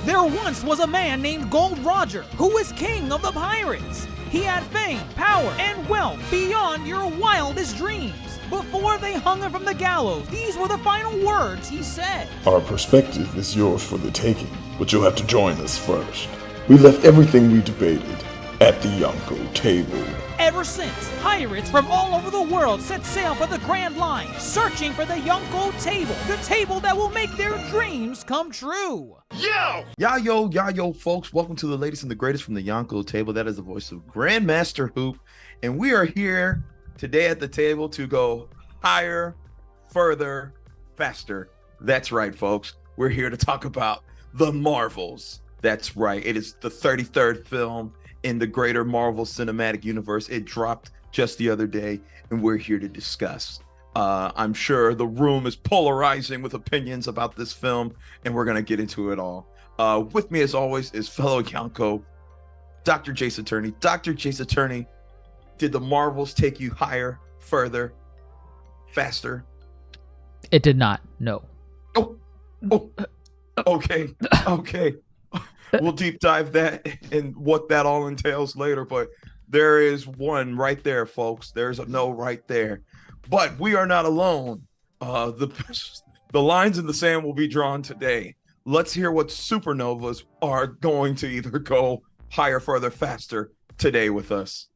There once was a man named Gold Roger who was king of the pirates. He had fame, power, and wealth beyond your wildest dreams. Before they hung him from the gallows, these were the final words he said. Our perspective is yours for the taking, but you'll have to join us first. We left everything we debated at the Yonko table. Ever since, pirates from all over the world set sail for the Grand Line, searching for the Yonko table, the table that will make their dreams come true. Yo, folks. Welcome to the latest and the greatest from the Yonko table. That is the voice of Grandmaster Hoop. And we are here today at the table to go higher, further, faster. That's right, folks. We're here to talk about the Marvels. That's right. It is the 33rd film in the greater Marvel Cinematic Universe. It dropped just the other day, and we're here to discuss. I'm sure the room is polarizing with opinions about this film, and we're going to get into it all. With me, as always, is fellow Yonko, Dr. Jace Attorney. Dr. Jace Attorney, did the Marvels take you higher, further, faster? It did not, no. Oh, okay. We'll deep dive that and what that all entails later, but there is one right there, folks. There's a no right there. But we are not alone. The lines in the sand will be drawn today. Let's hear what supernovas are going to either go higher, further, faster today with us.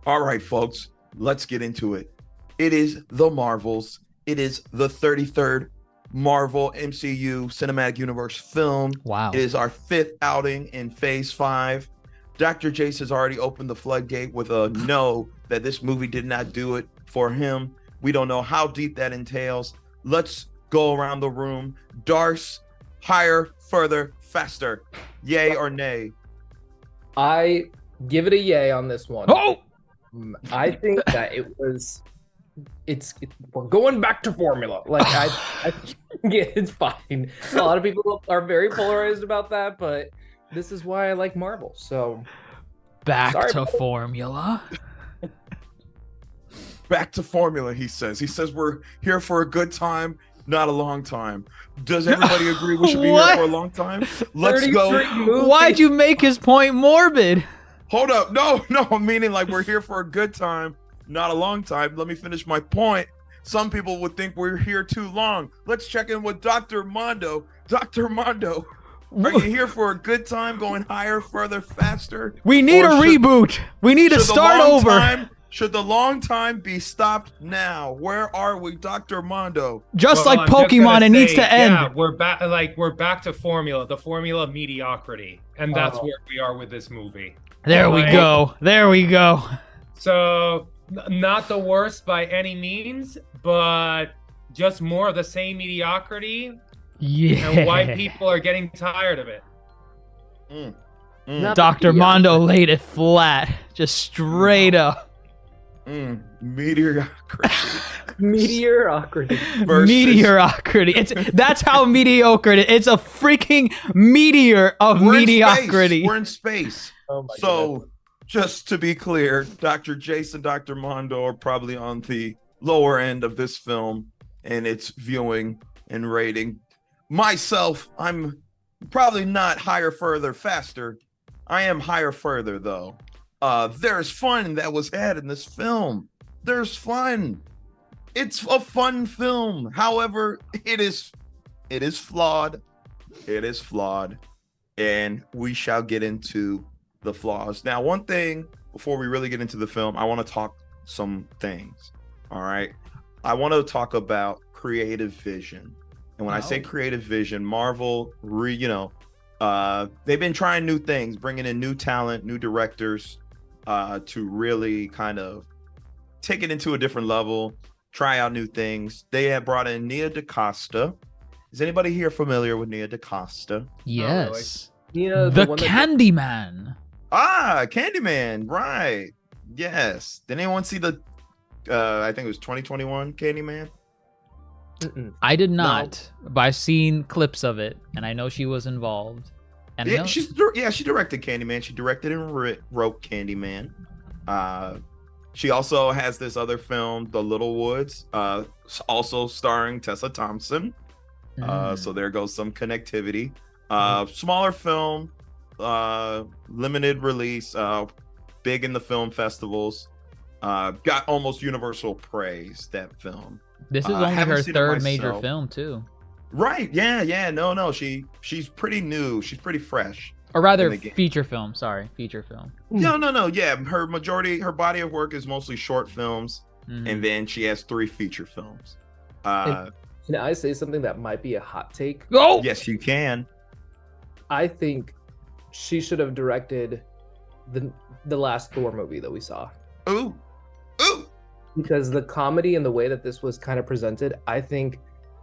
All right, folks, let's get into it. It is the Marvels. It is the 33rd Marvel MCU Cinematic Universe film. Wow. It is our 5th outing in Phase 5. Dr. Jace has already opened the floodgate with a no that this movie did not do it for him. We don't know how deep that entails. Let's go around the room. Darce, higher, further, faster. Yay or nay? I give it a yay on this one. Oh! I think that we're going back to formula. Like I yeah, it's fine. A lot of people are very polarized about that, but this is why I like Marvel. So Back to formula. Back to formula, he says. He says we're here for a good time, not a long time. Does everybody agree we should be here for a long time? Let's go. Why'd you make his point morbid? Hold up. No, meaning like we're here for a good time, not a long time. Let me finish my point. Some people would think we're here too long. Let's check in with Dr. Mondo. Dr. Mondo, are you here for a good time, going higher, further, faster? We need a reboot. We need to start over. Should the long time be stopped now? Where are we, Dr. Mondo? Just like Pokemon, it needs to end. Yeah, we're back to formula, the formula of mediocrity. And that's where we are with this movie. There we go. So, not the worst by any means, but just more of the same mediocrity. Yeah. And why people are getting tired of it. Dr. Mondo laid it flat, just straight up. Mediocrity. Mediocrity. That's how mediocre it is. It's a freaking meteor of mediocrity. We're in space. Oh my goodness. Just to be clear, Dr. Jace and Dr. Mondo are probably on the lower end of this film and its viewing and rating. Myself, I'm probably not higher, further, faster. I am higher, further, though. There's fun that was had in this film. There's fun. It's a fun film. However, it is flawed. It is flawed. And we shall get into the flaws. Now, one thing before we really get into the film, I want to talk some things. All right. I want to talk about creative vision. And when I say creative vision, Marvel, they've been trying new things, bringing in new talent, new directors, to really kind of take it into a different level, try out new things. They have brought in Nia DaCosta. Is anybody here familiar with Nia DaCosta? Yes. The Candyman. Candyman, right. Yes. Did anyone see the, I think it was 2021 Candyman? I did not, but I've seen clips of it, and I know she was involved. And she directed Candyman. She directed and wrote Candyman. She also has this other film, The Little Woods, also starring Tessa Thompson. So there goes some connectivity. Smaller film, limited release, big in the film festivals. Got almost universal praise, that film. This is only haven't her seen it third major myself. film too. Right. Yeah. No. She's pretty new. She's pretty fresh. Or rather, in the game. feature film. Sorry, feature film. No. Yeah. Her body of work is mostly short films. And then she has 3 feature films. Can I say something that might be a hot take? Oh! Yes, you can. I think she should have directed the last Thor movie that we saw. Ooh. Because the comedy and the way that this was kind of presented, I think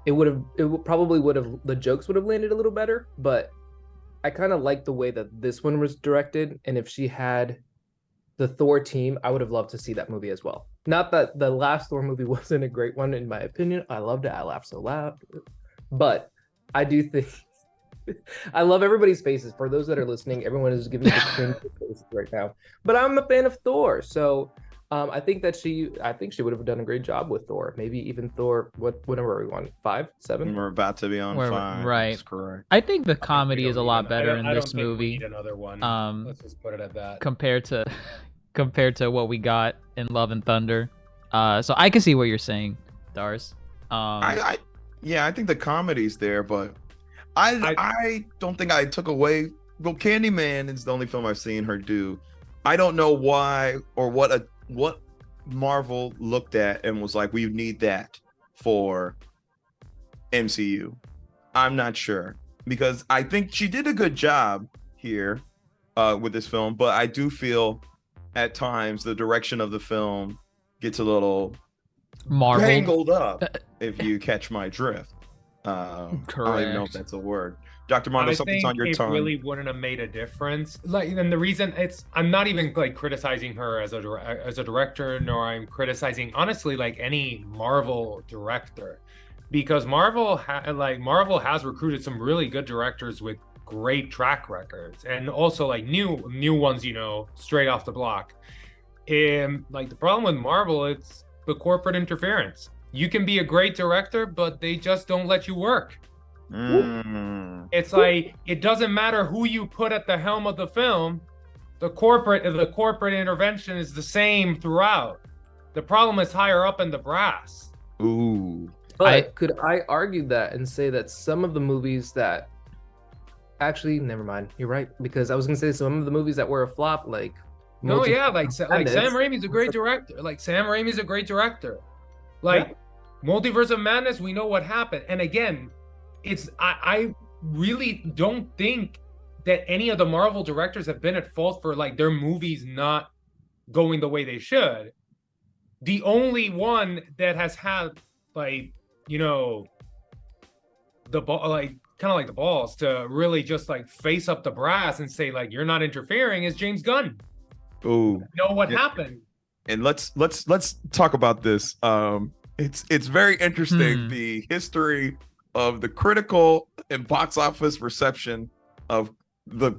the jokes would have landed a little better, but I kind of like the way that this one was directed. And if she had the Thor team, I would have loved to see that movie as well. Not that the last Thor movie wasn't a great one, in my opinion. I loved it. I laughed so loud. But I do think I love everybody's faces. For those that are listening, everyone is giving me the cringe faces right now. But I'm a fan of Thor, so I think she would have done a great job with Thor. Maybe even Thor. Whatever we want, 5, 7. We're about to be on 5. Right. That's correct. I think the comedy is a lot better in this We movie need another one. Let's just put it at that. compared to what we got in Love and Thunder. So I can see what you're saying, Dars. I think the comedy's there, but I don't think I took away. Well, Candyman is the only film I've seen her do. I don't know why or what Marvel looked at and was like, we need that for MCU. I'm not sure, because I think she did a good job here with this film, but I do feel at times the direction of the film gets a little Marvel tangled up, if you catch my drift. I don't even know if that's a word. Dr. Mondo, something's on your tongue. It really wouldn't have made a difference. And the reason I'm not even criticizing her as a director, nor I'm criticizing honestly any Marvel director, because Marvel has recruited some really good directors with great track records, and also new ones, straight off the block. And the problem with Marvel, it's the corporate interference. You can be a great director, but they just don't let you work. It's it doesn't matter who you put at the helm of the film. The corporate intervention is the same throughout. The problem is higher up in the brass. Ooh. But could I argue that and say that some of the movies that actually, never mind. You're right, because I was gonna say some of the movies that were a flop, Sam Raimi's a great director. Multiverse of Madness, we know what happened. And again, I really don't think that any of the Marvel directors have been at fault for their movies not going the way they should. The only one that has had the the balls to really just face up the brass and say you're not interfering is James Gunn. Ooh. What happened? And let's talk about this. It's very interesting, the history of the critical and box office reception of the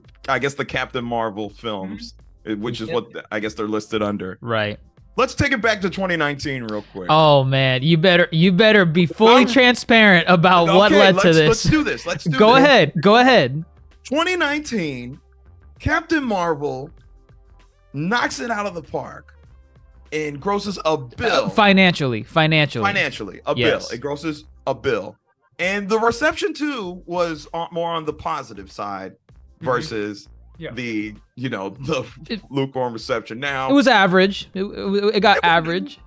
Captain Marvel films, which is what I guess they're listed under. Right. Let's take it back to 2019 real quick. Oh man, you better be fully transparent about what led to this. Let's do this. Go ahead. 2019, Captain Marvel knocks it out of the park and grosses a bill. Financially, a yes. bill. It grosses a bill. And the reception too was more on the positive side versus the lukewarm reception. Now it was average. It got average.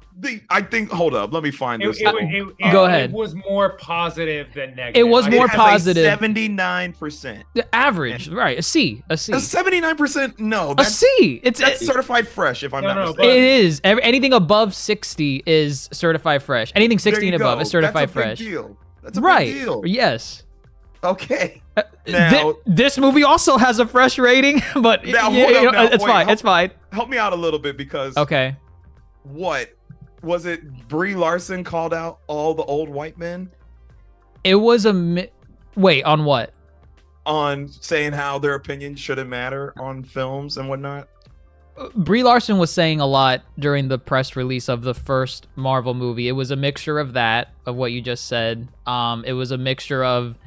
I think. Hold up. Let me find this. Go ahead. It was more positive than negative. It was more positive. 79%. The average, right? A C. A 79%. No, a C. That's certified fresh. If I'm not mistaken, it is. Anything above 60 is certified fresh. Anything 60 and above is certified fresh. That's a big deal. That's a big deal. Yes. Okay. Now, this movie also has a fresh rating, but it's fine. Help me out a little bit, because what was it? Brie Larson called out all the old white men. It was wait, on what? On saying how their opinion shouldn't matter on films and whatnot. Brie Larson was saying a lot during the press release of the first Marvel movie. It was a mixture of that, of what you just said. It was a mixture of,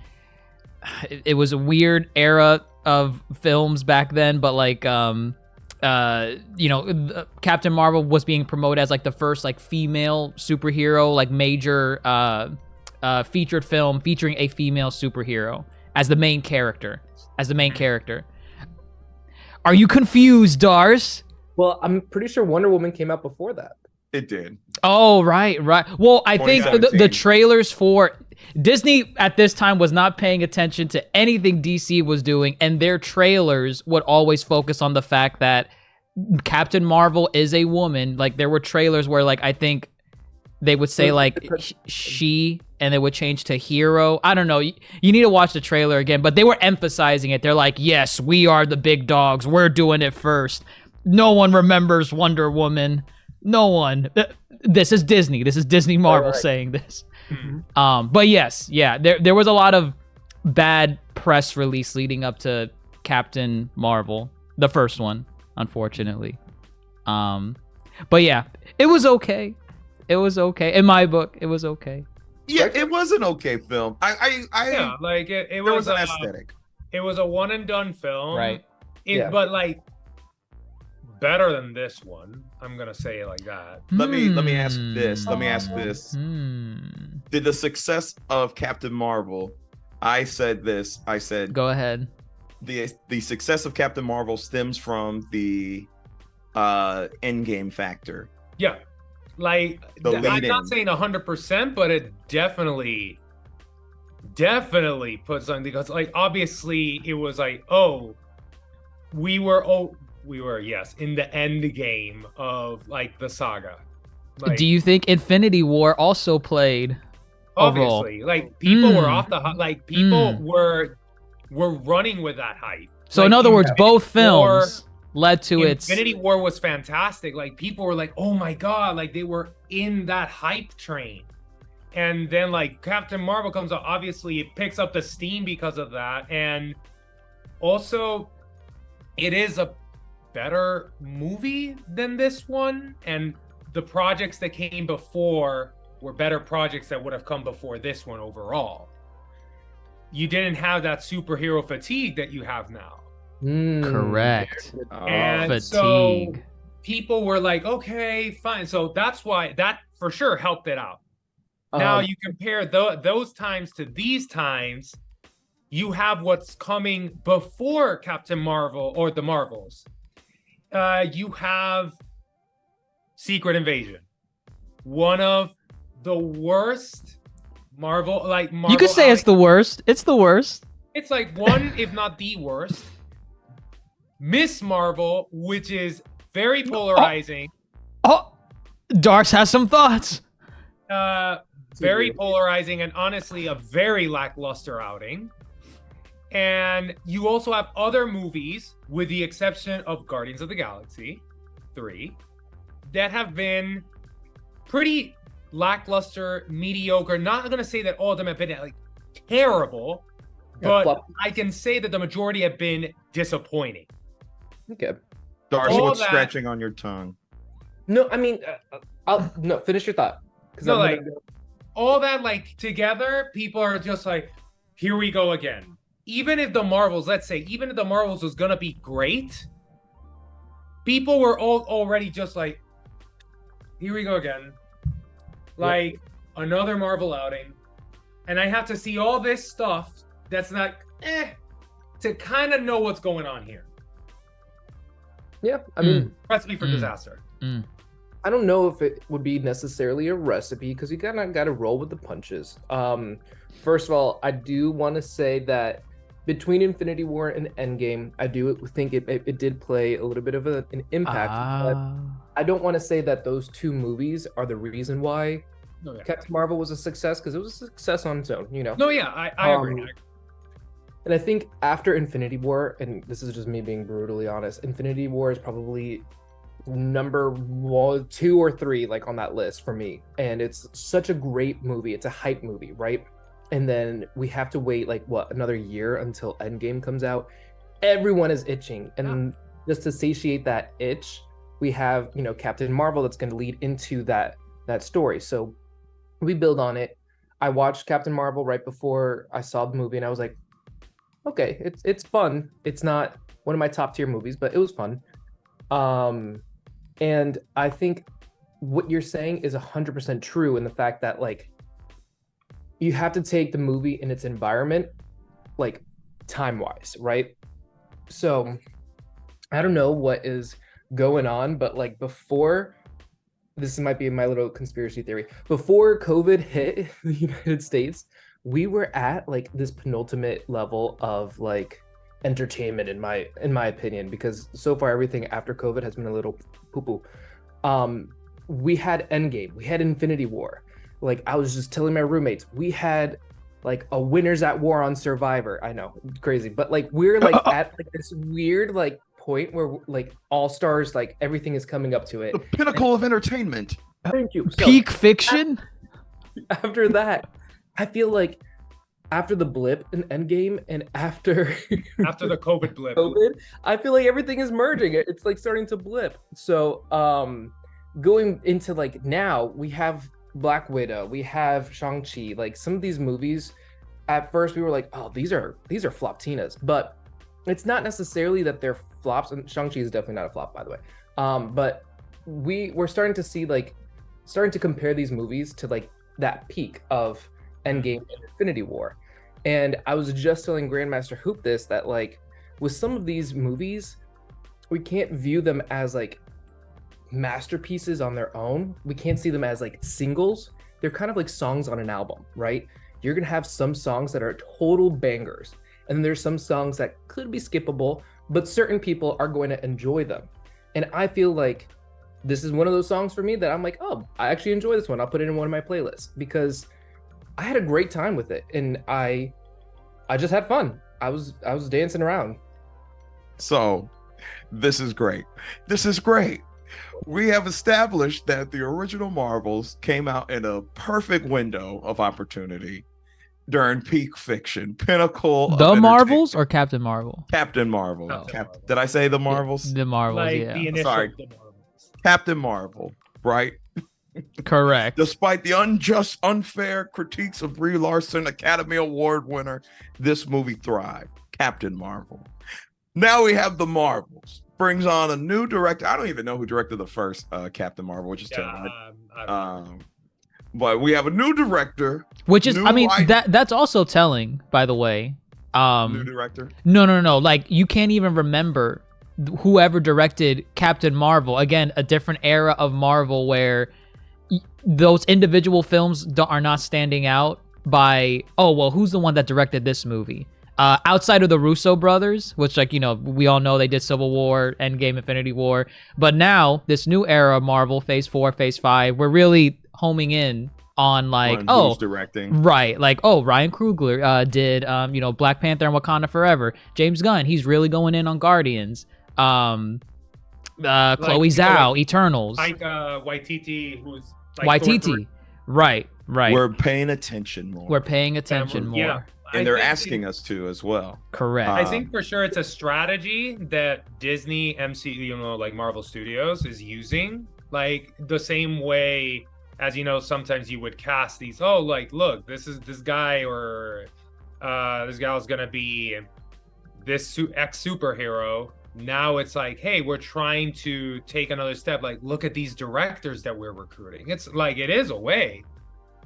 it was a weird era of films back then, but like, Captain Marvel was being promoted as like the first like female superhero, like major featured film featuring a female superhero as the main character. Are you confused, Dars? Well, I'm pretty sure Wonder Woman came out before that. It did. Oh, right. Well, I think the 2017. trailers for Disney at this time was not paying attention to anything DC was doing, and their trailers would always focus on the fact that Captain Marvel is a woman. Like, there were trailers where, like, I think they would say, like, she, and it would change to hero. I don't know. You need to watch the trailer again, but they were emphasizing it. They're like, yes, we are the big dogs. We're doing it first. No one remembers Wonder Woman. No one. This is Disney. This is Disney Marvel saying this. But yes, yeah, there was a lot of bad press release leading up to Captain Marvel, the first one, unfortunately. But yeah, it was okay. It was okay. In my book, it was okay. Yeah, it was an okay film. Yeah, like it There was was an a, aesthetic. it was a one and done film. Right. Yeah. But like better than this one. I'm gonna say it like that. Let me ask this. Let me ask this. Did the success of Captain Marvel? I said this. I said Go ahead. the success of Captain Marvel stems from the Endgame factor. Yeah. Like The I'm lead-in. not saying 100%, but it definitely puts on, because like obviously it was like, we were yes in the end game of like the saga. Like, Do you think Infinity War also played a role? obviously like people were off the like people were running with that hype. So Like, in other words, Infinity both films led to its. Infinity War was fantastic. Like people were like, "Oh my god!" Like they were in that hype train, and then like Captain Marvel comes out. Obviously, it picks up the steam because of that, and also it is a better movie than this one. And the projects that came before were better projects that would have come before this one overall. You didn't have that superhero fatigue that you have now. Correct. And so Fatigue. people were like, okay, fine. So that's why that for sure helped it out. Now you compare those times to these times, you have what's coming before Captain Marvel or the Marvels. You have Secret Invasion, one of the worst Marvel. You could say it's the worst. It's the worst. It's like one, if not the worst. Miss Marvel, which is very polarizing. Oh, Darks has some thoughts. Very polarizing, and honestly a very lackluster outing. And you also have other movies, with the exception of Guardians of the Galaxy 3, that have been pretty lackluster, mediocre. Not gonna say that all of them have been like terrible, but I can say that the majority have been disappointing. Okay. Darcy, All what's that- scratching on your tongue? No, I mean, no. Finish your thought. No, like all that like together, people are just like, here we go again. Even if the Marvels, let's say, even if the Marvels was gonna be great, people were all already just like, here we go again. Like another Marvel outing. And I have to see all this stuff that's not to kind of know what's going on here. Yeah, I mean, Recipe for disaster. I don't know if it would be necessarily a recipe, because you kind of got to roll with the punches. First of all, I do want to say that between Infinity War and Endgame, I do think it did play a little bit of an impact. But I don't want to say that those two movies are the reason why Captain Marvel was a success, because it was a success on its own, you know? No, yeah, I agree. And I think after Infinity War, and this is just me being brutally honest, Infinity War is probably number 1, 2, or 3 like on that list for me. And it's such a great movie. It's a hype movie, right? And then we have to wait like another year until Endgame comes out. Everyone is itching, and just to satiate that itch, we have, you know, Captain Marvel that's going to lead into that story. So we build on it. I watched Captain Marvel right before I saw the movie, and I was like, okay, it's fun. It's not one of my top tier movies, but it was fun. And I think what you're saying is 100% true in the fact that, like, you have to take the movie in its environment, like, time-wise, right? So I don't know what is going on, but like before, this might be my little conspiracy theory, before COVID hit the United States, we were at like this penultimate level of like entertainment in my opinion, because so far everything after COVID has been a little poo-poo. We had Endgame, we had Infinity War. Like, I was just telling my roommates, we had like a winners at war on Survivor. I know, crazy, but like we're like at like this weird like point where like all stars, like everything is coming up to it. The pinnacle of entertainment. Thank you. So, Peak fiction. after that, I feel like after the blip in Endgame and after After the COVID blip. COVID, I feel like everything is merging. It's like starting to blip. So going into like now, we have Black Widow, we have Shang-Chi, like some of these movies, at first we were like, oh, these are floptinas, but it's not necessarily that they're flops, and Shang-Chi is definitely not a flop, by the way. But we're starting to see, like, starting to compare these movies to like that peak of Endgame and Infinity War. And I was just telling Grandmaster Hoop this, that like with some of these movies, we can't view them as like masterpieces on their own. We can't see them as like singles. They're kind of like songs on an album, right? You're gonna have some songs that are total bangers, and then there's some songs that could be skippable, but certain people are going to enjoy them. And I feel like this is one of those songs for me that I'm like, oh, I actually enjoy this one. I'll put it in one of my playlists because I had a great time with it, and I just had fun. I was dancing around. So this is great. This is great. We have established that the original Marvels came out in a perfect window of opportunity during peak fiction, pinnacle of The Marvels or Captain Marvel? Captain Marvel. Oh. Did I say the Marvels? The Marvels, Like yeah. the initial Sorry. The Marvels. Captain Marvel, right? Correct. Despite the unjust, unfair critiques of Brie Larson, Academy Award winner, this movie thrived. Captain Marvel. Now we have the Marvels. Brings on a new director. I don't even know who directed the first Captain Marvel, which is terrible. But we have a new director. Which is, new I mean, writer- that's also telling, by the way. new director. No. Like, you can't even remember whoever directed Captain Marvel. Again, a different era of Marvel where those individual films are not standing out by, oh, well, who's the one that directed this movie? Outside of the Russo brothers, which, like, you know, we all know they did Civil War, Endgame, Infinity War. But now, this new era of Marvel, Phase 4, Phase 5, we're really homing in on, like, Who's directing. right, like, oh, Ryan Coogler did, you know, Black Panther and Wakanda Forever. James Gunn, he's really going in on Guardians. Chloe Zhao, Eternals. Like Waititi, who's like Waititi. Right. We're paying attention more. We're paying attention more. Yeah. and they're asking us to as well. Correct. I think for sure it's a strategy that Disney, MCU, you know, like Marvel Studios is using, like the same way as, you know, sometimes you would cast these, oh, like, look, this guy or this gal is gonna be this X superhero. Now it's like, hey, we're trying to take another step. Like, look at these directors that we're recruiting. It's like, it is a way.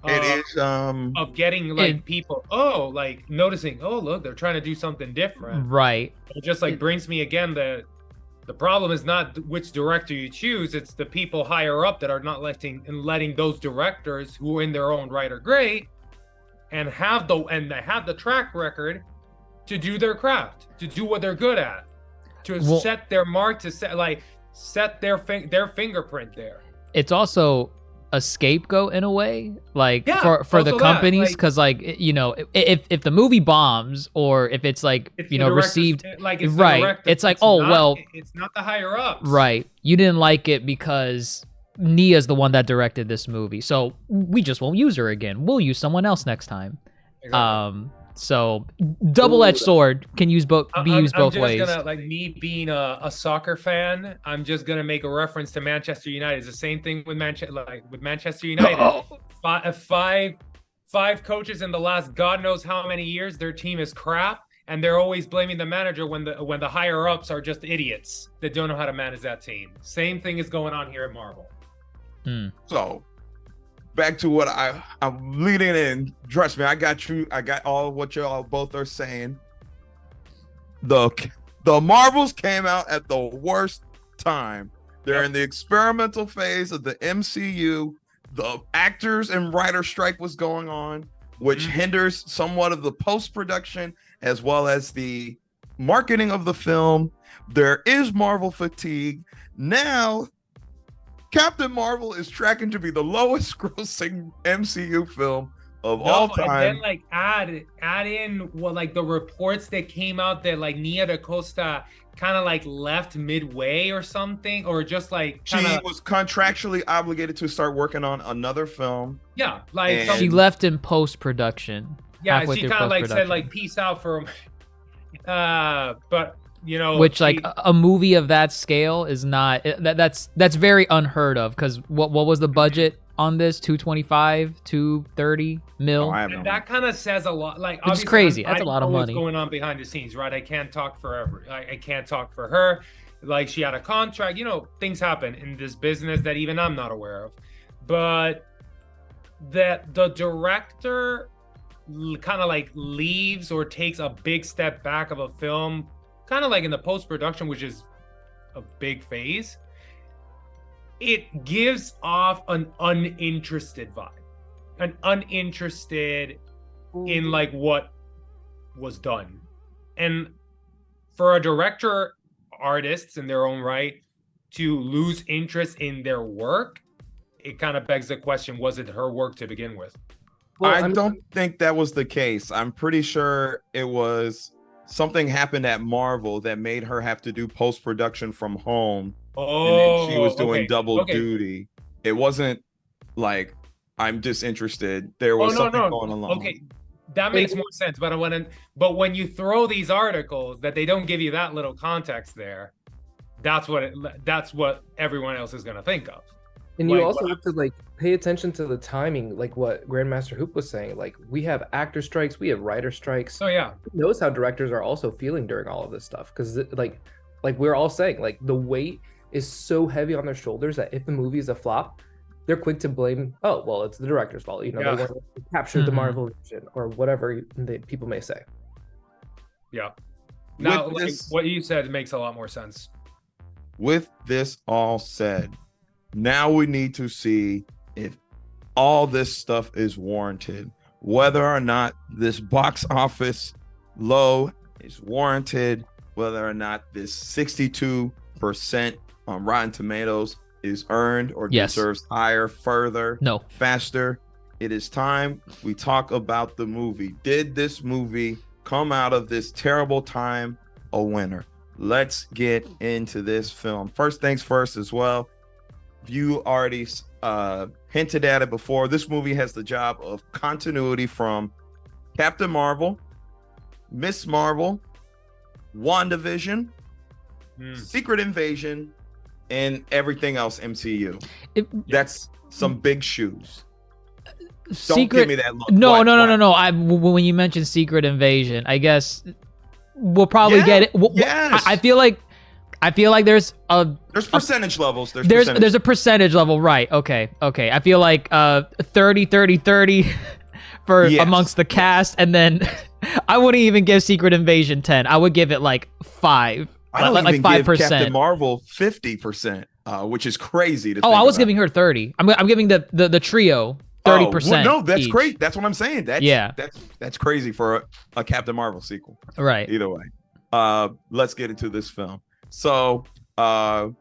It is of getting like people, like noticing, oh, look, they're trying to do something different. Right. It just like brings me again that the problem is not which director you choose, it's the people higher up that are not letting those directors who in their own right are great and have the track record to do their craft, to do what they're good at, to set their mark, to set their fingerprint there. It's also a scapegoat in a way, like for the also companies, because like, you know, if the movie bombs or if it's like, it's you know, received like it's right, it's like, it's not the higher ups, right, you didn't like it because Nia's the one that directed this movie, so we just won't use her again, we'll use someone else next time. Exactly. So double-edged sword can use both be used both I'm ways. just gonna, like, me being a soccer fan, I'm just gonna make a reference to Manchester United. It's the same thing with Manchester United. Five coaches in the last God knows how many years. Their team is crap, and they're always blaming the manager when the higher ups are just idiots that don't know how to manage that team. Same thing is going on here at Marvel. So back to what I'm leading in. Trust me, I got you. I got all what y'all both are saying. The Marvels came out at the worst time. They're in the experimental phase of the MCU. The actors and writer strike was going on, which hinders somewhat of the post-production as well as the marketing of the film. There is Marvel fatigue. Now, Captain Marvel is tracking to be the lowest grossing MCU film of all time. And then, like, add in what, like, the reports that came out that, like, Nia DaCosta kind of, like, left midway or something, or just, like, She was contractually obligated to start working on another film. Yeah, like, And- She left in post-production. yeah, halfway she through kind of, like, said, post-production. like, peace out for but you know, Which, like, a movie of that scale is not that's very unheard of, because what was the budget on this? 225, 230 mil. Oh, I have no and that kind of says a lot. Like, It's obviously, crazy. That's I a lot of know what's money. going on behind the scenes, right? I can't talk forever. I can't talk for her. Like, she had a contract. You know, things happen in this business that even I'm not aware of. But that the director kind of, like, leaves or takes a big step back of a film, kind of like in the post-production, which is a big phase, it gives off an uninterested vibe, an uninterested in, like, what was done. And for a director, artists in their own right, to lose interest in their work, it kind of begs the question, was it her work to begin with? Well, I don't think that was the case. I'm pretty sure it was something happened at Marvel that made her have to do post-production from home. And then she was doing double duty. It wasn't like, I'm disinterested. There was something going along. Okay, that makes more sense. But when you throw these articles that they don't give you that little context there, that's what everyone else is gonna think of. And you Like, also have to, like, pay attention to the timing, like what Grandmaster Hoop was saying. Like, we have actor strikes, we have writer strikes. Oh yeah, Who knows how directors are also feeling during all of this stuff? Because, like we're all saying, like, the weight is so heavy on their shoulders that if the movie is a flop, they're quick to blame, oh, well, it's the director's fault. You know, Yeah. they want to capture the Marvel vision or whatever people may say. yeah. Now, With like, this- what you said makes a lot more sense. With this all said, now we need to see if all this stuff is warranted, whether or not this box office low is warranted, whether or not this 62% on Rotten Tomatoes is earned or Yes. deserves higher, further, No. faster. It is time we talk about the movie. Did this movie come out of this terrible time a winner? Let's get into this film. First things first as well. You already hinted at it before. This movie has the job of continuity from Captain Marvel, Miss Marvel, WandaVision, Secret Invasion, and everything else MCU. That's some big shoes. Don't give me that look. No, What? no. When you mentioned Secret Invasion, I guess we'll probably get it. Yes. I feel like there's percentage levels. There's a percentage level, right? Okay. I feel like 30 for amongst the cast, and then I wouldn't even give Secret Invasion 10. I would give it like 5. I don't like even 5%. give Captain Marvel 50%, which is crazy to think I was about. giving her 30. I'm giving the trio 30%. Well, no, that's each. great. That's what I'm saying. Yeah. That's crazy for a Captain Marvel sequel. Right. Either way, let's get into this film. So, the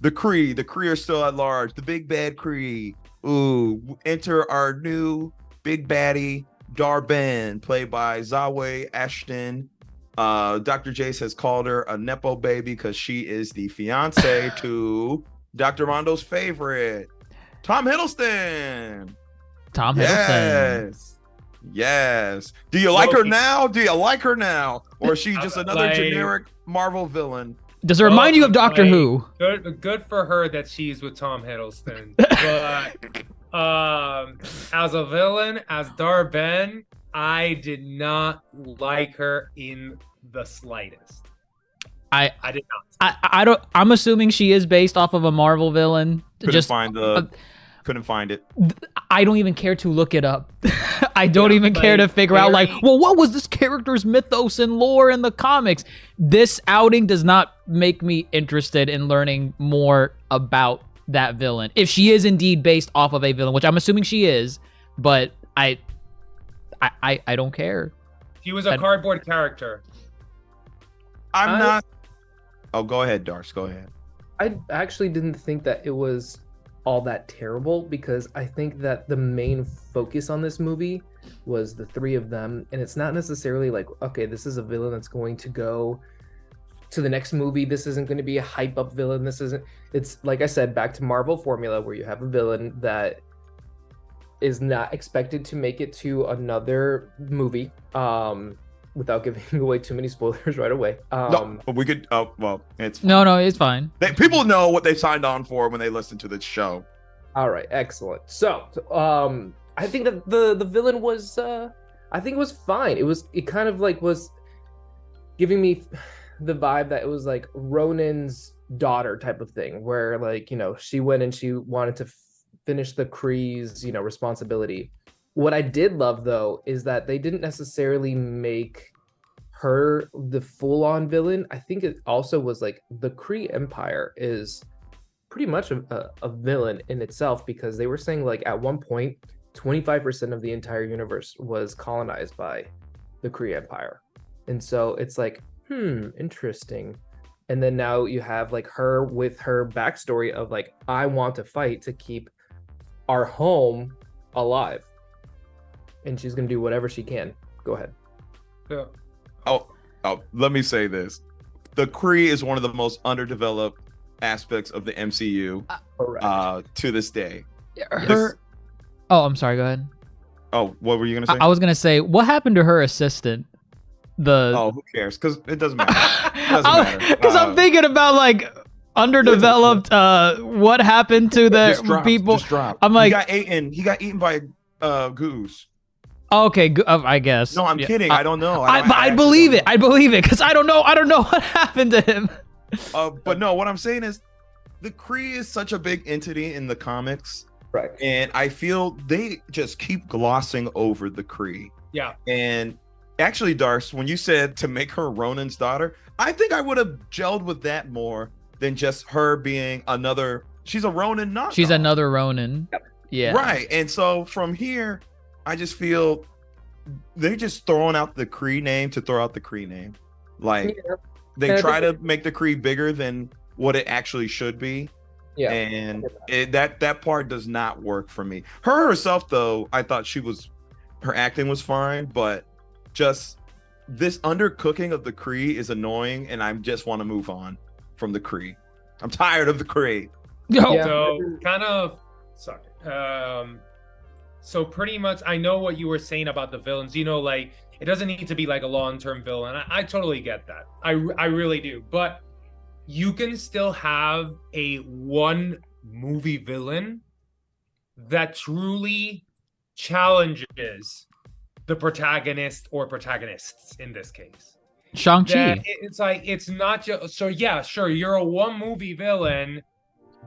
Kree are still at large. The big bad Kree. Ooh, enter our new big baddie, Darben, played by Zawe Ashton. Dr. Jace has called her a Nepo baby because she is the fiance to Dr. Mondo's favorite, Tom Hiddleston. Tom Hiddleston. Yes. Yes. Do you like her Loki. now? Do you like her now? Or is she just another Like- generic Marvel villain? Does it remind you of Doctor like, Who? Good for her that she's with Tom Hiddleston. But as a villain, as Dar-Ben, I did not like her in the slightest. I did not. I don't. I'm assuming she is based off of a Marvel villain. Couldn't find it. I don't even care to look it up. I don't even care to figure out like, well, what was this character's mythos and lore in the comics? This outing does not make me interested in learning more about that villain. If she is indeed based off of a villain, which I'm assuming she is, but I don't care. She was a cardboard character. I'm not. Oh, go ahead, Darce. Go ahead. I actually didn't think that it was all that terrible because I think that the main focus on this movie was the three of them, and it's not necessarily like, okay, this is a villain that's going to go to the next movie. This isn't going to be a hype up villain. This isn't. It's like I said, back to Marvel formula where you have a villain that is not expected to make it to another movie. Without giving away too many spoilers right away. No, but we could. Oh, well, it's fine. No, it's fine. People know what they signed on for when they listen to this show. All right, excellent. So, I think that the villain was, I think it was fine. It kind of like was giving me the vibe that it was like Ronan's daughter type of thing, where like, you know, she went and she wanted to finish the Kree's, you know, responsibility. What I did love, though, is that they didn't necessarily make her the full-on villain. I think it also was like the Kree Empire is pretty much a villain in itself, because they were saying like at one point 25% of the entire universe was colonized by the Kree Empire. And so it's like, interesting. And then now you have like her with her backstory of like, I want to fight to keep our home alive. And she's going to do whatever she can. Go ahead. Yeah. Oh, let me say this. The Kree is one of the most underdeveloped aspects of the MCU to this day. I'm sorry, go ahead. Oh, what were you going to say? I was going to say, what happened to her assistant? Who cares? Because it doesn't matter. Because I'm thinking about like underdeveloped, what happened to the people. Just drop. I'm like, he got eaten by a goose. Okay, I guess. No, I'm kidding. I don't know. I believe it. I believe it because I don't know what happened to him. But no, what I'm saying is, the Kree is such a big entity in the comics, right? And I feel they just keep glossing over the Kree. Yeah. And actually, Darce, when you said to make her Ronan's daughter, I think I would have gelled with that more than just her being another. She's a Ronin knockoff. She's another Ronin. Yep. Yeah. Right. And so from here, I just feel they're just throwing out the Kree name to throw out the Kree name. Like they try to make the Kree bigger than what it actually should be. Yeah. And that part does not work for me. Her herself, though, I thought her acting was fine, but just this undercooking of the Kree is annoying, and I just want to move on from the Kree. I'm tired of the Kree. So kind of sorry. So pretty much, I know what you were saying about the villains. You know, like it doesn't need to be like a long-term villain. I totally get that. I really do. But you can still have a one movie villain that truly challenges the protagonist or protagonists in this case. Shang-Chi. It's like, it's not just, so yeah, sure, you're a one movie villain,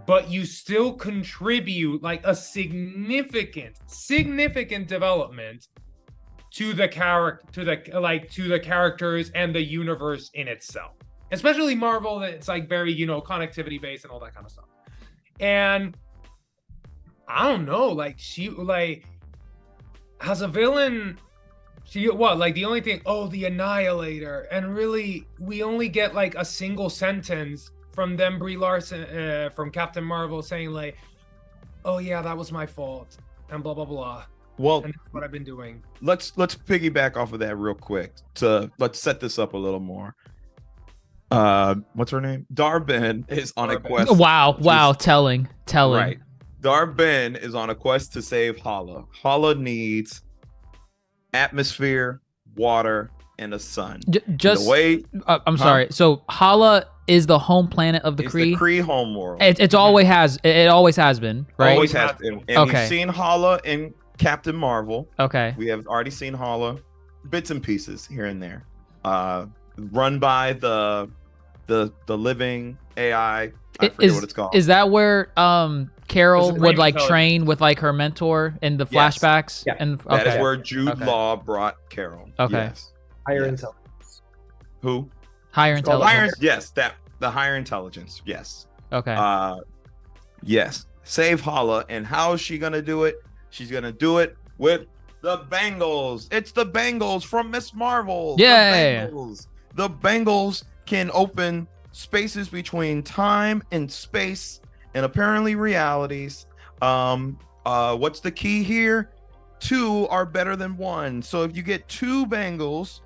but you still contribute like a significant development to the characters and the universe in itself. Especially Marvel, it's like very, connectivity based and all that kind of stuff. And I don't know, like she like as a villain, the only thing, the Annihilator, and really we only get like a single sentence from them, Brie Larson, from Captain Marvel, saying like, "Oh yeah, that was my fault," and blah blah blah. Well, and that's what I've been doing. Let's piggyback off of that real quick. Let's set this up a little more. What's her name? Dar-Ben is on a quest. Wow, telling. Right. Dar-Ben is on a quest to save Hala. Hala needs atmosphere, water, and the sun. Just the way I'm sorry. So Hala is the home planet of the it's Kree. the Kree homeworld. It's always has. It always has been, right? Always has been. And Okay. we've seen Hala in Captain Marvel. Okay. We have already seen Hala, bits and pieces here and there. Run by the living AI. I forget what it's called. Is that where Carol It's a would Kree like intelligence. train with like her mentor in the Yes. flashbacks? Yeah. And That is okay. where Jude Okay. Law brought Carol. Okay. Yes. Higher Yes. intelligence. Who? Higher It's called intelligence. Yes, the higher intelligence. Yes. Okay. Yes. Save Hala. And how is she gonna do it? She's gonna do it with the Bengals. It's the Bengals from Miss Marvel. Yay. The Bengals can open spaces between time and space and apparently realities. What's the key here? 2 are better than 1. So if you get 2 Bengals,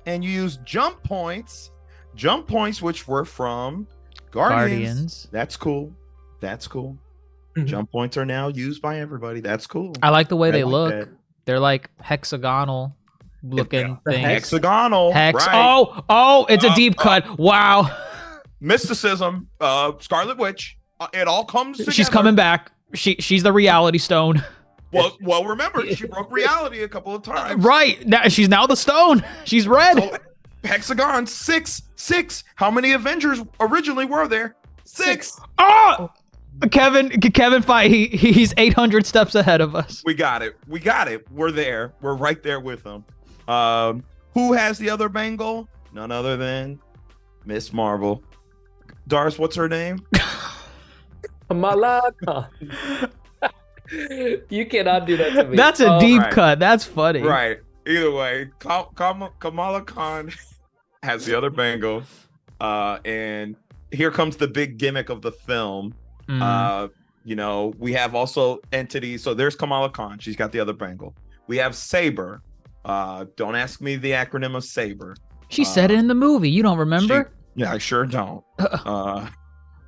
and you use jump points, which were from Guardians. That's cool. Mhm. Jump points are now used by everybody. That's cool. I like the way they like look. that. They're like hexagonal looking The things. Hexagonal. Hex. Right. Oh, it's a deep cut. Wow. Mysticism. Scarlet Witch. It all comes together. She's coming back. She's the reality stone. Well, remember, she broke reality a couple of times. Right. Now, she's now the stone. She's red. So, hexagon 6. How many Avengers originally were there? 6. Oh! Kevin fight. He's 800 steps ahead of us. We got it. We're there. We're right there with them. Who has the other Bengal? None other than Miss Marvel. Doris, what's her name? Kamala Khan. You cannot do that to me. That's a deep right. cut. That's funny. Right. Either way, Kamala Khan has the other Bengal. And here comes the big gimmick of the film. We have also entities. So there's Kamala Khan. She's got the other Bengal. We have Saber. Don't ask me the acronym of Saber. She said it in the movie. You don't remember? Yeah, I sure don't.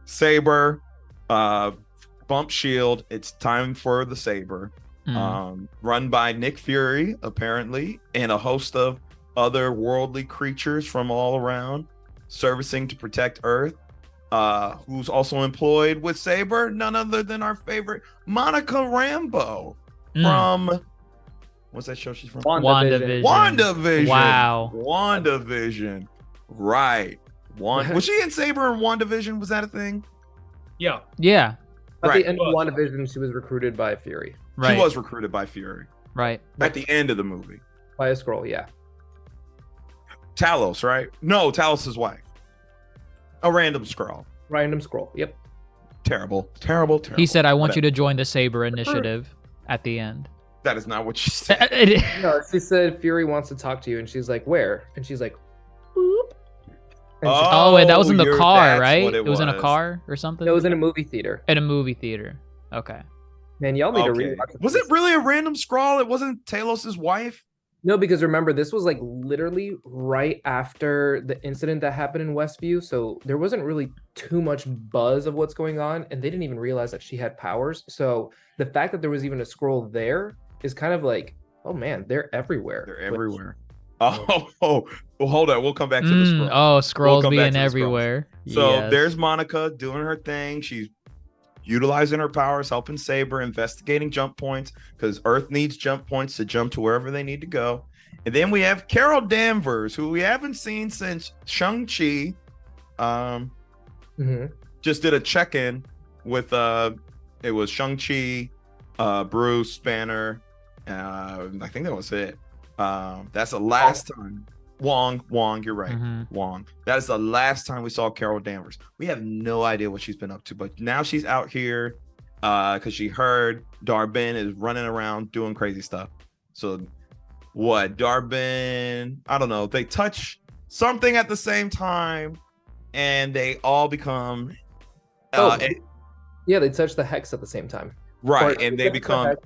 Saber, bump shield. It's time for the Saber. Run by Nick Fury, apparently, and a host of other worldly creatures from all around, servicing to protect Earth. Who's also employed with Saber? None other than our favorite Monica Rambeau from what's that show she's from? WandaVision. WandaVision. Wow. WandaVision. Right. Was she in Saber in WandaVision? Was that a thing? Yeah. Yeah. At Right. the end of WandaVision, she was recruited by Fury. Right. She was recruited by Fury Right. at the end of the movie. By a scroll, yeah. Talos, right? No, Talos' wife. A random scroll. Random scroll. Yep. Terrible. He said, "I want you to join the Saber Initiative." At the end. That is not what she said. No, she said Fury wants to talk to you, and she's like, "Where?" And she's like, "Boop." And she- Oh, and that was in the car, that's right? what It was in a car or something. it was in a movie theater. in a movie theater. Okay. Man, y'all need to Okay. rewatch Was it really a random scroll? It wasn't Talos' wife? No, because remember, this was like literally right after the incident that happened in Westview. So there wasn't really too much buzz of what's going on. And they didn't even realize that she had powers. So the fact that there was even a scroll there is kind of like, oh man, they're everywhere. They're everywhere. Oh, well, hold on. We'll come back to the scroll. Oh, scrolls come back being to the scrolls. everywhere. So Yes. there's Monica doing her thing. She's utilizing her powers, helping Saber, investigating jump points because Earth needs jump points to jump to wherever they need to go. And then we have Carol Danvers, who we haven't seen since Shang-Chi. Mhm. Just did a check-in with it was Shang-Chi, Bruce Banner. I think that was it. That's the last time. Wong, you're right. Mhm. Wong. That is the last time we saw Carol Danvers. We have no idea what she's been up to, but now she's out here because she heard Dar-Benn is running around doing crazy stuff. So what? Dar-Benn, I don't know. They touch something at the same time and they all become Yeah, they touched the hex at the same time. right, Or- and they become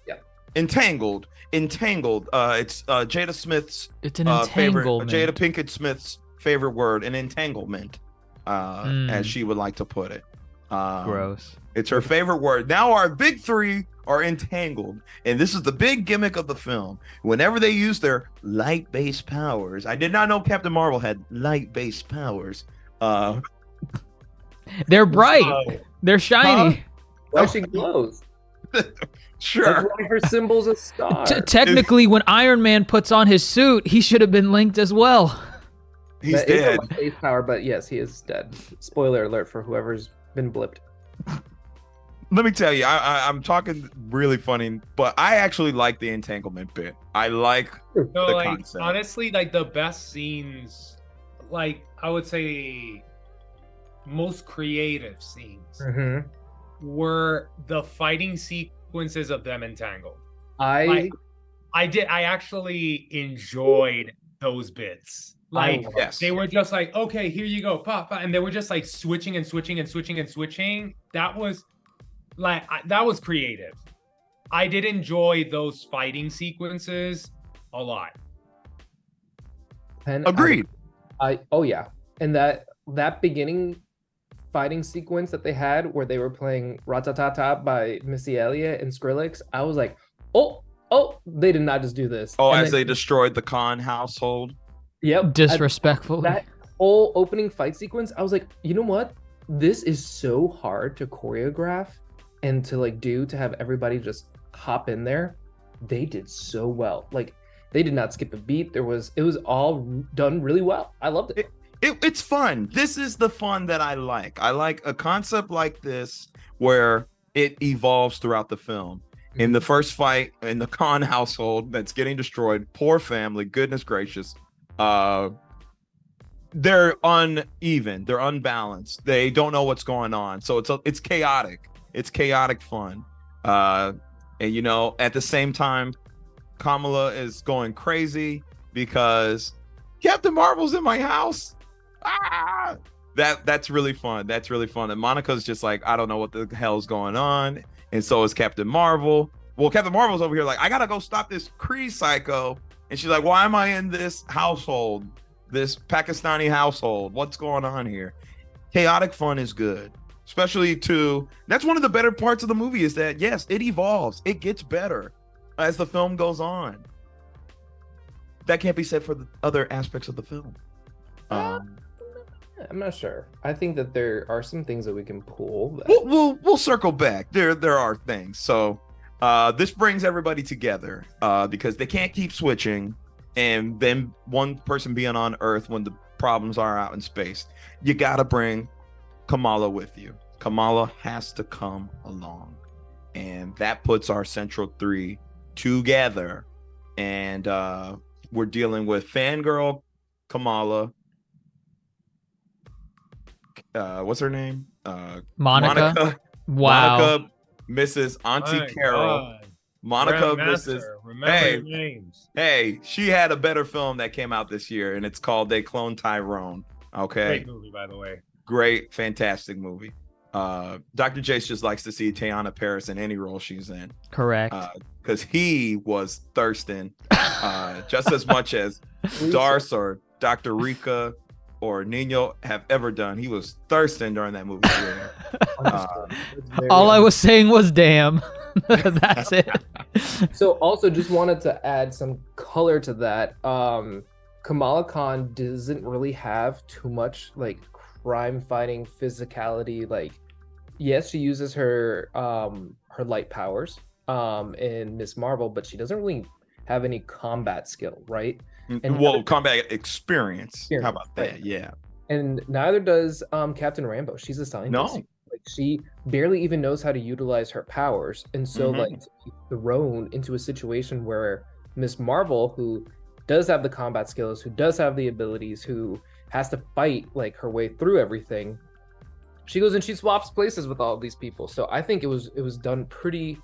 Yeah. entangled. It's Jada Smith's It's an favorite, entanglement. Jada Pinkett Smith's favorite word, an entanglement, as she would like to put it. Gross. It's her favorite word. Now our big three are entangled. And this is the big gimmick of the film. Whenever they use their light-based powers, I did not know Captain Marvel had light-based powers. They're bright. So, They're shiny. Why she glows? sure. That's why her symbol's a star. Technically, when Iron Man puts on his suit, he should have been linked as well. He's That is a dead. light-based power, but yes, he is dead. Spoiler alert for whoever's been blipped. Let me tell you, I'm talking really funny, but I actually like the entanglement bit. I like So the like concept. honestly, like the best scenes, like I would say most creative scenes Mm-hmm. were the fighting sequences of them entangled. I I actually enjoyed those bits. Like Yes. they were just like, okay, here you go, pop, pop, and they were just like switching and switching and switching and switching. That was like that was creative. I did enjoy those fighting sequences a lot. Agreed. Oh yeah, and that beginning fighting sequence that they had where they were playing Ratatata by Missy Elliott and Skrillex, I was like, oh, they did not just do this. Oh, And as then- they destroyed the Khan household. yep, Disrespectful. that whole opening fight sequence, I was like, you know what? This is so hard to choreograph and to like do to have everybody just hop in there. They did so well. Like they did not skip a beat. It was all done really well. I loved it. It's fun. This is the fun that I like. I like a concept like this where it evolves throughout the film. In the first fight in the Khan household that's getting destroyed, poor family, goodness gracious. They're uneven, they're unbalanced, they don't know what's going on, so it's chaotic. It's chaotic fun. And you know, at the same time, Kamala is going crazy because Captain Marvel's in my house. That's really fun. That's really fun. And Monica's just like, I don't know what the hell's going on, and so is Captain Marvel. Well, Captain Marvel's over here like, I gotta go stop this Kree psycho, and she's like, why am I in this household, this Pakistani household? What's going on here? Chaotic fun is good, especially that's one of the better parts of the movie is that yes, it evolves, it gets better as the film goes on. That can't be said for the other aspects of the film. I'm not sure. I think that there are some things that we can pull. We'll circle back. There are things. So this brings everybody together because they can't keep switching and then one person being on Earth when the problems are out in space. You gotta bring Kamala with you. Kamala has to come along, and that puts our central three together. And we're dealing with fangirl Kamala. What's her name? Monica. Wow. Monica, Mrs. Auntie My Carol. God. Monica, Grandmaster, Mrs. remember Hey. your names. Hey, she had a better film that came out this year, and it's called They Clone Tyrone. Okay. Great movie, by the way. Great, fantastic movie. Dr. Jace just likes to see Teyana Paris in any role she's in. Correct. Because he was thirsting just as much as Darce or Dr. Rika or Nino have ever done. He was thirsting during that movie. All I was saying was damn. That's it. So also just wanted to add some color to that. Kamala Khan doesn't really have too much like crime fighting physicality. Like, yes, she uses her light powers in Miss Marvel, but she doesn't really have any combat skill, right? And well, combat experience. How about that? right. Yeah. And neither does Captain Rambo. She's a scientist. No. Like she barely even knows how to utilize her powers. And so Mhm. like to be thrown into a situation where Miss Marvel, who does have the combat skills, who does have the abilities, who has to fight like her way through everything, she goes and she swaps places with all of these people. So I think it was done pretty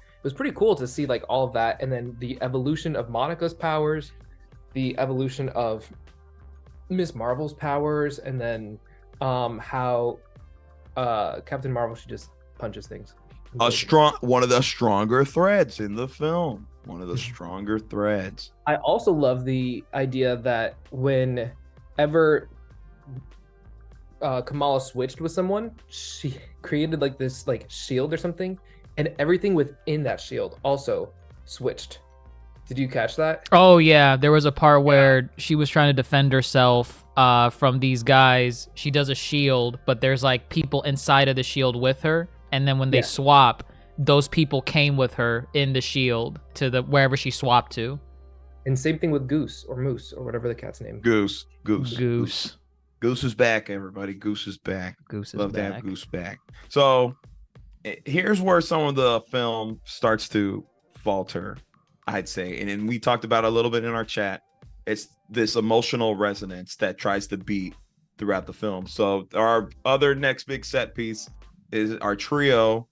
cool to see like all of that, and then the evolution of Monica's powers, the evolution of Miss Marvel's powers, and then how Captain Marvel, she just punches things. One of the stronger threads in the film. One of the stronger threads. I also love the idea that whenever Kamala switched with someone, she created like this like shield or something, and everything within that shield also switched. Did you catch that? Oh yeah, there was a part where she was trying to defend herself from these guys. She does a shield, but there's like people inside of the shield with her, and then when they swap, those people came with her in the shield to the wherever she swapped to. And same thing with Goose or Moose or whatever the cat's name. Goose. Goose Goose is back, everybody. Goose is back. is Love back. to have Goose back. So here's where some of the film starts to falter, I'd say. And then we talked about a little bit in our chat. It's this emotional resonance that tries to beat throughout the film. So our other next big set piece is our trio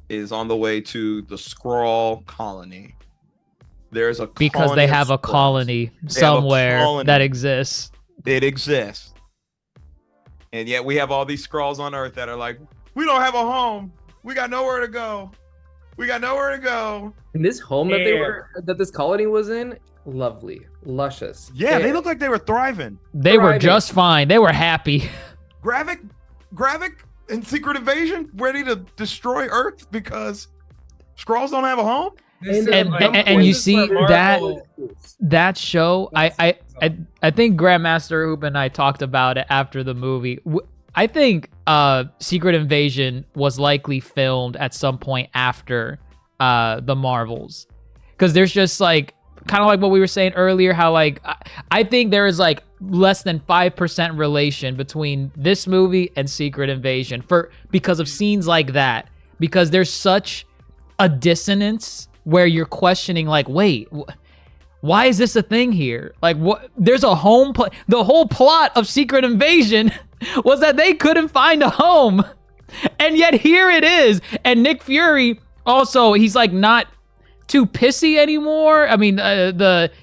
is on the way to the Skrull colony. There's a Because they have a colony somewhere that exists. It exists. And yet we have all these Skrulls on Earth that are like, we don't have a home. We got nowhere to go. And this home that this colony was in, lovely, luscious. Yeah, they look like they were thriving. They were just fine. They were happy. Gravik and Secret Invasion ready to destroy Earth because Skrulls don't have a home? And you see that show, I think Grandmaster Hoop and I talked about it after the movie. I think Secret Invasion was likely filmed at some point after the Marvels, because there's just like kind of like what we were saying earlier, how like I think there is like less than 5% relation between this movie and Secret Invasion because of scenes like that, because there's such a dissonance where you're questioning like, wait, why is this a thing here? Like, what? There's a home. The whole plot of Secret Invasion was that they couldn't find a home, and yet here it is. And Nick Fury also, he's like not too pissy anymore. I mean,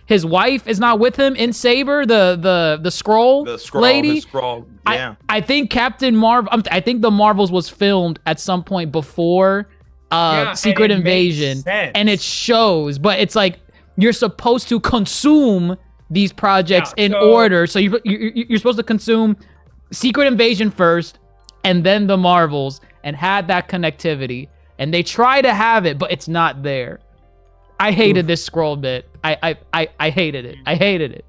his wife is not with him in Saber, the Skrull lady. The Skrull, yeah. I think Captain Marvel. I think the Marvels was filmed at some point before Secret Invasion, and it shows. But it's like you're supposed to consume these projects in order. So you're supposed to consume Secret Invasion first, and then the Marvels, and had that connectivity. And they try to have it, but it's not there. I hated this Skrull bit. I hated it. I hated it.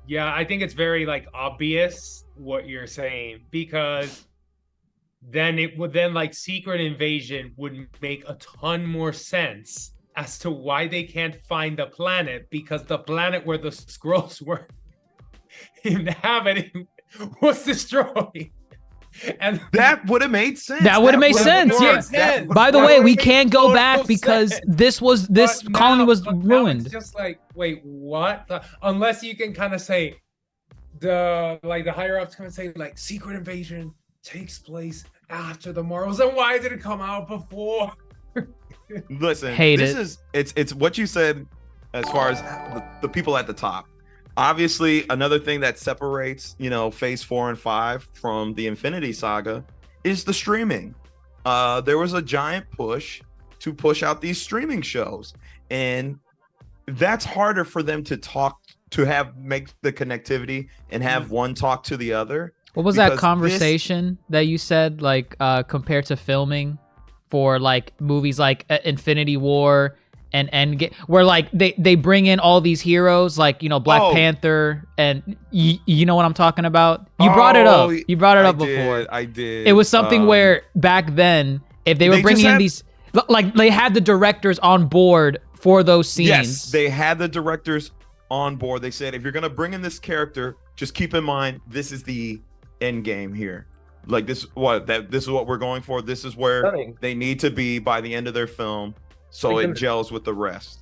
Yeah, I think it's very like obvious what you're saying, because then like Secret Invasion would make a ton more sense as to why they can't find the planet, because the planet where the Skrulls were inhabiting was destroyed. And that would have made sense. That would have made sense. Yeah. By the way, we can't go back because this colony was ruined. It's just like, wait, what? Unless you can kind of say the higher ups kind of say like Secret Invasion takes place after the Marvels, and why did it come out before? Listen, it's what you said as far as the people at the top. Obviously, another thing that separates, Phase 4 and 5 from the Infinity Saga is the streaming. There was a giant push to push out these streaming shows, and that's harder for them to make the connectivity and have one talk to the other. What was that conversation that you said, like, compared to filming for like movies like Infinity War and Endgame, where like they bring in all these heroes like Black Panther, and you know what I'm talking about? You brought it up. You brought it up before. I did. It was something where back then, if they were bringing in these, like they had the directors on board for those scenes. Yes, they had the directors on board. They said, if you're gonna bring in this character, just keep in mind this is the end game here. Like this is what we're going for. This is where they need to be by the end of their film. So it gels with the rest,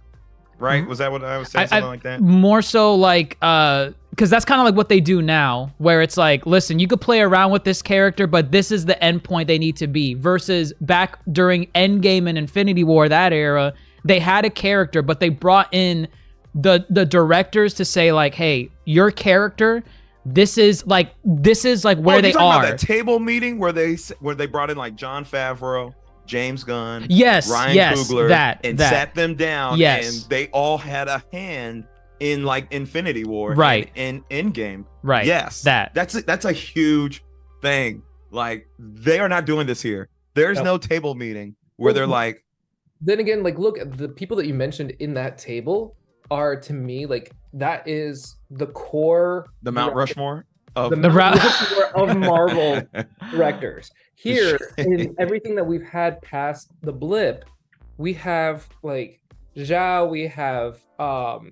right? Was that what I was saying? Something like that? More so like, because that's kind of like what they do now, where it's like, listen, you could play around with this character, but this is the end point they need to be. Versus back during Endgame and Infinity War, that era, they had a character, but they brought in the directors to say like, hey, your character, this is like where they are. About that table meeting where they brought in like Jon Favreau, James Gunn, Ryan Coogler, and sat them down, and they all had a hand in like Infinity War, right? And Endgame, right? Yes, that's a huge thing. Like they are not doing this here. There's no table meeting where they're like, then again, like, look, the people that you mentioned in that table are, to me, like, that is the core, The Mount Rushmore of the The Mount Ra- Rushmore of Marvel directors. Here, in everything that we've had past the blip, we have like Zhao, we have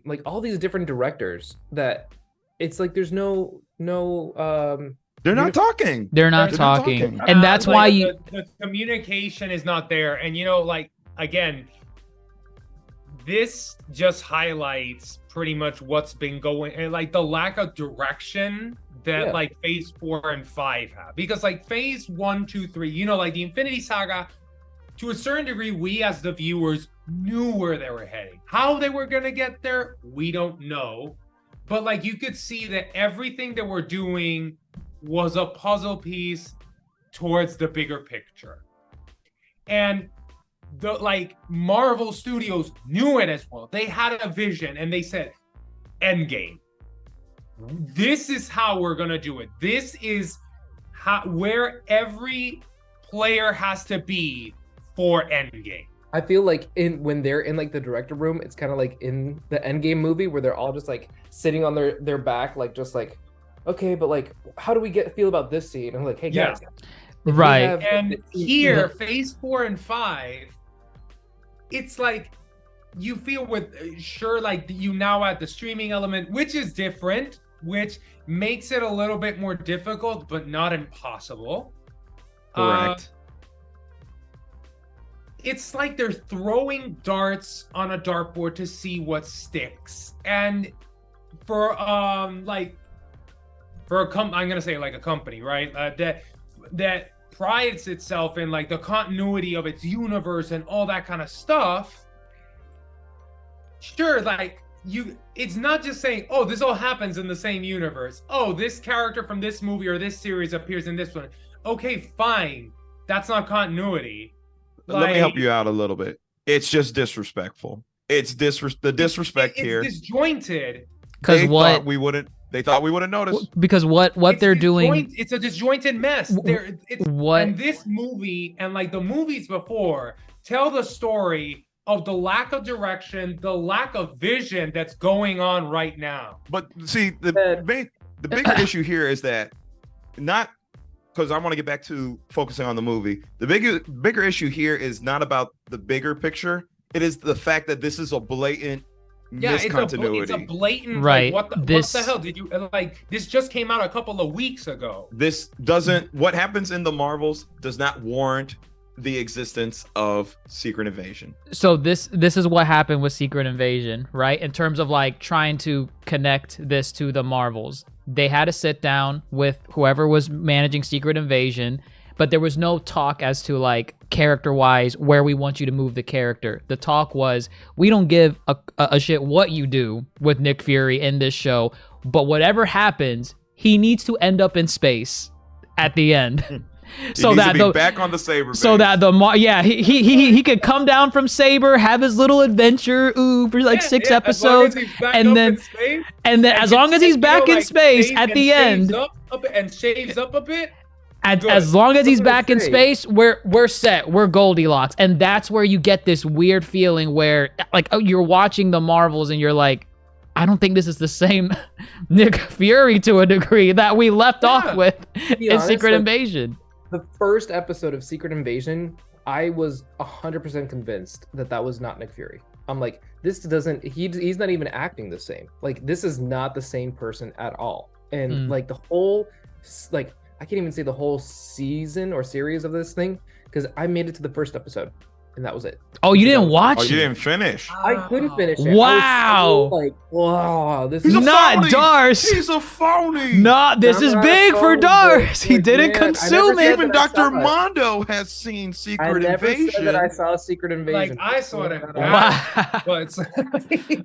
like all these different directors that it's like there's no They're not talking. They're not They're not talking. talking. And that's Like, why you the communication is not there. And like, again, this just highlights pretty much what's been going, and like the lack of direction that like phase 4 and 5 have. Because like phase 1, 2, 3, like the Infinity Saga, to a certain degree, we as the viewers knew where they were heading. How they were gonna get there, we don't know. But like you could see that everything that we're doing was a puzzle piece towards the bigger picture. And the like Marvel Studios knew it as well. They had a vision and they said, Endgame. This is how we're gonna do it. This is where every player has to be for Endgame. I feel like when they're in like the director room, it's kind of like in the Endgame movie where they're all just like sitting on their back, like just like, okay, but like, how do we feel about this scene? And I'm like, hey guys, right. And here, phase 4 and 5, it's like you feel with like you now add the streaming element, which is different, which makes it a little bit more difficult, but not impossible. Correct. It's like they're throwing darts on a dartboard to see what sticks. And for I'm gonna say like a company, right? That prides itself in like the continuity of its universe and all that kind of stuff. Sure, like it's not just saying, oh, this all happens in the same universe. Oh, this character from this movie or this series appears in this one. Okay, fine. That's not continuity. Let me help you out a little bit. It's just disrespectful. It's the disrespect here. It's disjointed. Because what they thought we wouldn't notice. Because what they're doing. It's a disjointed mess. And this movie and like the movies before tell the story of the lack of direction, the lack of vision that's going on right now. But see, the bigger issue here is that not. Because I want to get back to focusing on the movie. The bigger issue here is not about the bigger picture. It is the fact that this is a blatant miscontinuity. It's a blatant, right? Like, what the hell did you like? This just came out a couple of weeks ago. This doesn't. What happens in the Marvels does not warrant the existence of Secret Invasion. So this is what happened with Secret Invasion, right? In terms of like trying to connect this to the Marvels. They had to sit down with whoever was managing Secret Invasion, but there was no talk as to like character-wise where we want you to move the character. The talk was, we don't give a shit what you do with Nick Fury in this show, but whatever happens, he needs to end up in space at the end. So that to be back on the Saber base. So that he could come down from Saber, have his little adventure, for like 6 episodes, and then as long as he's back in space at the end, and shaves up a bit. As long as he's back in space, we're set. We're Goldilocks, and that's where you get this weird feeling where like you're watching the Marvels and you're like, I don't think this is the same Nick Fury to a degree that we left off with in Secret Invasion. The first episode of Secret Invasion, I was 100% convinced that was not Nick Fury. I'm like, this doesn't, he's not even acting the same. Like, this is not the same person at all. And like the whole, like, I can't even say the whole season or series of this thing, because I made it to the first episode and that was it. Oh, you didn't watch it? Oh, you didn't finish? I couldn't finish it. Wow. Like, wow, this is not Darce. He's a phony. No, this is big for Darce. He didn't consume it. Even Dr. Mondo has seen Secret Invasion. I never said that I saw Secret Invasion. Like, I saw it. Wow. But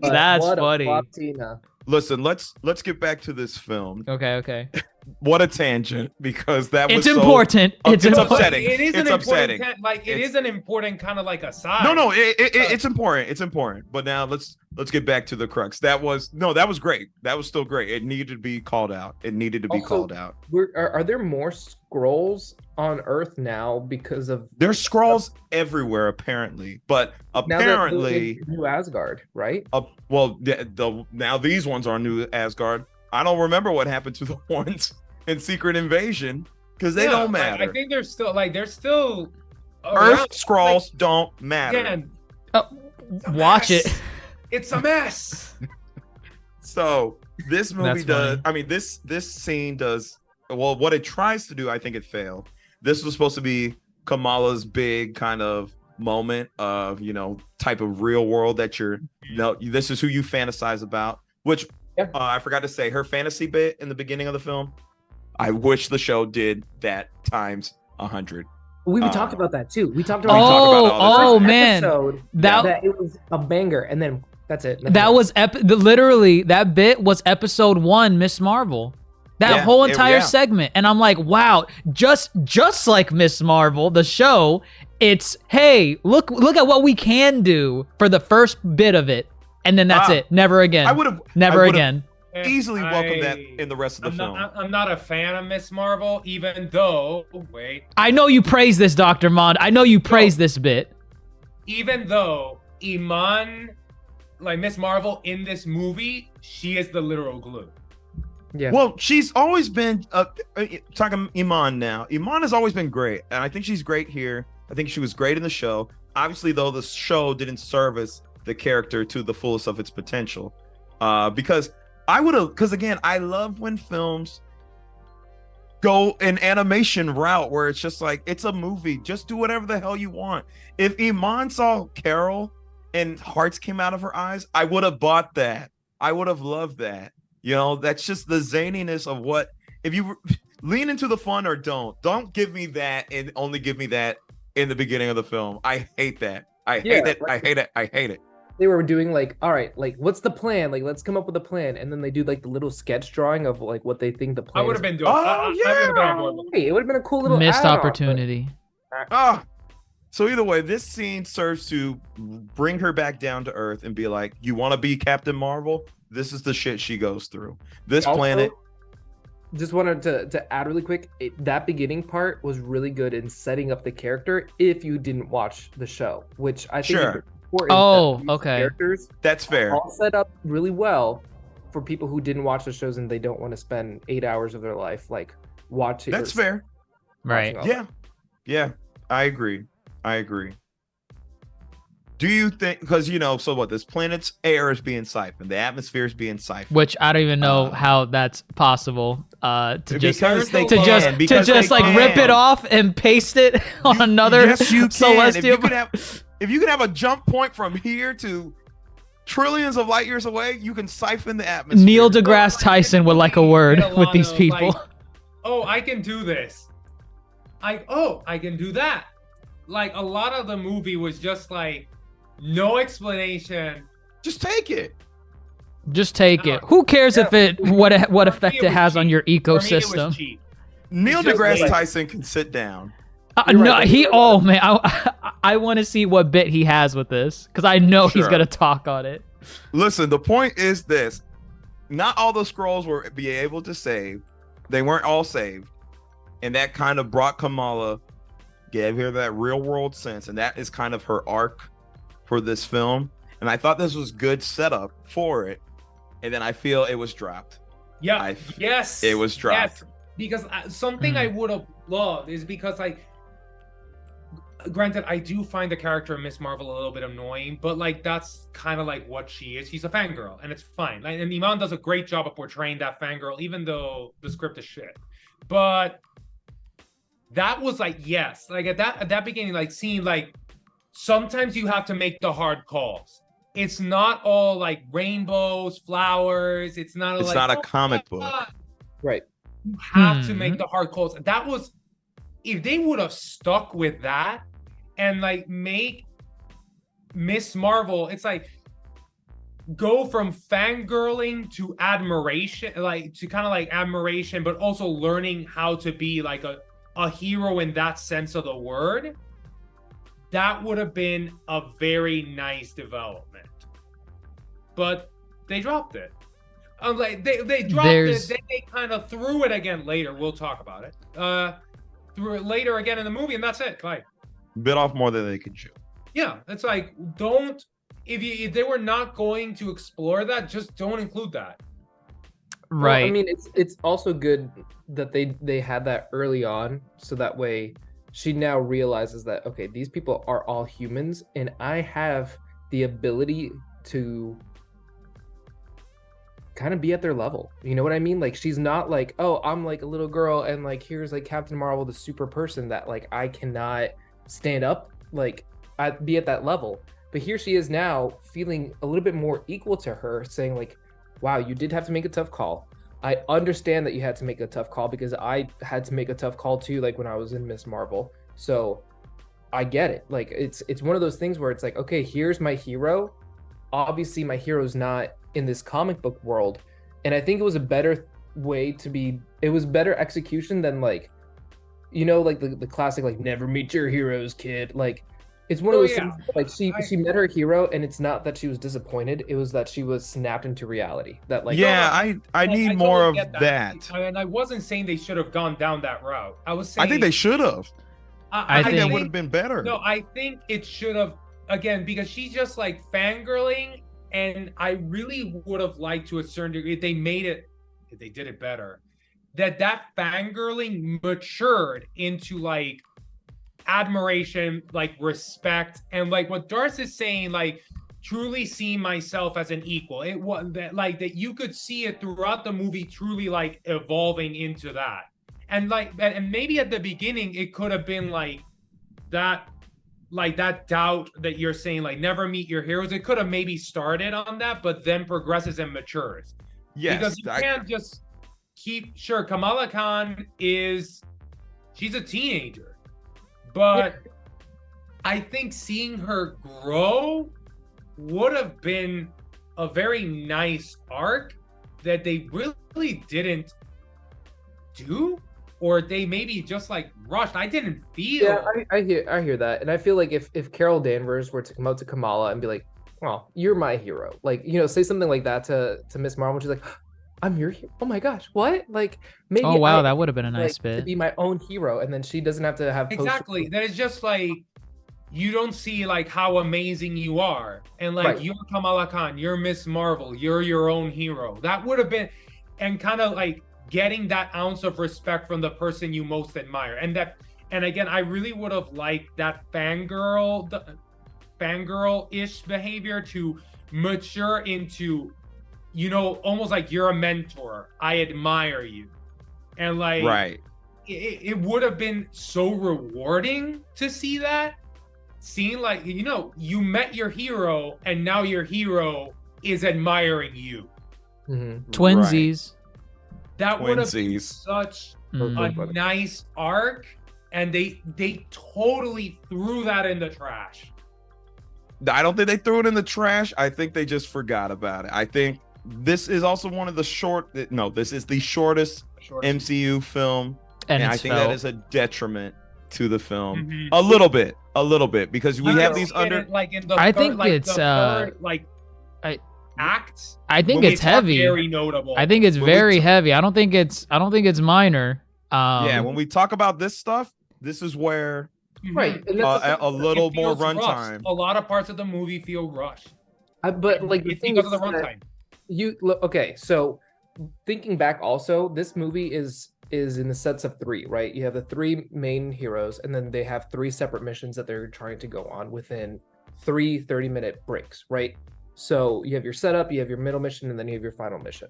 that's funny. Listen, let's get back to this film. Okay. what a tangent, because that was It's important. It's it's important. upsetting. It is It's an upsetting. important, like it It's- is an important kind of like aside. No, it's important. It's important. But now let's get back to the crux. That was great. That was still great. It needed to be called out. It needed to be Also, called out. Are there more scrolls on Earth now because of There's scrolls everywhere apparently, but now that they're apparently, in New Asgard, right? now these ones are New Asgard. I don't remember what happened to the ones in Secret Invasion because they don't matter. I think they're still Earth around. scrolls don't matter. Again, Watch it. it's a mess. So this movie That's does. funny. I mean, this scene does. Well, what it tries to do, I think it failed. This was supposed to be Kamala's big kind of moment of, type of real world that this is who you fantasize about. Which I forgot to say, her fantasy bit in the beginning of the film. I wish the show did that times 100. We talked about that too. We talked about talk about all the man, episode that it was a banger, and then that's it. that was literally that bit was episode 1, Miss Marvel. That whole entire segment, and I'm like, wow, just like Miss Marvel, the show. It's hey, look at what we can do for the first bit of it, and then that's it. Never again. I would have never again. easily welcomed that in the rest of the film. I'm not a fan of Miss Marvel, even though I know you praise this, Dr. Mond. I know you praise this bit. Even though Iman, like Miss Marvel in this movie, she is the literal glue. Yeah. Well, she's always been talking Iman now. Iman has always been great, and I think she's great here. I think she was great in the show. Obviously, though, the show didn't service the character to the fullest of its potential. Because again, I love when films go an animation route where it's just like, it's a movie. Just do whatever the hell you want. If Iman saw Carol and hearts came out of her eyes, I would have bought that. I would have loved that. That's just the zaniness of what, if you lean into the fun or don't give me that and only give me that in the beginning of the film. I hate that. I hate it. I hate it. I hate it. They were doing like, all right, like what's the plan? Like, let's come up with a plan, and then they do like the little sketch drawing of like what they think the plan. I would have been doing. Oh, yeah. It would have been a cool little Missed add-on, opportunity. So either way, this scene serves to bring her back down to earth and be like, you want to be Captain Marvel? This is the shit she goes through. This Also, planet. Just wanted to add really quick, that beginning part was really good in setting up the character if you didn't watch the show, which I think is important. Oh, that these okay. Characters That's fair. all set up really well for people who didn't watch the shows and they don't want to spend 8 hours of their life like watching. That's fair. Right. Yeah. I agree. Do you think, because so what, this planet's air is being siphoned, the atmosphere is being siphoned, Which I don't even know how that's possible. To just because they to can, just because to just they like rip can. it off and paste it on another Yes, you can. celestial. If you could have a jump point from here to trillions of light years away, you can siphon the atmosphere. Neil deGrasse Tyson would like a word Get a with lot these of, people. like, oh, I can do this. I can do that. Like a lot of the movie was just like no explanation. Just take it. Just take it. Who cares if it what effect it has on your For me, it was ecosystem? cheap. Neil It's just deGrasse like- Tyson can sit down. No, oh man, I want to see what bit he has with this because I know he's Sure. gonna talk on it. Listen, the point is this: not all the scrolls were be able to save. They weren't all saved, and that kind of brought Kamala, gave her that real world sense, and that is kind of her arc for this film. And I thought this was good setup for it, and then I feel it was dropped. Yeah. Yes. It was dropped. Yes. Because something I would have loved is because granted, I do find the character of Miss Marvel a little bit annoying, but like that's kind of like what she is. She's a fangirl, and it's fine. Like, and Iman does a great job of portraying that fangirl, even though the script is shit. But that was like, yes, like at that beginning, like seeing like sometimes you have to make the hard calls. It's not all like rainbows, flowers. It's not. It's like, not a comic book. Right. You have to make the hard calls. That was, if they would have stuck with that and like make Miss Marvel, it's like go from fangirling to admiration, like to kind of like admiration, but also learning how to be like a hero in that sense of the word, that would have been a very nice development. But they dropped it. Like they dropped it, then they kind of threw it again later. We'll talk about it. Threw it later again in the movie, and that's it. Like, bit off more than they could chew. Yeah, it's like, don't, if they were not going to explore that, just don't include that. Right. Well, I mean, it's also good that they had that early on, so that way she now realizes that, okay, these people are all humans, and I have the ability to kind of be at their level. You know what I mean? Like, she's not like, oh, I'm like a little girl, and like here's like Captain Marvel, the super person that like I cannot stand up, like I'd be at that level. But here she is now feeling a little bit more equal to her, saying like, wow, you did have to make a tough call. I understand that you had to make a tough call because I had to make a tough call too, like when I was in Miss Marvel. So I get it. Like it's one of those things where it's like, okay, here's my hero. Obviously my hero's not in this comic book world. And I think it was a better way to be, it was better execution than like, you know, like the classic, like never meet your heroes, kid. Like it's one of those things, like she met her hero, and it's not that she was disappointed, it was that she was snapped into reality. That like, I need more of that. And I wasn't saying they should have gone down that route. I was saying I think they should have. I think that would have been better. No, I think it should have, again, because she's just like fangirling, and I really would have liked to a certain degree if they made it, if they did it better, that fangirling matured into like admiration, like respect, and like what Darce is saying, like truly see myself as an equal. It was that, like, that you could see it throughout the movie, truly like evolving into that. And like, and maybe at the beginning it could have been like that doubt that you're saying, like never meet your heroes. It could have maybe started on that, but then progresses and matures. Yes, because you can't just keep, sure, Kamala Khan she's a teenager, but I think seeing her grow would have been a very nice arc that they really didn't do, or they maybe just like rushed. I didn't feel. Yeah, I hear that, and I feel like if Carol Danvers were to come out to Kamala and be like, "Well, you're my hero," like, you know, say something like that to Miss Marvel, she's like, I'm your hero. Oh my gosh, what? Like maybe. Oh wow, that would have been a nice bit. To be my own hero, and then she doesn't have to have exactly. That is just like, you don't see like how amazing you are, and like you're Kamala Khan, you're Miss Marvel, you're your own hero. That would have been, and kind of like getting that ounce of respect from the person you most admire, and again, I really would have liked that fangirl-ish behavior to mature into, you know, almost like you're a mentor. I admire you. And like, right. It would have been so rewarding to see that. Seeing like, you know, you met your hero and now your hero is admiring you. Mm-hmm. Twinsies. Right. That would have been such a nice arc. And they totally threw that in the trash. I don't think they threw it in the trash. I think they just forgot about it. I think this is also one of the this is the shortest MCU film, and I think that is a detriment to the film. Mm-hmm. a little bit, because we have these under. Like in the I third, think like it's the third, acts. I think it's heavy. Very notable. I think it's very heavy. I don't think it's minor. Yeah, when we talk about this stuff, this is where right, and a little more runtime. A lot of parts of the movie feel rushed. But like the thing because is of the runtime. Okay, so thinking back, also this movie is in the sets of 3, right? You have the 3 main heroes, and then they have 3 separate missions that they're trying to go on within 3 30-minute breaks, right? So you have your setup, you have your middle mission, and then you have your final mission.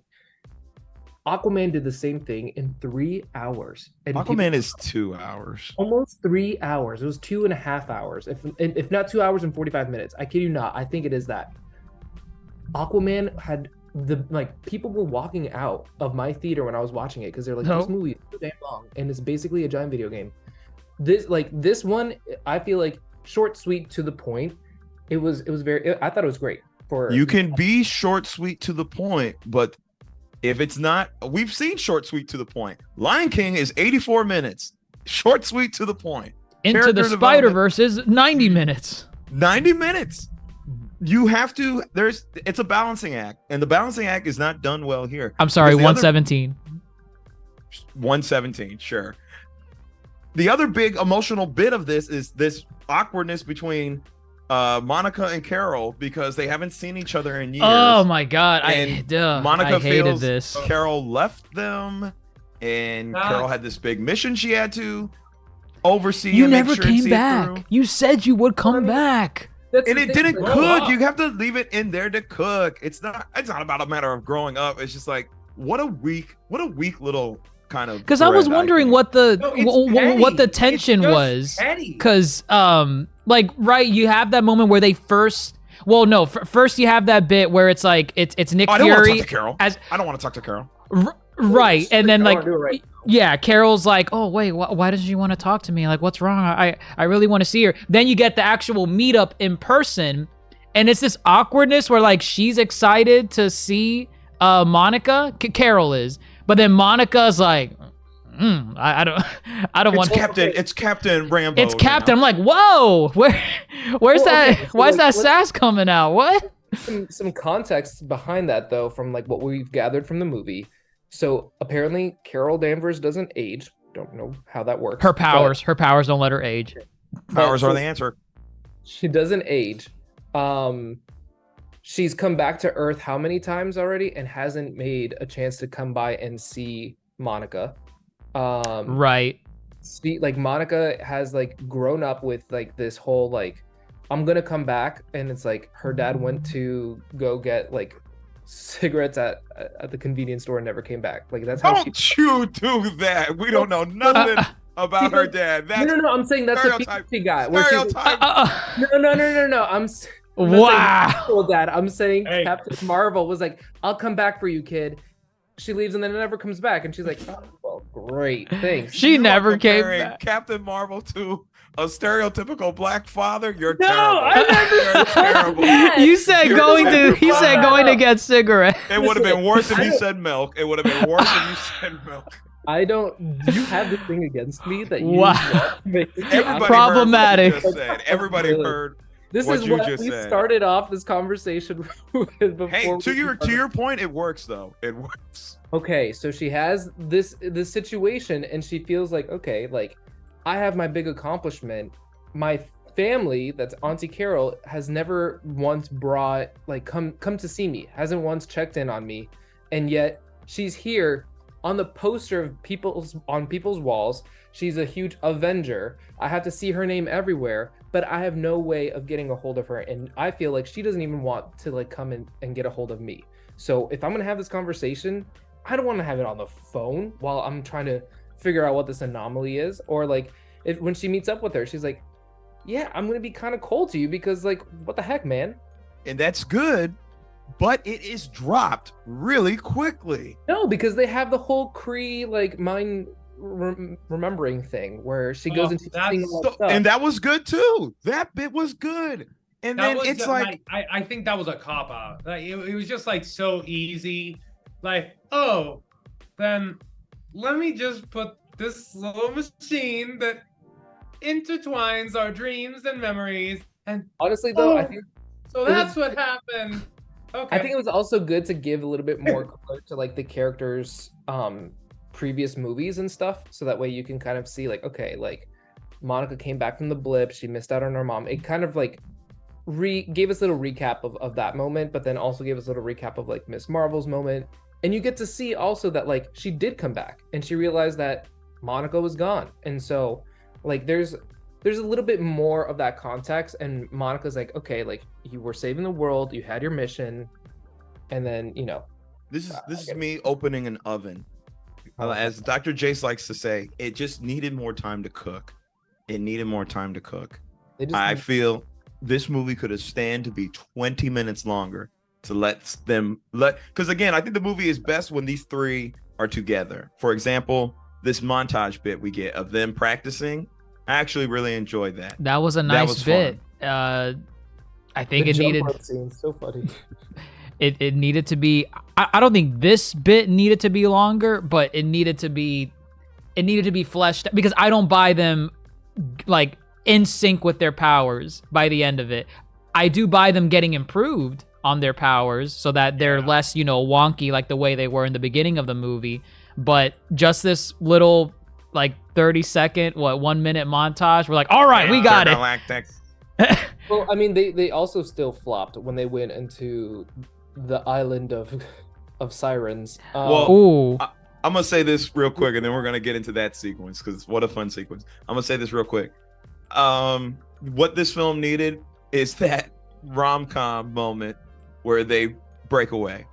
Aquaman did the same thing in 3 hours. And Aquaman is 2 hours. Almost 3 hours. It was 2.5 hours, if not 2 hours and 45 minutes. I kid you not. I think it is that. Aquaman had people were walking out of my theater when I was watching it because they're like, this movie is so damn long, and it's basically a giant video game. This one, I feel like short, sweet, to the point. It was very. I thought it was great for You can be short, sweet, to the point, but if it's not, we've seen short, sweet, to the point. Lion King is 84 minutes. Short, sweet, to the point. Into Character the development, Spider-Verse is 90 minutes. 90 minutes. You have to, it's a balancing act, and the balancing act is not done well here. I'm sorry, Because the 117. 117, sure. The other big emotional bit of this is this awkwardness between Monica and Carol, because they haven't seen each other in years. Oh my god, Monica I hated feels this. Carol left them, and Carol had this big mission she had to oversee. You and make never sure and came see it back. through. You said you would come back. That's And the it thing, didn't like, cook. You have to leave it in there to cook. It's not about a matter of growing up. It's just like what a weak little kind of. Because I was thread, wondering think. what the No, it's petty. what the It's tension just was. petty. Because like right, you have that moment where they first. Well, no, first you have that bit where it's like it's Nick Oh, I don't want to Fury talk to Carol. as I don't want to talk to Carol. right, and then I like wanna do it right now. yeah, Carol's like, oh wait, why doesn't she want to talk to me? Like, what's wrong? I really want to see her. Then you get the actual meetup in person, and it's this awkwardness where like she's excited to see Monica, Carol is, but then Monica's like, I don't want. It's Captain Rambo. It's Captain. I'm like, whoa, where's Well, that? okay, so, Why's like, that sass coming out? What? some context behind that though, from like what we've gathered from the movie. So apparently Carol Danvers doesn't age. Don't know how that works. Her powers don't let her age. Powers but- are the answer. She doesn't age. She's come back to Earth how many times already and hasn't made a chance to come by and see Monica. Right. See, like Monica has like grown up with like this whole like I'm gonna come back, and it's like her dad went to go get like cigarettes at the convenience store and never came back. Like that's how Don't you do that? We don't know nothing about her dad. That's no, I'm saying that's the stereotype. feeling she got. Where she's Stereotype. no. I'm not Wow. saying actual dad. I'm saying Hey. Captain Marvel was like, "I'll come back for you, kid." She leaves and then it never comes back, and she's like, "Oh, well, great, thanks." She You are never came comparing back. Captain Marvel to a stereotypical black father. You're No, terrible. I never You're said terrible. that. You said You're going to. terrible. He said going to get cigarettes. It would have been Listen, worse if I you don't- said milk. It would have been worse if you said milk. I don't. You have this thing against me that you. Wow. want to make me Everybody Problematic. heard what you just said. Everybody Really. heard. This what is you what just we said. started off this conversation with before. Hey, to we your started. point, it works though. It works. Okay, so she has this situation, and she feels like, okay, like I have my big accomplishment. My family, that's Auntie Carol, has never once brought like come to see me, hasn't once checked in on me, and yet she's here on the poster of people's walls. She's a huge Avenger. I have to see her name everywhere, but I have no way of getting a hold of her, and I feel like she doesn't even want to like come in and get a hold of me. So if I'm gonna have this conversation, I don't want to have it on the phone while I'm trying to figure out what this anomaly is. Or like if when she meets up with her, she's like, yeah, I'm gonna be kind of cold to you because like what the heck, man. And that's good, but it is dropped really quickly. No, because they have the whole Kree like mind remembering thing where she goes Oh, into that's seeing all that So- stuff. and that was good too. That bit was good. And That then was it's just, like, I think that was a cop out. Like it was just like so easy. Like, oh, then let me just put this little machine that intertwines our dreams and memories, and Honestly though, I Oh. think so that's what happened. Okay. I think it was also good to give a little bit more color to like the characters' previous movies and stuff, so that way you can kind of see like, okay, like Monica came back from the blip, she missed out on her mom. It kind of like gave us a little recap of that moment, but then also gave us a little recap of like Miss Marvel's moment. And you get to see also that like she did come back and she realized that Monica was gone. And so like there's a little bit more of that context, and Monica's like, okay, like you were saving the world, you had your mission, and then this is me opening an oven. As Dr. Jace likes to say, it just needed more time to cook. It needed more time to cook. they just I feel this movie could have stand to be 20 minutes longer to because again, I think the movie is best when these three are together. For example, this montage bit we get of them practicing, I actually really enjoyed that. That was a That nice was bit. I think The it needed jump rope scene's so funny. it needed to be. I don't think this bit needed to be longer, but it needed to be fleshed because I don't buy them like in sync with their powers by the end of it. I do buy them getting improved on their powers so that they're less, wonky like the way they were in the beginning of the movie. But just this little like 30-second, 1 minute montage, we're like, all right, we got it. Well, I mean, they also still flopped when they went into the island of sirens. Ooh. I'm gonna say this real quick, and then we're gonna get into that sequence because what a fun sequence. I'm gonna say this real quick. What this film needed is that rom-com moment where they break away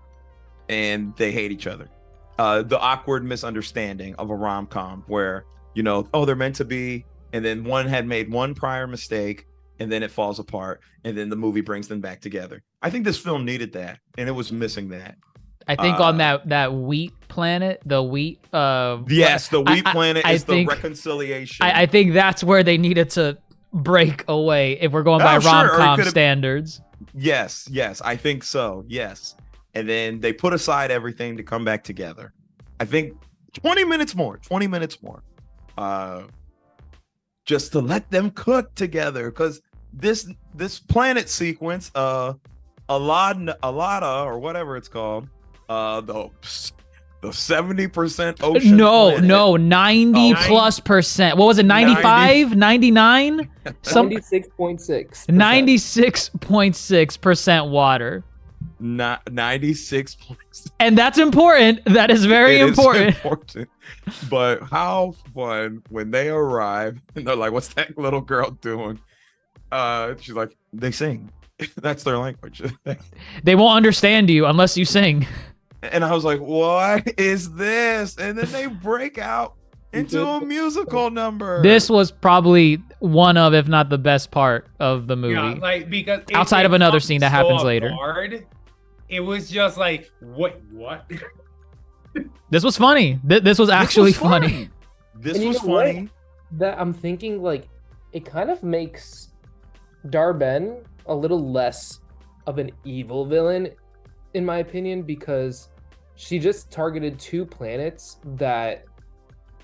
and they hate each other. The awkward misunderstanding of a rom-com where they're meant to be, and then one had made one prior mistake, and then it falls apart, and then the movie brings them back together. I think this film needed that, and it was missing that. I think on that wheat planet, the wheat. Yes, the wheat planet is the reconciliation. I think that's where they needed to break away if we're going by rom-com standards. Yes, I think so. Yes, and then they put aside everything to come back together. I think 20 minutes more. Just to let them cook together, because this planet sequence, Alada or whatever it's called. The 70% ocean. No, planet. 90 plus percent. What was it? 95, 99? 96.6. 96.6% water. 96. And that's important. That is very important. But how fun when they arrive and they're like, "What's that little girl doing?" She's like, "They sing." That's their language. They won't understand you unless you sing. And I was like, what is this? And then they break out into a musical number. This was probably one of, if not the best part of the movie. Yeah, like because outside of another scene that happens later. It was just like, what? This was funny. This was actually funny. This was funny. That I'm thinking like it kind of makes Dar-Benn a little less of an evil villain, in my opinion, because she just targeted 2 planets that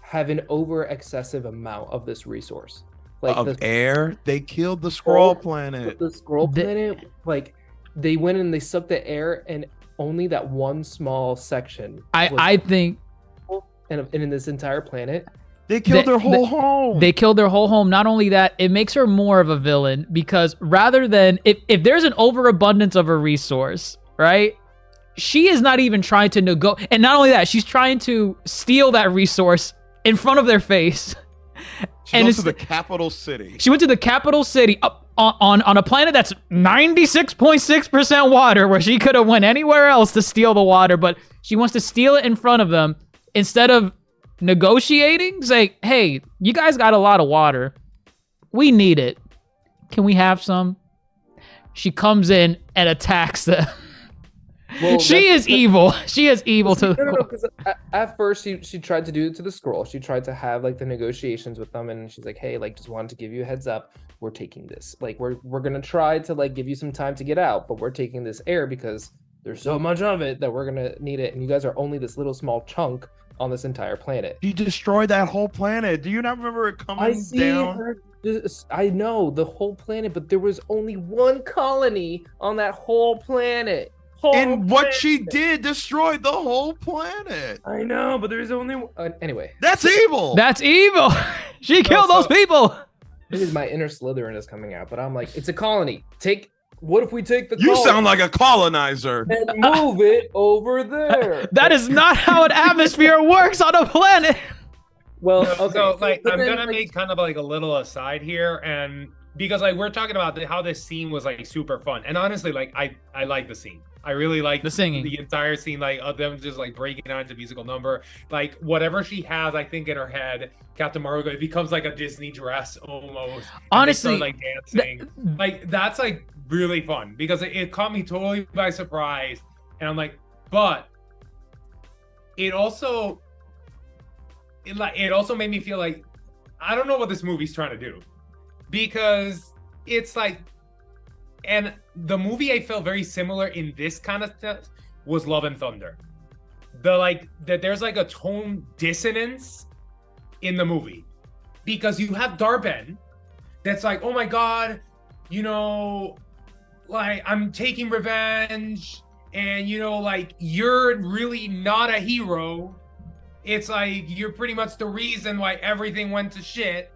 have an over excessive amount of this resource. Like of air, they killed the Skrull planet. The Skrull planet, like they went and they sucked the air, and only that one small section. I think, and in this entire planet. They killed their whole home. They killed their whole home. Not only that, it makes her more of a villain because rather than if there's an overabundance of a resource, right? She is not even trying to negotiate. And not only that, she's trying to steal that resource in front of their face. She went to the capital city. She went to the capital city up on a planet that's 96.6% water, where she could have went anywhere else to steal the water, but she wants to steal it in front of them instead of negotiating. Say, hey, you guys got a lot of water. We need it. Can we have some? She comes in and attacks them. Well, she is evil. She is evil to the no, because at first she tried to do it to the Skrull. She tried to have like the negotiations with them, and she's like, hey, like just wanted to give you a heads up. We're taking this. Like we're gonna try to like give you some time to get out, but we're taking this air because there's so much of it that we're gonna need it, and you guys are only this little small chunk on this entire planet. You destroyed that whole planet. Do you not remember it coming down? I know the whole planet, but there was only one colony on that whole planet. And what she did destroyed the whole planet. I know, but there's only one. Anyway. That's evil. That's evil. She killed those people. This is my inner Slytherin is coming out, but I'm like, it's a colony. What if we take the You colony sound like a colonizer. and move it over there? That is not how an atmosphere works on a planet. Well, okay. So like I'm gonna make kind of like a little aside here, and because like we're talking about how this scene was like super fun, and honestly, like I like the scene. I really like the singing, the entire scene, like of them just like breaking out into musical number, like whatever she has, I think in her head, Captain Marvel, it becomes like a Disney dress almost. Honestly, start, like dancing, like that's like really fun because it caught me totally by surprise, and I'm like, but it also made me feel like I don't know what this movie's trying to do, because it's like And the movie I felt very similar in this kind of stuff was Love and Thunder. There's like a tone dissonance in the movie because you have Darben that's like, oh my God, you know, like I'm taking revenge, and you know, like you're really not a hero. It's like you're pretty much the reason why everything went to shit,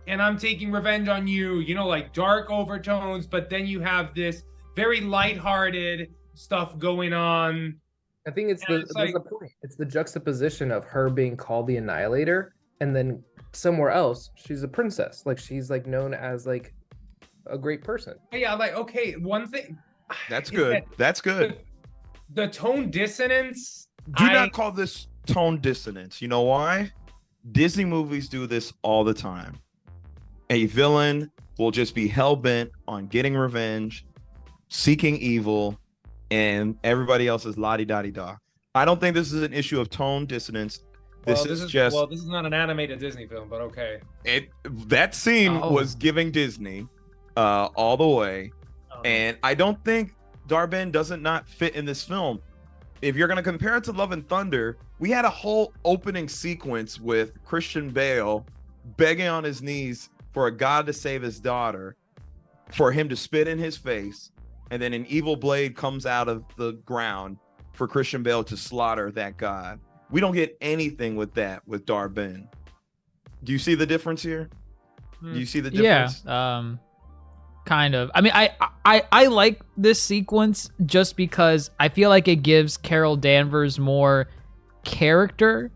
and I'm taking revenge on you, you know, like dark overtones, but then you have this very lighthearted stuff going on. I think it's And it's like- the point. It's the juxtaposition of her being called the Annihilator, and then somewhere else she's a princess. Like she's like known as like a great person. Yeah, like okay, one thing That's is good. that That's good. the tone dissonance. Do not call this tone dissonance. You know why? Disney movies do this all the time. A villain will just be hell-bent on getting revenge, seeking evil, and everybody else is la-di-da-di-da. I don't think this is an issue of tone dissonance. This is just this is not an animated Disney film, but okay. that scene Oh. was giving Disney all the way. And I don't think Darben doesn't not fit in this film. If you're going to compare it to Love and Thunder, we had a whole opening sequence with Christian Bale begging on his knees for a god to save his daughter, for him to spit in his face, and then an evil blade comes out of the ground for Christian Bale to slaughter that god. We don't get anything with that with Darben. Do you see the difference here? Do you see the difference? Yeah, kind of. I mean, I like this sequence just because I feel like it gives Carol Danvers more character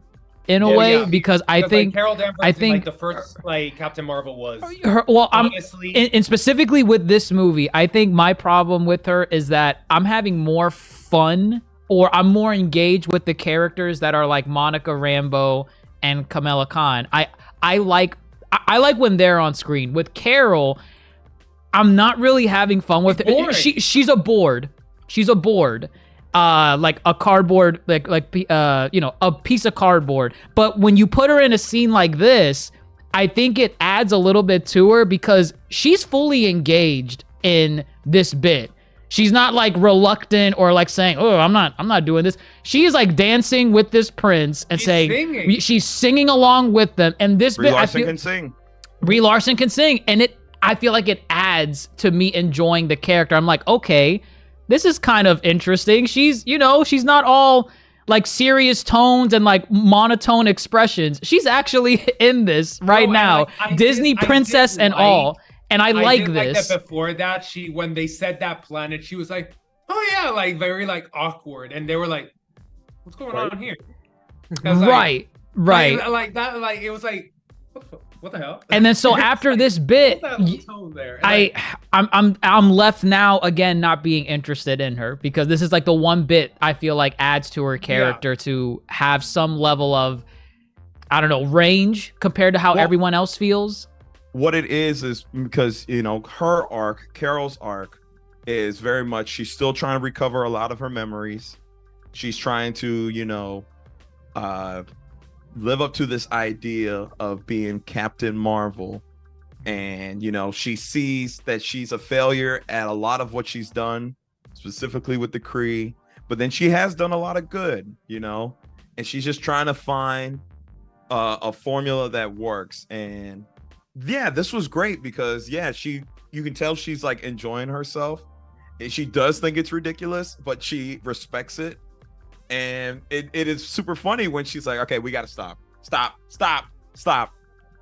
in a way, because I think like Carol Danvers I think in, like the first like Captain Marvel was well, honestly, and specifically with this movie, I think my problem with her is that I'm having more fun, or I'm more engaged with the characters that are like Monica Rambeau and Kamala Khan. I like when they're on screen. With Carol, I'm not really having fun with her. She's a board. She's a board. Like a cardboard, you know, a piece of cardboard. But when you put her in a scene like this, I think it adds a little bit to her because she's fully engaged in this bit. She's not like reluctant or like saying, "Oh, I'm not doing this." She is like dancing with this prince and she's singing along with them. And this Brie bit, Larson can sing. Brie Larson can sing, and I feel like it adds to me enjoying the character. I'm like, okay, this is kind of interesting. She's, you know, she's not all like serious tones and like monotone expressions. She's actually in this right now, Disney princess and all. And I like this. Like that before that, when they said that planet, she was like, "Oh yeah," like very like awkward, and they were like, "What's going on here?" Right. Like that, like it was like, what the hell? And then so after this bit, I'm left now again not being interested in her, because this is like the one bit I feel like adds to her character to have some level of, I don't know, range compared to how everyone else feels. What it is because, you know, her arc, Carol's arc, is very much, she's still trying to recover a lot of her memories. She's trying to, you know, live up to this idea of being Captain Marvel. And, you know, she sees that she's a failure at a lot of what she's done, specifically with the Kree. But then she has done a lot of good, you know, and she's just trying to find a formula that works. And yeah, this was great because, yeah, you can tell she's like enjoying herself. And she does think it's ridiculous, but she respects it. And it is super funny when she's like, okay, we got to stop.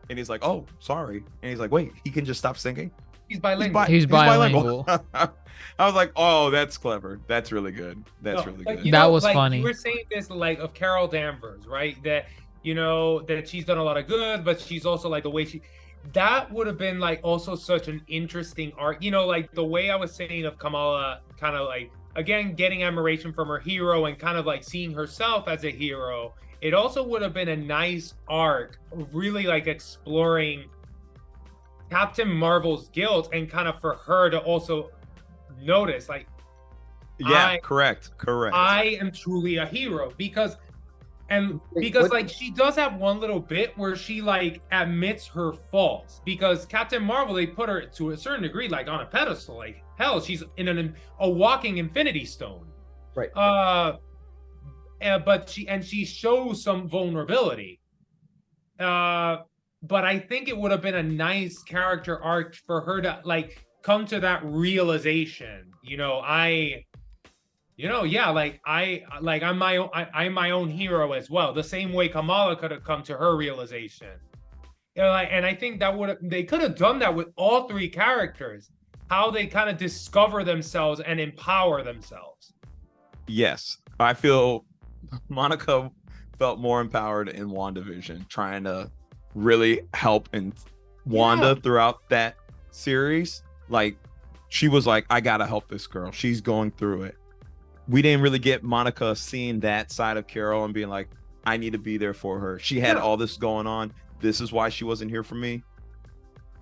And he's like, oh, sorry. And he's like, wait, he can just stop singing? He's bilingual. He's bilingual. I was like, oh, that's clever. That's really good. That's really good. That was funny. You were saying this like of Carol Danvers, right? That, you know, that she's done a lot of good, but she's also like the way that would have been like also such an interesting arc. You know, like the way I was saying of Kamala kind of like, again, getting admiration from her hero and kind of like seeing herself as a hero. It also would have been a nice arc, really like exploring Captain Marvel's guilt and kind of for her to also notice, like, yeah, correct. I am truly a hero, because And because like she does have one little bit where she like admits her faults, because Captain Marvel, they put her to a certain degree like on a pedestal, like hell, she's in a walking Infinity Stone, Right. but she shows some vulnerability, but I think it would have been a nice character arc for her to like come to that realization, I'm my own hero as well. The same way Kamala could have come to her realization. And I think they could have done that with all three characters, how they kind of discover themselves and empower themselves. Yes, I feel Monica felt more empowered in WandaVision, trying to really help Wanda throughout that series. Like, she was like, I gotta help this girl. She's going through it. We didn't really get Monica seeing that side of Carol and being like, I need to be there for her. She had all this going on. This is why she wasn't here for me.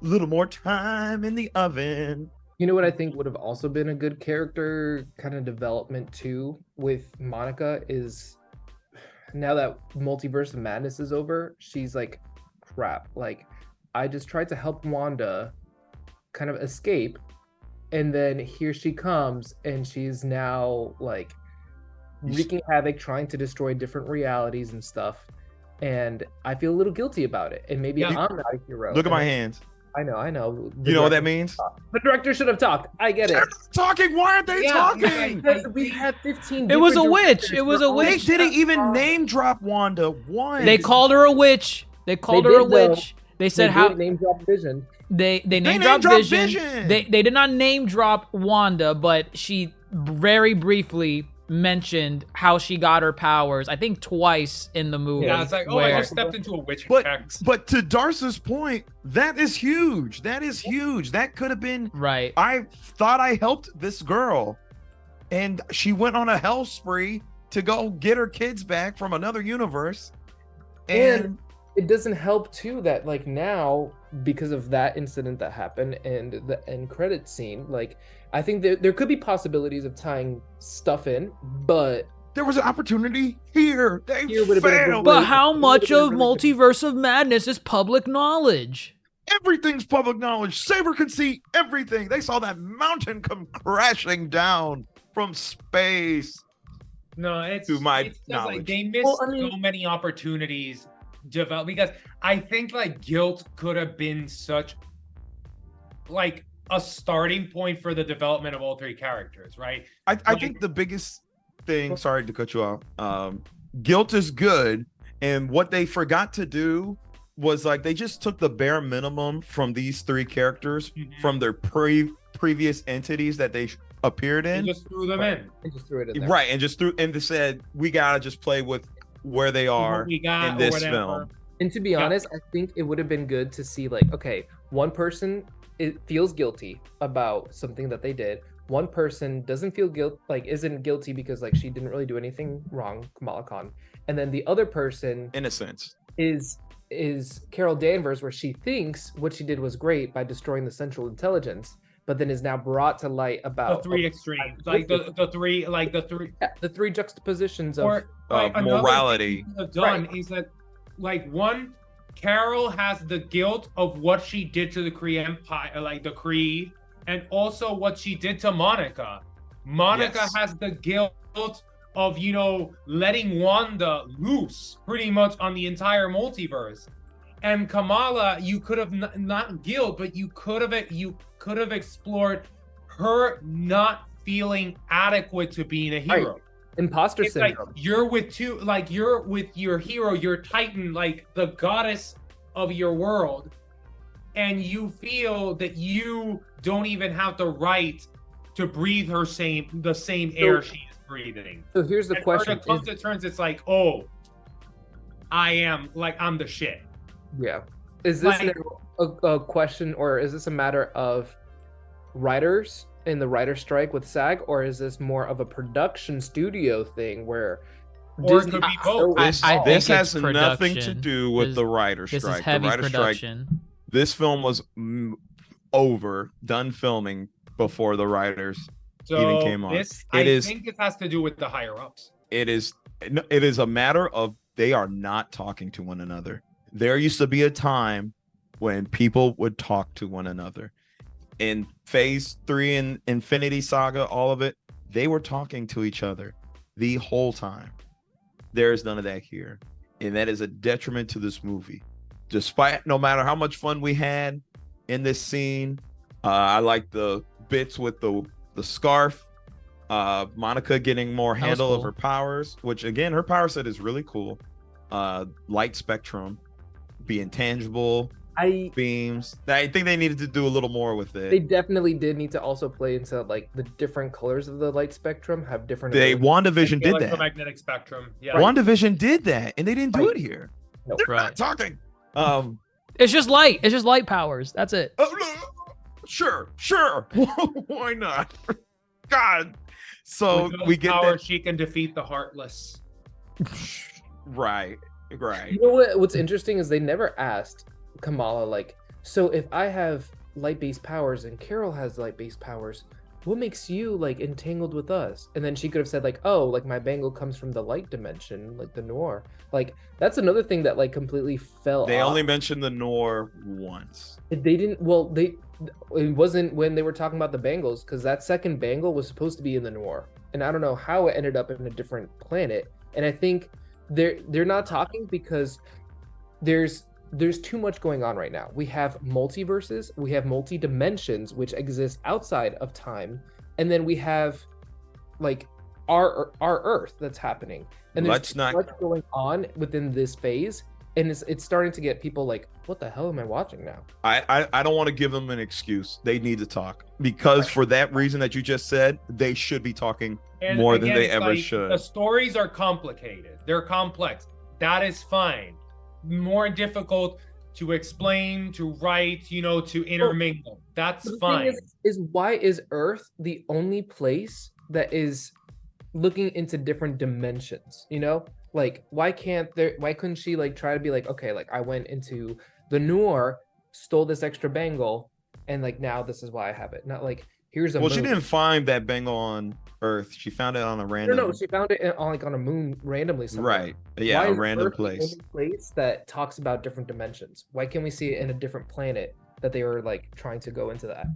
A little more time in the oven. You know what I think would have also been a good character kind of development too with Monica is, now that Multiverse of Madness is over, she's like, crap. Like, I just tried to help Wanda kind of escape, and then here she comes, and she's now like wreaking havoc, trying to destroy different realities and stuff. And I feel a little guilty about it. And maybe I'm not a hero. Look at my hands. I know. You know what that means? The director should have talked. I get it. Talking? Why aren't they talking? We had 15. It was a witch. It was a They witch. didn't even name drop Wanda once. They called her a witch. They called her a witch. They said how name drop Vision. They name dropped Vision. They did not name drop Wanda, but she very briefly mentioned how she got her powers, I think twice in the movie. Yeah, it's like, I just stepped into a witch hex. But to Darcy's point, that is huge. That is huge. That could have been right. I thought I helped this girl, and she went on a hell spree to go get her kids back from another universe. And it doesn't help too that like now, because of that incident that happened and the end credit scene, like I think there could be possibilities of tying stuff in, but there was an opportunity here. They failed. But how much of Multiverse of Madness is public knowledge? Everything's public knowledge. Saber could see everything. They saw that mountain come crashing down from space. No, it's knowledge. Like they missed so many opportunities develop, because I think like guilt could have been such like a starting point for the development of all three characters, right? I think the biggest thing, sorry to cut you off, guilt is good, and what they forgot to do was like they just took the bare minimum from these three characters from their previous entities that they appeared in. And just threw them in. And just threw it in there. Right, and just threw and they said we gotta just play with where they are in this film. And to be honest, I think it would have been good to see like, okay, one person feels guilty about something that they did. One person doesn't feel isn't guilty because like she didn't really do anything wrong, Kamala Khan. And then the other person, innocence, is Carol Danvers, where she thinks what she did was great by destroying the Central Intelligence, but then is now brought to light about the three extremes, like the three juxtapositions of morality. Have done is that like one, Carol has the guilt of what she did to the Kree Empire, like the Kree, and also what she did to Monica. Monica has the guilt of letting Wanda loose pretty much on the entire multiverse. And Kamala, you could have not guilt, but you could have explored her not feeling adequate to being a hero. Right. Imposter syndrome. Like you're with your hero, your Titan, like the goddess of your world, and you feel that you don't even have the right to breathe the same air she is breathing. So here's the question: to come to terms, it's like, I'm the shit. Yeah. Is this a question, or is this a matter of writers in the writer strike with SAG, or is this more of a production studio thing where Disney, it could be both? This has nothing to do with the writer strike. This is heavy production. This film was done filming before the writers even came on. I think it has to do with the higher ups. It is a matter of they are not talking to one another. There used to be a time when people would talk to one another. In phase 3 in Infinity Saga, all of it, they were talking to each other the whole time. There's none of that here. And that is a detriment to this movie. Despite, no matter how much fun we had in this scene, I like the bits with the scarf, Monica getting more handle of her powers, which again, her power set is really cool. Light spectrum, being tangible, beams. I think they needed to do a little more with it. They definitely did need to also play into like the different colors of the light spectrum have different. WandaVision did that. Electromagnetic spectrum. Yeah. WandaVision did that, and they didn't do it here. No, They're not talking. It's just light. It's just light powers. That's it. Sure. Why not? God. So With those we get powers, that. she can defeat the heartless. Right. You know what's interesting is they never asked Kamala, like, so if I have light-based powers and Carol has light-based powers, what makes you like entangled with us? And then she could have said like, oh, like my bangle comes from the light dimension, like the noir. Like that's another thing that like completely fell They off. only mentioned the noir once. They didn't. Well, it wasn't when they were talking about the bangles, because that second bangle was supposed to be in the noir, and I don't know how it ended up in a different planet. And I think they're not talking because there's too much going on right now. We have multiverses, we have multi-dimensions which exist outside of time, and then we have like our Earth that's happening. And there's too much going on within this phase, and it's starting to get people like, what the hell am I watching now? I don't want to give them an excuse. They need to talk, because for that reason that you just said, they should be talking more than they ever should. The stories are complicated. They're complex. That is fine. More difficult to explain, to write, to intermingle. That's fine. Is why is Earth the only place that is looking into different dimensions? Like why couldn't she like try to be like, okay, like I went into the noir, stole this extra bangle, and like now this is why I have it. Not like here's a moon. She didn't find that bangle on Earth. She found it on a random. No, she found it on a moon randomly somewhere. Right. Yeah, a random Earth place. The only place that talks about different dimensions. Why can't we see it in a different planet that they were like trying to go into that?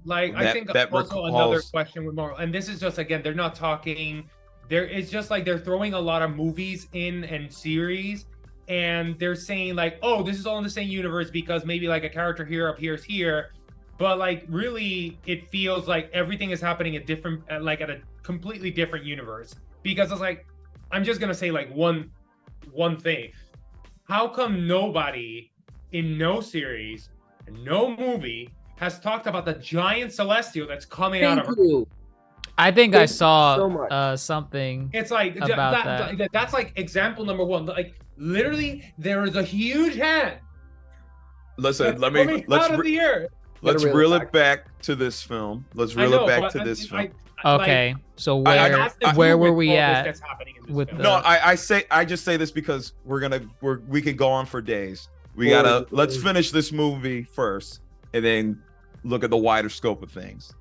Like I think that also another question with Marvel, and this is just again, they're not talking. It's just like they're throwing a lot of movies in and series, and they're saying like, oh, this is all in the same universe because maybe like a character here appears here, but like really it feels like everything is happening at a completely different universe. Because it's like, I'm just gonna say like one thing. How come nobody in no series, no movie has talked about the giant celestial that's coming out of Earth? I think I saw so something. It's like about that. That's like example number one. Like literally, there is a huge hand. Listen, let's reel it back to this film. Let's reel it back to this film. Okay, so where were we at with the... No, I just say this because we could go on for days. Let's finish this movie first and then look at the wider scope of things.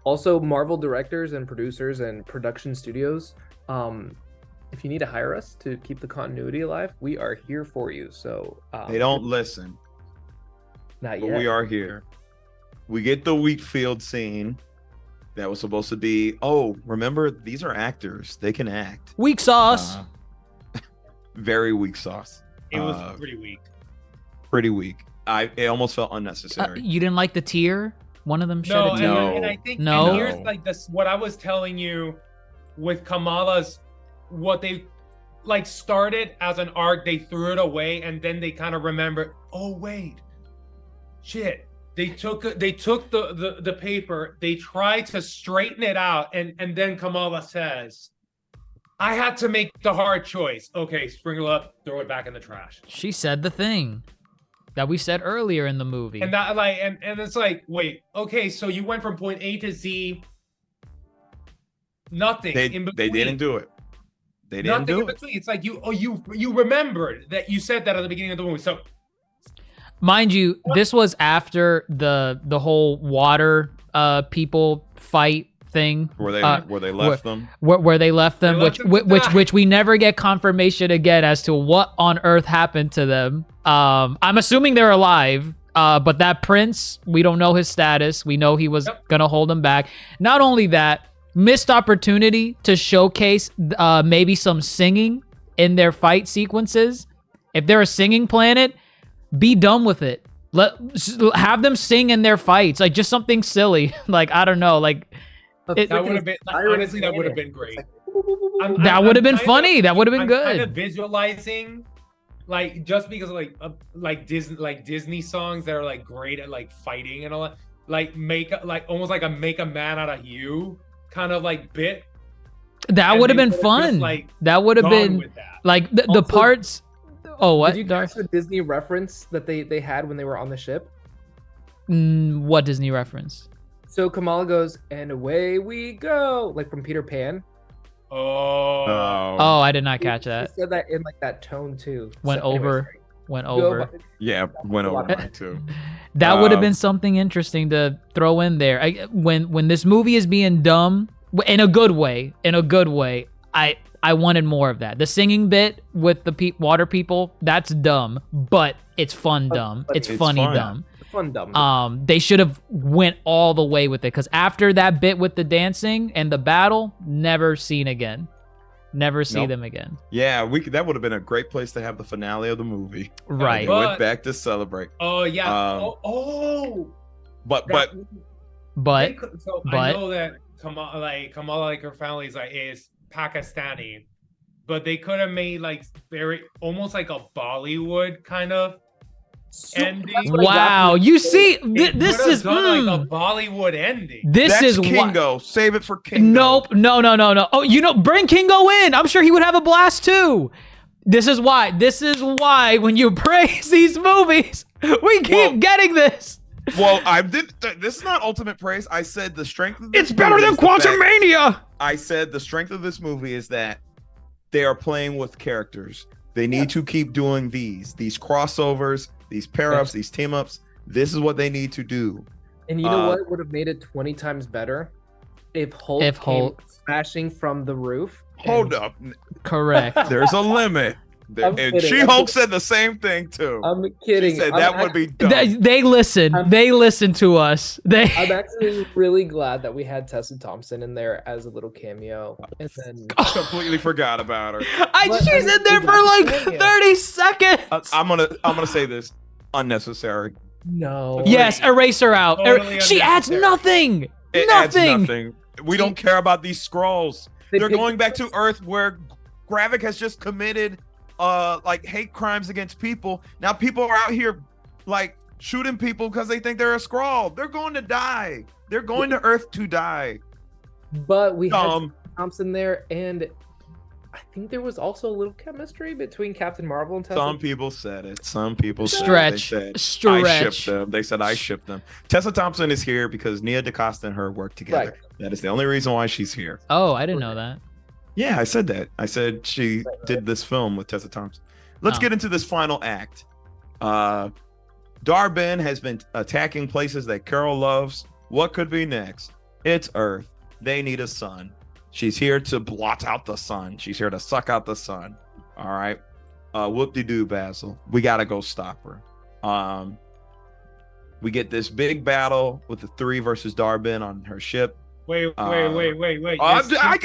Also, Marvel directors and producers and production studios, if you need to hire us to keep the continuity alive, we are here for you. So they don't listen. Not yet. But we are here. We get the wheat field scene that was supposed to be, remember, these are actors. They can act. Weak sauce. Very weak sauce. It was pretty weak. Pretty weak. It almost felt unnecessary. You didn't like the tear? One of them shed a tear. And I think and here's like this, what I was telling you with Kamala's, what they like started as an arc, they threw it away, and then they kind of remembered, oh wait, shit. They took the paper, they tried to straighten it out, and then Kamala says, I had to make the hard choice. Okay, sprinkle up, throw it back in the trash. She said the thing that we said earlier in the movie. And that like and it's like, wait, okay, so you went from point A to Z, nothing in between. They didn't do it. They didn't do it. It's like you remembered that you said that at the beginning of the movie. So mind you, this was after the whole water people fight thing. Where they where left them. Where they left them, They left them to which die. we never get confirmation again as to what on earth happened to them. I'm assuming they're alive. But that prince, we don't know his status. We know he was gonna hold him back. Not only that, missed opportunity to showcase maybe some singing in their fight sequences. If they're a singing planet, be done with it. Have them sing in their fights, like just something silly. Like I don't know, like That would have been honestly. That would have been great. that would have been funny. That would have been I'm good. kind of visualizing, like just because like Disney songs that are like great at like fighting and all that, like almost like a make a man out of you kind of like bit. That And would have they been would've fun. just, like, That would have gone been with that. like the Also, parts. Oh, what? Did you catch the Disney reference that they had when they were on the ship? What Disney reference? So Kamala goes, and away we go, like from Peter Pan. Oh, Oh, I did not catch She that. said that in like that tone too. Went So, anyways, over. sorry. Went Go over. by- Yeah, went over mine too. That would have been Um, something interesting to throw in there. When this movie is being dumb in a good way, I wanted more of that. The singing bit with the water people, that's dumb, but it's fun dumb. but It's it's funny fun. dumb. Fun dumb. They should have went all the way with it, because after that bit with the dancing and the battle, never seen again. Never see Nope. them again. Yeah, that would have been a great place to have the finale of the movie. Right. They But- went back to celebrate. oh yeah. Um, Oh. But That- But they could- so I but- know that Kamala, like her family is Pakistani, but they could have made like very almost like a Bollywood kind of ending. that's what I got wow, from the you movie. see, They this could've is done like a Bollywood ending. this that's is why. Kingo. Save it for Kingo. Nope, no. Oh, bring Kingo in. I'm sure he would have a blast too. This is why when you praise these movies, we keep Well- getting this. Well, this is not ultimate praise. I said the strength of this It's better movie than is the fact- Quantumania. I said the strength of this movie is that they are playing with characters. They need to keep doing these crossovers, these pair ups, these team ups. This is what they need to do. And you know what would have made it 20 times better? If Hulk If came Hulk- smashing from the roof. Hold and- up. Correct. There's a limit. I'm And kidding. She-Hulk said the same thing too. I'm kidding. She said I'm that would be dumb. They listen. They listen to us. I'm actually really glad that we had Tessa Thompson in there as a little cameo. And then Completely forgot about her. She's in there for like 30 seconds. I'm gonna say this. Unnecessary. no. Yes, erase her out. Totally She adds unnecessary. nothing. It adds nothing. We don't care about these scrolls. They They're picked- going back to Earth where Gravik has just committed like hate crimes against people. Now people are out here like shooting people because they think they're a Skrull. They're going to die. They're going to Earth to die. But we had Um, Thompson there, and I think there was also a little chemistry between Captain Marvel and Tessa. some people said it. Some people Stretch. said it. They said, Stretch. I shipped them. They said I shipped them. Tessa Thompson is here because Nia DaCosta and her work together. Right. That is the only reason why she's here. Oh, I didn't know that. Yeah, I said that. I said she did this film with Tessa Thompson. Let's Oh. get into this final act. Dar-Benn has been attacking places that Carol loves. What could be next? It's Earth. They need a sun. She's here to blot out the sun. She's here to suck out the sun. All right. Whoop-de-doo, Basil. We got to go stop her. We get this big battle with the three versus Dar-Benn on her ship. Wait. I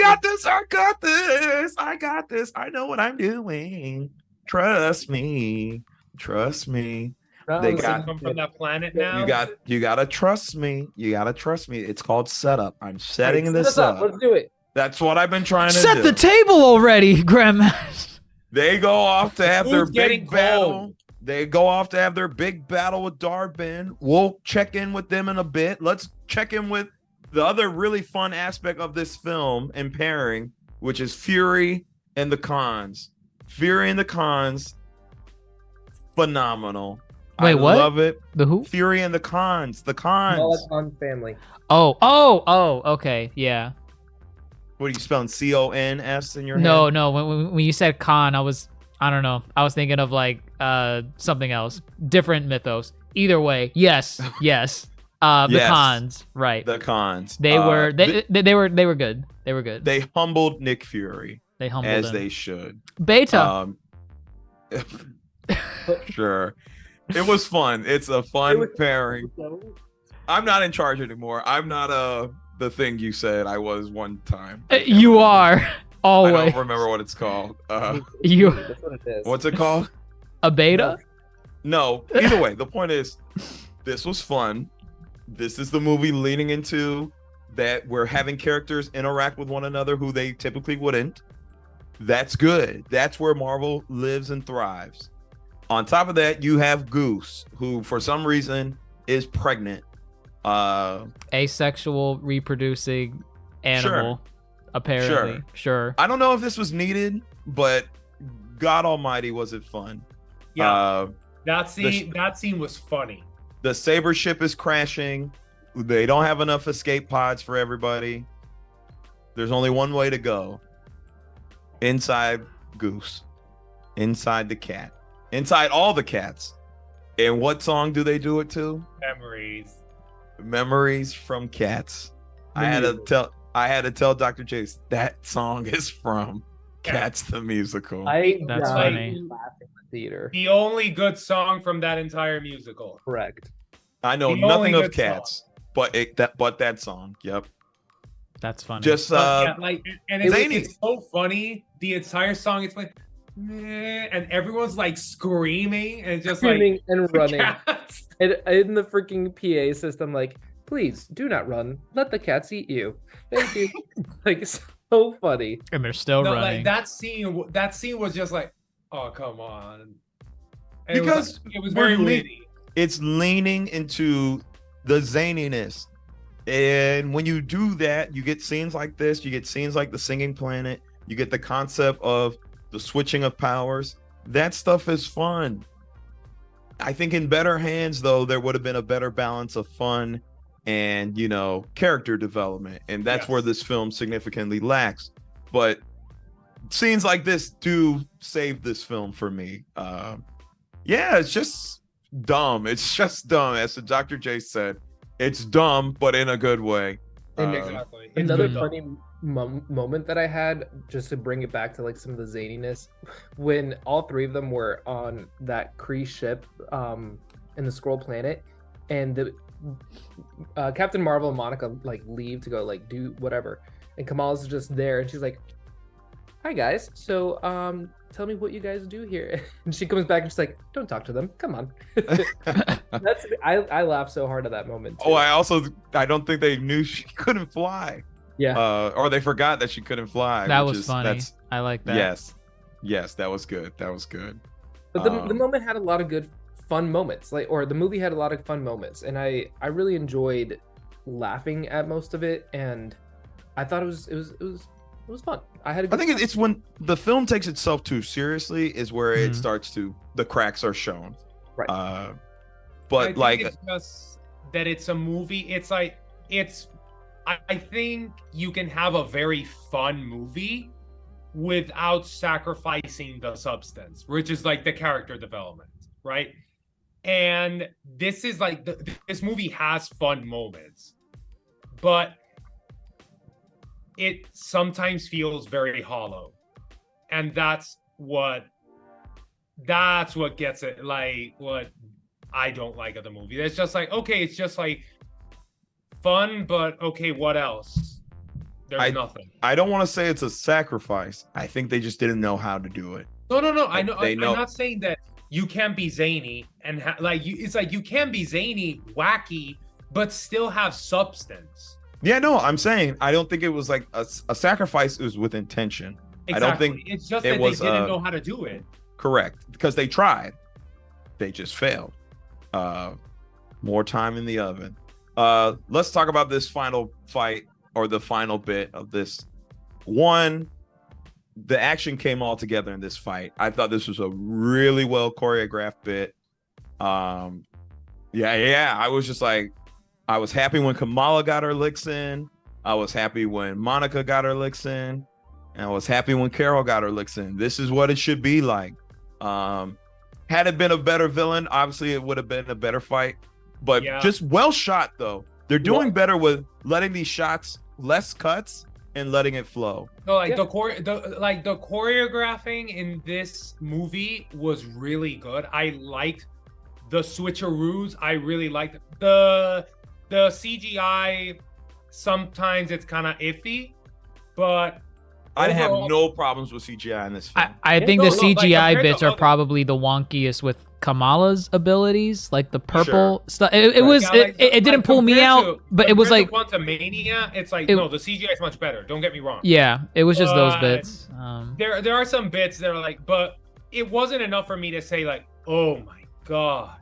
got this. I know what I'm doing. Trust me. They got- come from that planet now. You gotta trust me. It's called setup. I'm setting Set this us up. up. Let's do it. That's what I've been trying to Set do. the table already, Grandmaster. They go off to have their Food's getting big battle. cold. They go off to have their big battle with Dar-Benn. We'll check in with them in a bit. Let's check in with the other really fun aspect of this film and pairing, which is Fury and the Khans. Fury and the Khans, phenomenal. Wait, I what? love it. The who? Fury and the Khans. The All Khans. on family. Oh, okay, yeah. What are you spelling? CONS in your head? No. When you said Khan, I don't know. I was thinking of like something else, different mythos. Either way, yes. The Yes. cons, right? The cons. They were they were good. They were good. They humbled Nick Fury They humbled as him. they should. Beta. Sure. It was fun. It's a fun pairing. I'm not in charge anymore. I'm not the thing you said I was one time. You are I always. don't remember what it's called. You That's what it is. What's it called? a beta? No. Either way, the point is, this was fun. This is the movie leaning into that we're having characters interact with one another who they typically wouldn't. That's good. That's where Marvel lives and thrives. On top of that, you have Goose, who for some reason is pregnant. Asexual reproducing animal. Apparently. Sure. I don't know if this was needed, but God Almighty, was it fun? Yeah. That scene was funny. The Saber ship is crashing. They don't have enough escape pods for everybody. There's only one way to go. Inside Goose. Inside the cat. Inside all the cats. And what song do they do it to? Memories from Cats. I had to tell Dr. Chase that song is from Cats the musical. That's funny. Laughing in the theater. The only good song from that entire musical. Correct. I know the nothing only of good Cats, but that song. Yep. That's funny. Just and Zany. it's so funny. The entire song, it's like, meh, and everyone's like screaming and just Screaming like and running. cats. And in the freaking PA system, like, please do not run. Let the cats eat you. Thank you. Like, so funny. and they're still No, running. like that scene was just like, oh come on. And Because it was we're very le- witty. It's leaning into the zaniness. And when you do that, you get scenes like this, you get scenes like the Singing Planet, you get the concept of the switching of powers. That stuff is fun. I think in better hands, though, there would have been a better balance of fun and, character development. And that's where this film significantly lacks. But scenes like this do save this film for me. It's just dumb. It's just dumb. As the Dr. J said, it's dumb, but in a good way. And Exactly. It's Another good, though. funny moment that I had, just to bring it back to like some of the zaniness, when all three of them were on that Kree ship in the Skrull planet, and the Captain Marvel and Monica like leave to go like do whatever, and Kamala's just there, and she's like, "Hi guys, so tell me what you guys do here." And she comes back and she's like, "Don't talk to them. Come on." I laughed so hard at that moment. Too. I don't think they knew she couldn't fly. Yeah. Or they forgot that she couldn't fly. that was funny. I like that. Yes, that was good. But the moment had a lot of good fun moments, the movie had a lot of fun moments, and I really enjoyed laughing at most of it, and I thought it was fun. I think it's when the film takes itself too seriously is where it starts to, the cracks are shown. Right. But I think it's just that it's a movie. I think you can have a very fun movie without sacrificing the substance, which is like the character development, right? And this is like this movie has fun moments, but it sometimes feels very hollow, and that's what gets it, like what I don't like of the movie. It's just like, okay, it's just like fun, but okay, what else? There's nothing. I don't want to say it's a sacrifice. I think they just didn't know how to do it. No. I know. I'm not saying that you can't be zany and it's like you can be zany, wacky, but still have substance. Yeah, no, I'm saying I don't think it was like a sacrifice. It was with intention. Exactly. I don't think it's just it that was, they didn't know how to do it. Correct, because they tried. They just failed. More time in the oven. Let's talk about this final fight, or the final bit of this one. The action came all together in this fight. I thought this was a really well choreographed bit. I was just like, I was happy when Kamala got her licks in. I was happy when Monica got her licks in. And I was happy when Carol got her licks in. This is what it should be like. Had it been a better villain, obviously it would have been a better fight. but Yeah. just well shot though. They're doing better with letting these shots less cuts and letting it flow. No, like Yeah. the choreographing in this movie was really good. I liked the switcheroos. I really liked the CGI. Sometimes it's kind of iffy, but I have overall- no problems with CGI in this film. I think no, the no, like, CGI compared to bits are other- probably the wonkiest with Kamala's abilities, like the purple stuff. It Right. was Yeah, like, it didn't pull me compared out, to- but it was like compared to Quantumania, it's like it- no, the CGI is much better. Don't get me wrong. yeah, it was just those But bits. There are some bits that are like, but it wasn't enough for me to say like, oh my god.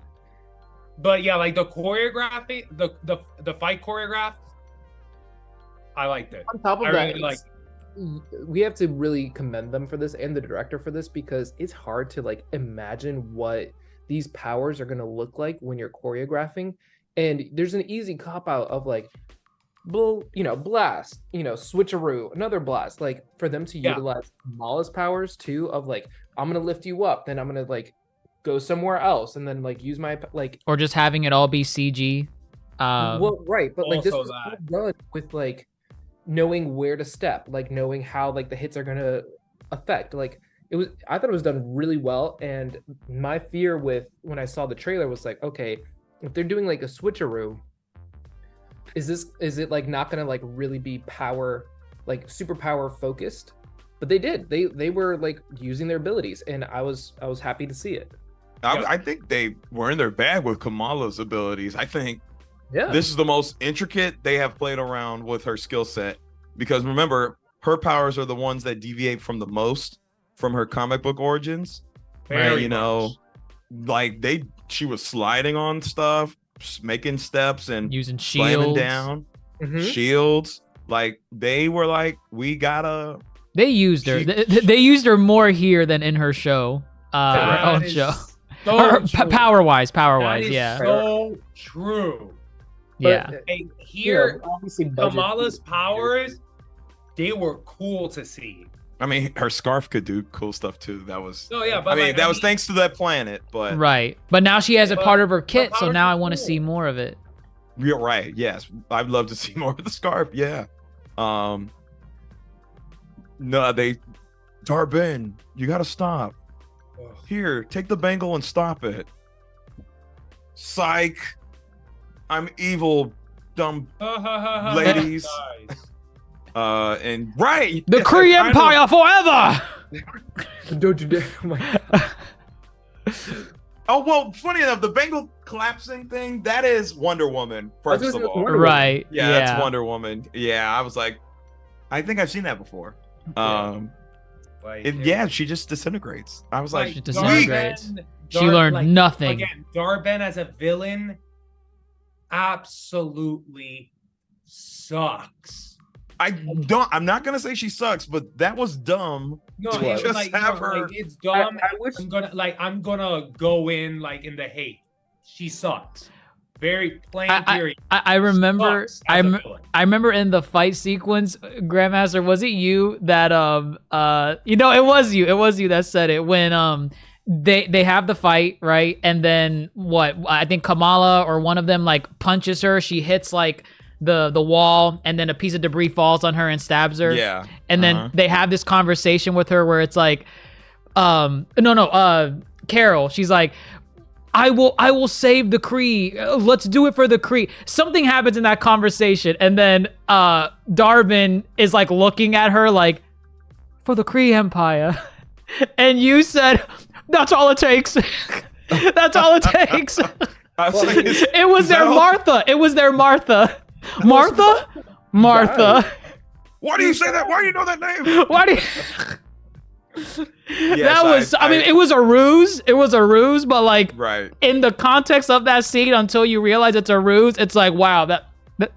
But yeah, like the choreography, the fight choreograph, I liked it. On top of I that, really like. we have to really commend them for this and the director for this, because it's hard to like imagine what these powers are going to look like when you're choreographing. And there's an easy cop out of like, blast, switcheroo, another blast. Like for them to Yeah. utilize Kamala's powers too, of like, I'm gonna lift you up, then I'm gonna like go somewhere else, and then like use my like. Or just having it all be CG. Well, right, but like this also was all that. done with like knowing where to step, like knowing how like the hits are gonna affect. Like it was, I thought it was done really well. And my fear with when I saw the trailer was like, okay, if they're doing like a switcheroo, is it like not gonna like really be power, like superpower focused? But they did. They were like using their abilities, and I was happy to see it. I think they were in their bag with Kamala's abilities. I think Yeah. this is the most intricate they have played around with her skill set, because remember, her powers are the ones that deviate from the most from her comic book origins. Very You know, much. like she was sliding on stuff, making steps and using slamming shields. down Mhm. shields. Like they were like, we gotta. They used her. She- They used her more here than in her show. Her That own is show. so true. Power wise, That is yeah. so true. Yeah. But, And here, obviously budget- Kamala's powers, they were cool to see. I mean, her scarf could do cool stuff too. That was. Oh yeah, but I mean, like, that was thanks to that planet, but Right. But now she has a But part of her her kit, so powers now are I want to cool. see more of it. you're right. Yes, I'd love to see more of the scarf. Yeah. No, Darbin, you gotta stop. Ugh. Here, take the bangle and stop it. Psych. I'm evil, dumb. Ladies. Guys. And right. The yes, Kree I know. Empire forever! Don't you dare! Oh my God. Oh well, funny enough, the bangle collapsing thing, that is Wonder Woman. I was First gonna of say all, Wonder Woman. Right. yeah, that's Wonder Woman. Yeah, I was like, I think I've seen that before. Like, Yeah, she just disintegrates. I was like, She disintegrates. Darben- She learned like, nothing. Again, Darben as a villain absolutely sucks. I'm not gonna say she sucks, but that was dumb. No, To it's just like, have no, her- like, it's dumb. I wish I'm gonna go in like in the hate. She sucks. Very plain I- period. I remember Sucks as a villain. I remember in the fight sequence, Grandmaster, was it you that it was you that said it when they have the fight, right? And then what, I think Kamala or one of them like punches her, she hits like the wall, and then a piece of debris falls on her and stabs her. Yeah. And then they have this conversation with her where it's like, Carol, she's like, I will save the Kree. Let's do it for the Kree. Something happens in that conversation, and then Darwin is like looking at her like, for the Kree Empire. And you said, that's all it takes. That's all it takes. I was like, It was is that their all- Martha. It was their Martha. Martha? Why do you say that? Why do you know that name? Why do you... Yes, that was, I mean, it was a ruse. It was a ruse, but like right. in the context of that scene, until you realize it's a ruse, it's like, wow,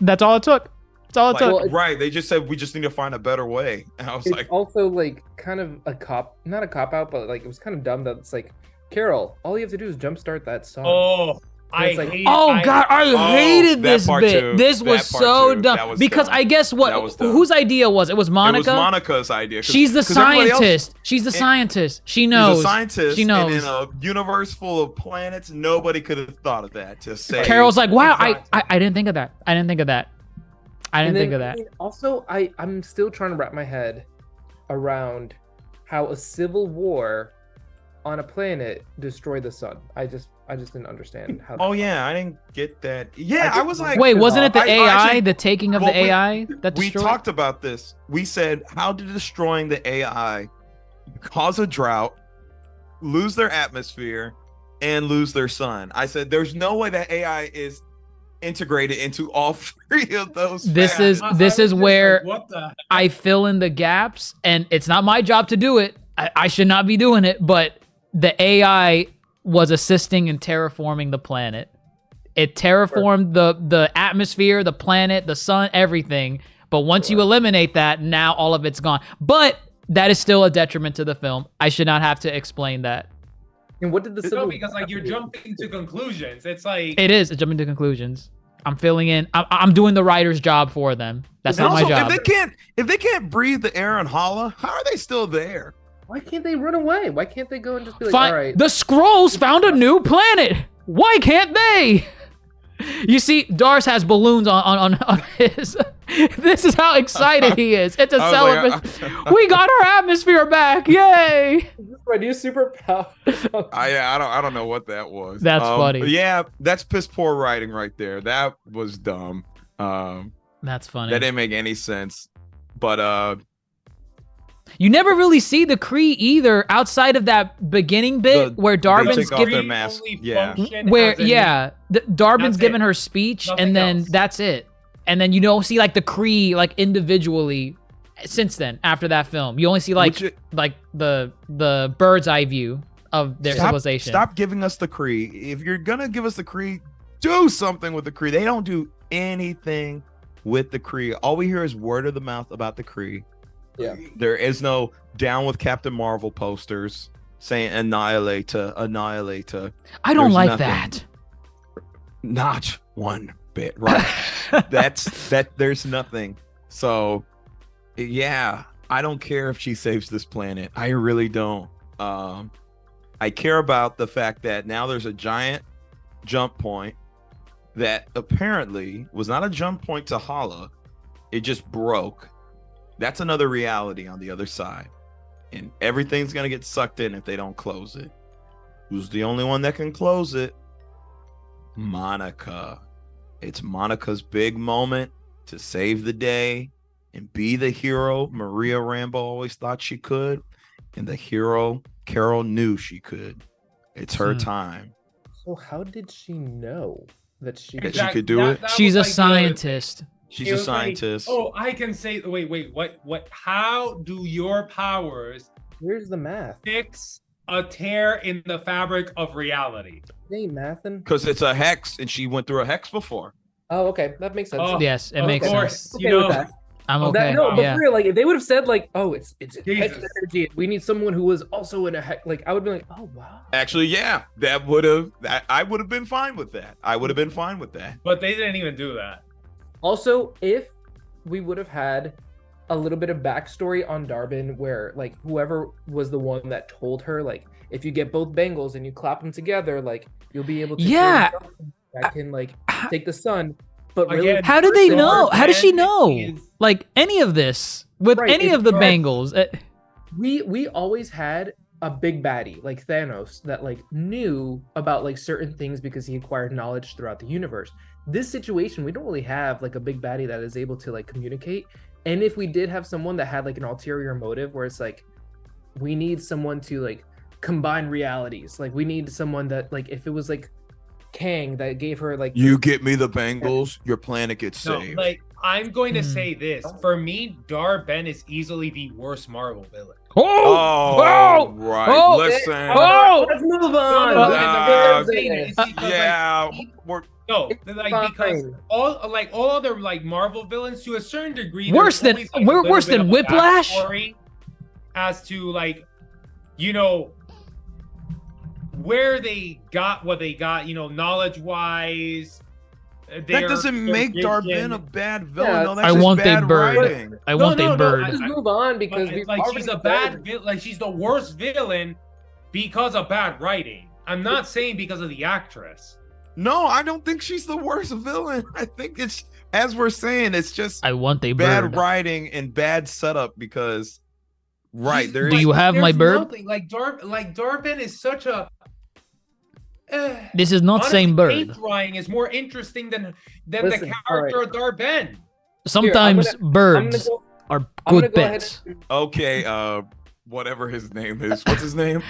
that's all it took. That's all it Like, took. Well, right. They just said we just need to find a better way. And I was it's like, also like kind of not a cop out, but like it was kind of dumb that it's like, Carol, all you have to do is jumpstart that song. Oh, I it's like, hate. Oh God, I hated that this part bit. too. This That was part so too. dumb. That was Because dumb. I guess That was what dumb. whose idea was it? Was Monica? It was Monica's idea. She's the 'cause everybody else- scientist. She's the scientist. She knows. She's a scientist. She knows. And in a universe full of planets, nobody could have thought of that to say. Carol's like, wow, Exactly. I didn't think of that. I didn't think of that. I didn't And think then, of that. I mean, also, I'm still trying to wrap my head around how a civil war on a planet destroyed the sun. I just didn't understand how. Oh yeah, I didn't get that. Yeah, I I was like, Wait, wasn't it the I AI, actually- the taking of well, the AI that we destroyed? talked about this. We said, how did destroying the AI cause a drought, lose their atmosphere, and lose their sun? I said, there's no way that AI is integrated into all three of those. This facets. is I was just where like, what the? I fill in the gaps, and it's not my job to do it. I should not be doing it, but the AI was assisting in terraforming the planet. It terraformed the atmosphere, the planet, the sun, everything. But once you eliminate that, now all of it's gone. But that is still a detriment to the film. I should not have to explain that. And what did the civil No, because like you're jumping to conclusions. It's like It is jumping to conclusions. I'm filling in. I'm doing the writer's job for them. That's And not also, my job. if they can't breathe the air on Hala, how are they still there? Why can't they run away? Why can't they go and just be like, Fine. all right? The Skrulls found a new planet. Why can't they? You see, Dars has balloons on his. This is how excited he is. It's a I was like, celebration. We got our atmosphere back! Yay! Is this my new superpower? I don't know what that was. That's funny. But yeah, that's piss poor writing right there. That was dumb. That's funny. That didn't make any sense. But You never really see the Kree either outside of that beginning bit where Darwin's take off their giving. mask. only Yeah. function Where as in- Darwin's That's giving it. her speech, Nothing and then else. that's it. And then you don't see like the Kree like individually. Since then, after that film, you only see like the bird's eye view of their civilization. Stop giving us the Kree. If you're gonna give us the Kree, do something with the Kree. They don't do anything with the Kree. All we hear is word of the mouth about the Kree. Yeah. There is no down with Captain Marvel posters saying Annihilator. I don't There's like nothing. that. Not one bit. Right. There's nothing. So yeah, I don't care if she saves this planet. I really don't. I care about the fact that now there's a giant jump point that apparently was not a jump point to Hala. It just broke. That's another reality on the other side. And everything's going to get sucked in if they don't close it. Who's the only one that can close it? Monica. It's Monica's big moment to save the day and be the hero Maria Rambo always thought she could. And the hero Carol knew she could. It's her time. So how did she know that she? That she could do it? that She's was a like scientist. She's it a was like, scientist. oh, I can say. Wait. What? How do your powers Where's the math? fix a tear in the fabric of reality? They ain't mathin'. Because it's a hex and she went through a hex before. Oh, okay, that makes sense. Oh, Yes, it of makes course, sense. Okay you with know. that. I'm Oh, okay. no, but Yeah. for real, like if they would have said like, oh, it's hex Jesus. energy. We need someone who was also in a hex. Like I would be like, oh wow. Actually, yeah, I would have been fine with that. I would have been fine with that. But they didn't even do that. Also, if we would have had a little bit of backstory on Darwin, where like whoever was the one that told her, like if you get both bangles and you clap them together, like you'll be able to Yeah. that can like take the sun. But really, Again, How did they So know? How does she Ben know? is- Like any of this with Right, any it's of the correct. Bengals? we always had a big baddie like Thanos that like knew about like certain things because he acquired knowledge throughout the universe. This situation, we don't really have like a big baddie that is able to like communicate. And if we did have someone that had like an ulterior motive where it's like we need someone to like combine realities, like we need someone that like if it was like Kang that gave her like You get me the Bengals, your planet gets No, saved. like I'm going to Hmm. say this. For me, Ben is easily the worst Marvel villain. oh, right. Oh, Listen. Oh! let's move on. No, and the reason I'm saying it is because, yeah, like, we're No, like because Fine. all other like Marvel villains to a certain degree Worse there's than- always, like, a we're little worse bit than of a Whiplash? backstory as to like, you know, where they got what they got, knowledge wise. That doesn't make Dar-Benn a bad villain. Yeah, No, that's I just want a bad bird. writing. I want a bird. Just move on because But we it's like she's a bad villain. Like she's the worst villain because of bad writing. I'm not saying because of the actress. No, I don't think she's the worst villain. I think it's, as we're saying, it's just I want a bad bird. writing and bad setup because, right, She's- there Do is. you have my there's bird? nothing. Like Dar-Benn is such a. This is not honestly, same bird. Paint drawing is more interesting than Listen, the character of Dar-Benn. Sometimes birds are I'm gonna good go ahead pets. Okay, whatever his name is. What's his name?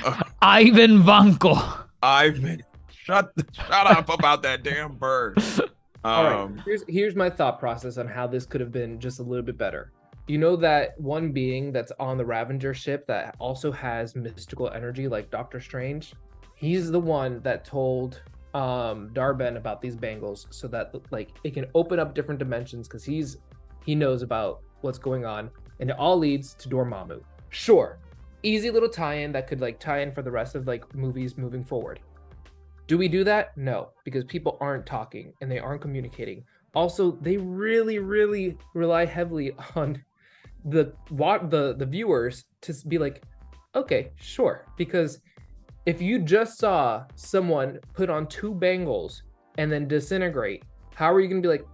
Ivan Vanko. Ivan. Shut up about that damn bird. All right, here's my thought process on how this could have been just a little bit better. You know that one being that's on the Ravager ship that also has mystical energy like Doctor Strange? He's the one that told Dar-Benn about these bangles so that like it can open up different dimensions because he knows about what's going on, and it all leads to Dormammu. Sure, easy little tie-in that could like tie in for the rest of like movies moving forward. Do we do that? No, because people aren't talking and they aren't communicating. Also, they really, really rely heavily on the viewers to be like, okay, sure. Because if you just saw someone put on 2 bangles and then disintegrate, how are you gonna be like,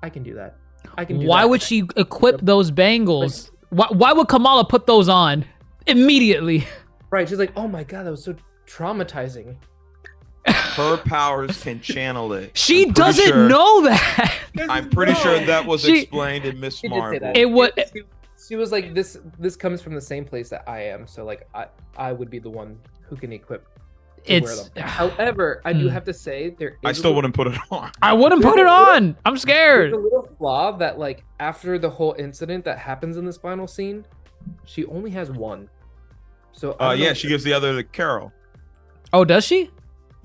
I can do that? I can do Why that. would she equip those bangles? Why would Kamala put those on immediately? Right? She's like, oh my god, that was so traumatizing. Her powers can channel it. She I'm pretty doesn't sure- know that. I'm pretty sure that was She- explained in Miss She did say Marvel. that. It would. She was like, this comes from the same place that I am, so like I would be the one who can equip to wear It's. them. However, I do have to say there is I a still little- wouldn't put it on. I wouldn't put it on. I'm there's scared. a little flaw that like after the whole incident that happens in this final scene, she only has one. So I don't know Yeah, if- she gives the other to Carol. Oh, does she?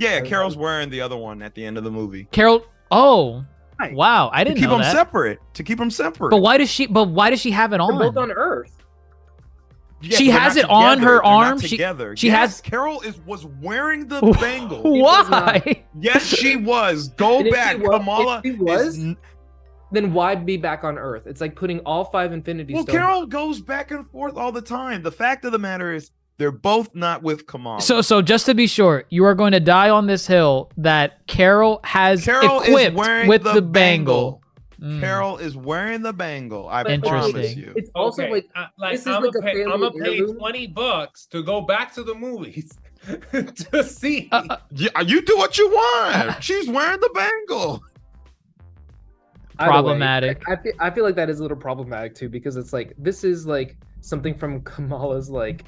Yeah, Carol's wearing the other one at the end of the movie. Carol. Oh. Right. Wow. I To didn't keep know them that. separate. To keep them separate. But why does she? But why does she have it they're both on? on Earth. Yeah, She they're has not it on together. her They're not arm. Together. She Yes, has- Carol was wearing the bangle. Why? Yes, she was. Go And if back. she was- Kamala if she was, is n- Then why be back on Earth? It's like putting all 5 Infinity Well, Stones. Carol goes back and forth all the time. The fact of the matter is, they're both not with Kamala. So just to be sure, you are going to die on this hill that Carol has Carol is equipped wearing with the the bangle. Carol is wearing the bangle. I Interesting. promise you. It's also Okay, like like this is I'm like gonna a pay, family pay heirloom. $20 to go back to the movies to see. Yeah, you do what you want. She's wearing the bangle. Either way, Problematic. I feel like that is a little problematic too because it's like this is like something from Kamala's like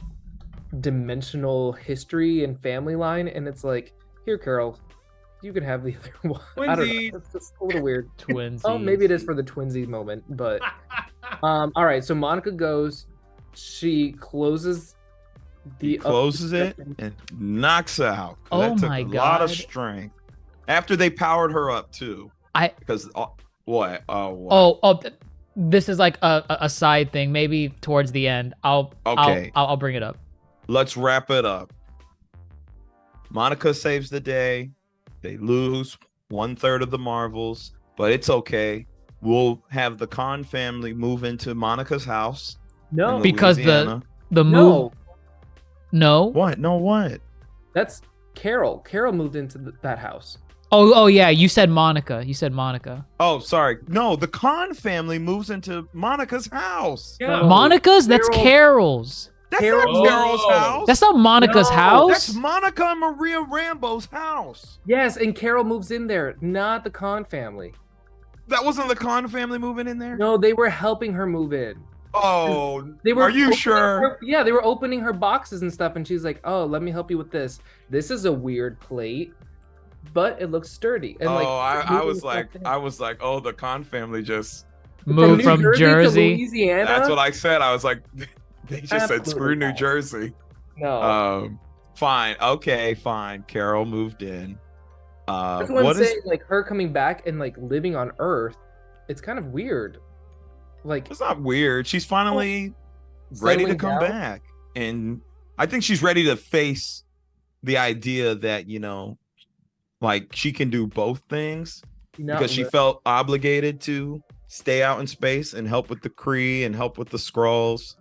dimensional history and family line, and it's like, here, Carol, you can have the other one. I don't know. Twinsies. It's just a little weird. Twinsies. Oh, maybe it is for the twinsies moment, but all right. So Monica goes. She closes He closes it and knocks her out. Oh That took my a lot of God. strength. After they powered her up too. Because what? Oh, what? This is like a side thing. Maybe towards the end, Okay. I'll bring it up. Let's wrap it up. Monica saves the day. They lose 1/3 of the Marvels, but it's okay. We'll have the Khan family move into Monica's house. No, in Because Louisiana. The move. no, No. What? No, what? that's Carol. Carol moved into that house. Oh yeah. You said Monica. Oh, sorry. No, the Khan family moves into Monica's house. Yeah. Monica's? That's Carol- Carol's. That's Carol- not Carol's Oh. house. That's not Monica's No, house. That's Monica and Maria Rambo's house. Yes, and Carol moves in there, not the Khan family. That wasn't the Khan family moving in there? No, they were helping her move in. Oh, They were. are you opening sure? her- yeah, they were opening her boxes and stuff, and she's like, "Oh, let me help you with this. This is a weird plate, but it looks sturdy." And like, I moving was stuff like, in. oh, the Khan family just. Moved New from to Jersey. Louisiana. That's what I said. I was like, they just said, Absolutely screw New not. Jersey. No, Fine. Okay, fine. Carol moved in. that's what What I'm is? saying. Like her coming back and like living on Earth, it's kind of weird. Like, It's not weird. She's finally ready to settling come down. back, and I think she's ready to face the idea that, like she can do both things because she felt obligated to stay out in space and help with the Kree and help with the Skrulls,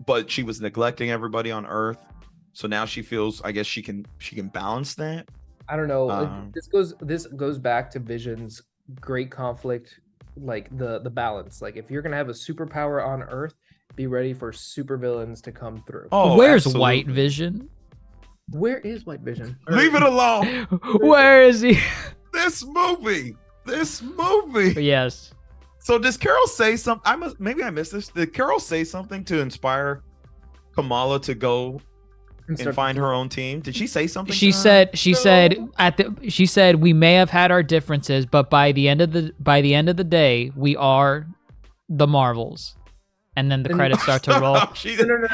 but she was neglecting everybody on Earth. So now she feels, I guess she can balance that. I don't know. This goes back to Vision's great conflict, like the balance. Like if you're gonna have a superpower on Earth, be ready for supervillains to come through. Oh, Where's absolutely. White Vision? Where is White Vision? Leave it alone. Where is he? This movie. Yes. So does Carol say something? Maybe I missed this. Did Carol say something to inspire Kamala to go and find her own team? Did she say something? She said we may have had our differences, but by the end of the day, we are the Marvels. And then the credits start to roll. No. She didn't.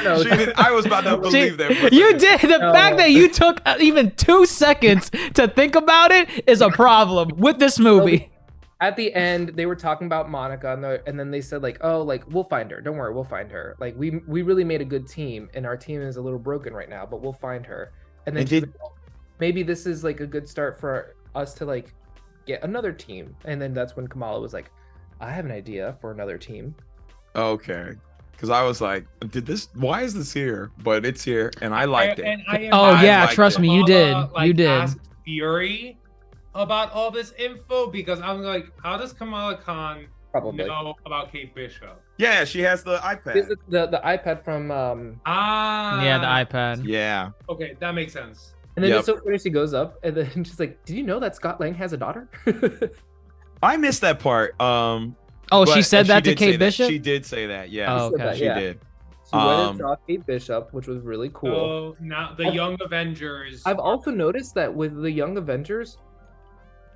I was about to believe that. You did. The fact that you took even 2 seconds to think about it is a problem with this movie. At the end, they were talking about Monica, and then they said like, "Oh, like we'll find her. Don't worry, we'll find her. Like we really made a good team, and our team is a little broken right now, but we'll find her." And then she's like, oh, maybe this is like a good start for us to like get another team. And then that's when Kamala was like, "I have an idea for another team." Okay. Because I was like, why is this here? But it's here, and I liked it. Trust me, you did. You did. Asked Fury about all this info because I'm like, how does Kamala Khan know about Kate Bishop? Yeah, she has the iPad. The iPad from yeah, the iPad. Yeah. Okay, that makes sense. And then it's so funny, she goes up and then she's like, "Did you know that Scott Lang has a daughter?" I missed that part. She said that to Kate Bishop? She did say that, yeah. Oh, okay. She did. She went and saw Kate Bishop, which was really cool. So now the Young Avengers. I've also noticed that with the Young Avengers,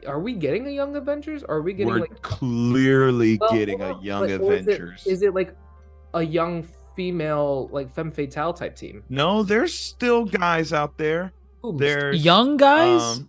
are we getting a Young Avengers? Or are we getting We're clearly getting a Young Avengers. Is it like a young female, like femme fatale type team? No, there's still guys out there. There's young guys?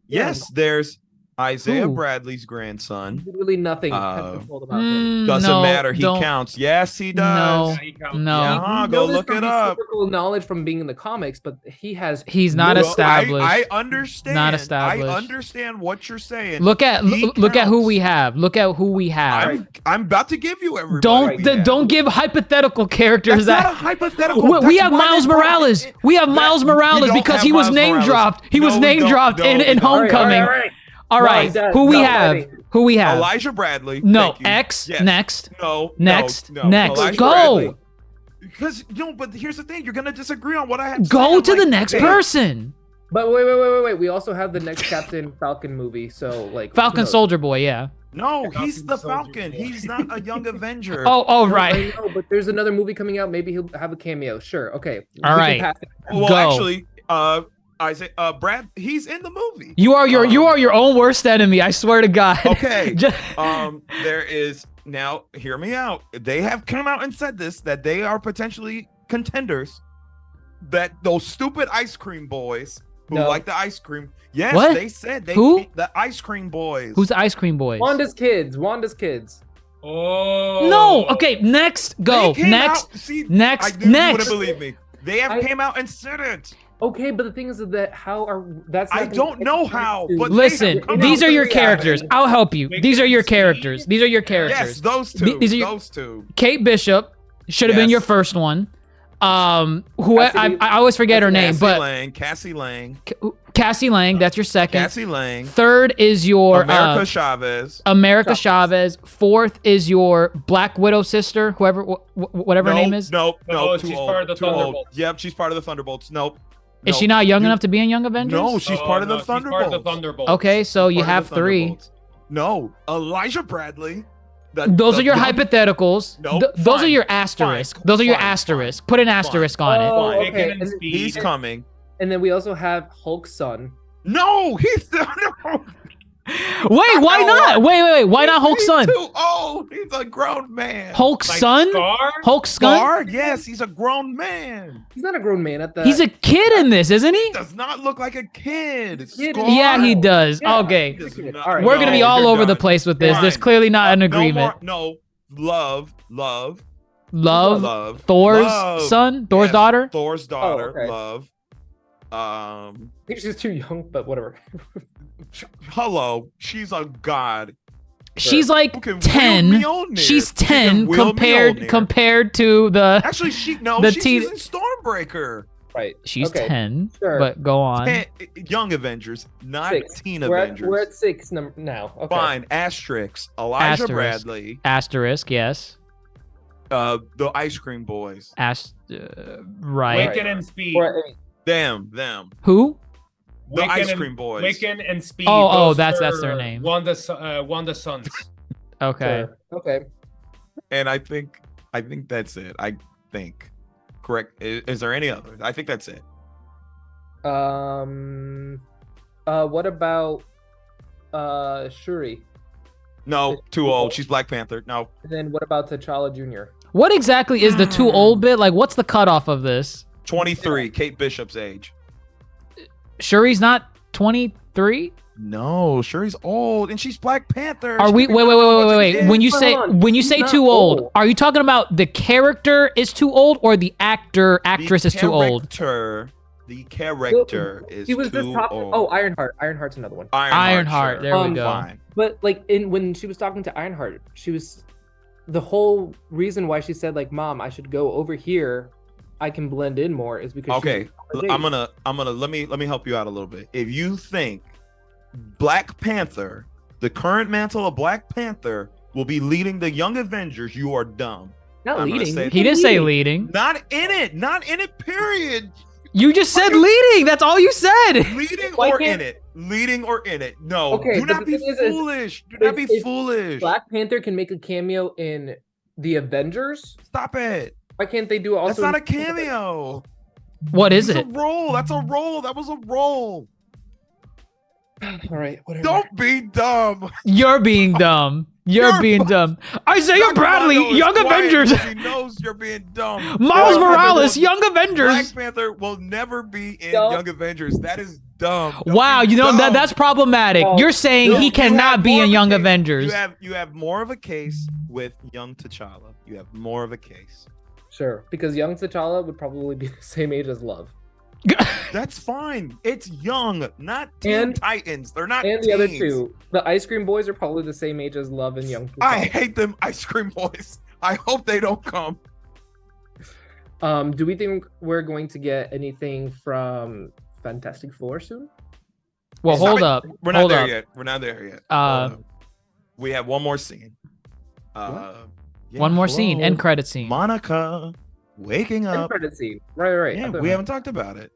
Yes, there's Isaiah Bradley's grandson. Literally nothing told about him. Doesn't matter. He counts. Yes, he does. No. Yeah, go look it up. Knowledge from being in the comics, but he's not established. I understand. Not established. I understand what you're saying. Look at who we have. Look at who we have. I'm about to give you everybody. Don't give hypothetical characters. That's not a hypothetical. We have Miles Morales. We have Miles Morales because he was name dropped. He was name dropped in Homecoming. All right, who we have? Elijah Bradley. No, X. Yes. Next. No. Next. No. Next. Elijah Go. Bradley. Because but here's the thing: you're gonna disagree on what I have to Go say. to the next person. But wait. We also have the next Captain Falcon movie. So like Falcon Soldier Boy, yeah. No, he's the Falcon. He's not a Young Avenger. Oh, right. I know, but there's another movie coming out. Maybe he'll have a cameo. Sure. Okay. All right. Well, Go. actually, Brad, he's in the movie. You are your own worst enemy. I swear to God. Okay. There is now. Hear me out. They have come out and said this that they are potentially contenders. That those stupid ice cream boys who like the ice cream. Yes, what? They said the ice cream boys. Who's the ice cream boys? Wanda's kids. Oh. No. Okay. Next. Go. Next. Next. I knew you wouldn't believe me. They have came out and said it. Okay, but the thing is that I don't know how. But listen, these are your characters. I'll help you. These are your characters. Yes, those two. Those two. Kate Bishop should have been your first one. I always forget her name, but Cassie Lang. Cassie Lang, that's your second. Cassie Lang. Third is your America Chavez. Chavez. Fourth is your Black Widow sister, whatever her name is. No, she's part of the Thunderbolts. Yep, she's part of the Thunderbolts. Nope. Is she not young enough to be in Young Avengers? No, she's part of the Thunderbolts. Okay, so you have three. No, Elijah Bradley. Those are your hypotheticals. Those are your asterisks. Those are your asterisks. Put an asterisk on it. Oh, okay. He's coming. And then we also have Hulk's son. No, he's no. Wait, why not? Wait. Why not Hulk's son? He's too old. He's a grown man. Hulk's son? Hulk's son? Yes, he's a grown man. He's not a grown man at that. He's a kid in this, isn't he? Does not look like a kid. Yeah, he does. Yeah, okay. All right. We're going to be all over the place with this. Fine. There's clearly not an agreement. Love. Thor's son? Thor's daughter? Thor's daughter. Oh, okay. Love. I think she's too young, but whatever. Hello, she's a god. She's like Who can wield 10. Mjolnir. She's She can 10 wield Mjolnir. compared to the. Actually, she's teen- using Stormbreaker. Right. She's Okay. 10. Sure. But go on. Young Avengers, not 6. teen We're Avengers. at 6 now. Okay. Fine. Asterisk. Elijah Asterisk. Bradley. Asterisk, yes. The Ice Cream Boys. Right. Wiccan and Speed. We're at 8. Them. Who? The Wiccan Ice and- Cream Boys. Wiccan and Speed. Oh, those that's are their name. Wanda Sons. Okay. Sure. Okay. And I think that's it. I think. Correct. Is there any others? I think that's it. What about Shuri? No, too old. She's Black Panther. No. And then what about T'Challa Jr.? What exactly is the too old bit? Like, what's the cutoff of this? 23. Kate Bishop's age. Shuri's not 23? No, Shuri's old, and she's Black Panther. Are She we could be wait? doing what she did. When you Hold say on. She's too not old, old. are you talking about the character is too old or the actress is too old? The character is He was too just talking. old. Oh, Ironheart. Ironheart's another one. Ironheart, sure. there we go. Fine. But like when she was talking to Ironheart, she was the whole reason why she said like, "Mom, I should go over here. I can blend in more," is because Okay, she's I'm gonna let me help you out a little bit. If you think Black Panther, the current mantle of Black Panther, will be leading the Young Avengers, you are dumb. not I'm gonna leading. say- He didn't say leading. Not in it. Period. You just said leading. That's all you said. Leading Why or can't- in it. Leading or in it. No. Okay, do but not the be thing is foolish. Do not be if foolish. Black Panther can make a cameo in the Avengers. Stop it. Why can't they do it also? That's not a in- cameo. What is It's it? a role. That's a role. That was a role. All right, whatever. Don't be dumb. You're being dumb. You're being dumb. Isaiah Dr. Bradley, Mondo is Young quiet Avengers. because He knows you're being dumb. Miles Black Morales, Panther Young will- Avengers. Black Panther will never be in Dumb. Young Avengers. That is dumb. Don't Wow, be you know dumb. that's problematic. No. You're saying No, he you cannot have be more in of a Young case. Avengers. You have more of a case with Young T'Challa. You have more of a case. Sure, because young T'Challa would probably be the same age as Love. That's fine. It's young, not Teen And- Titans. They're not And the other teens. two, the Ice Cream Boys, are probably the same age as Love and Young I T'Challa. hate them Ice Cream Boys. I hope they don't come. Do we think we're going to get anything from Fantastic Four soon? Well, Stop hold it. up. We're not Hold there up. yet. We're not there yet. Uh, Hold up. We have one more scene. Yeah, One more scene. hello. End credit scene. Monica waking End up. credit scene. Right. Yeah, I thought- we haven't talked about it.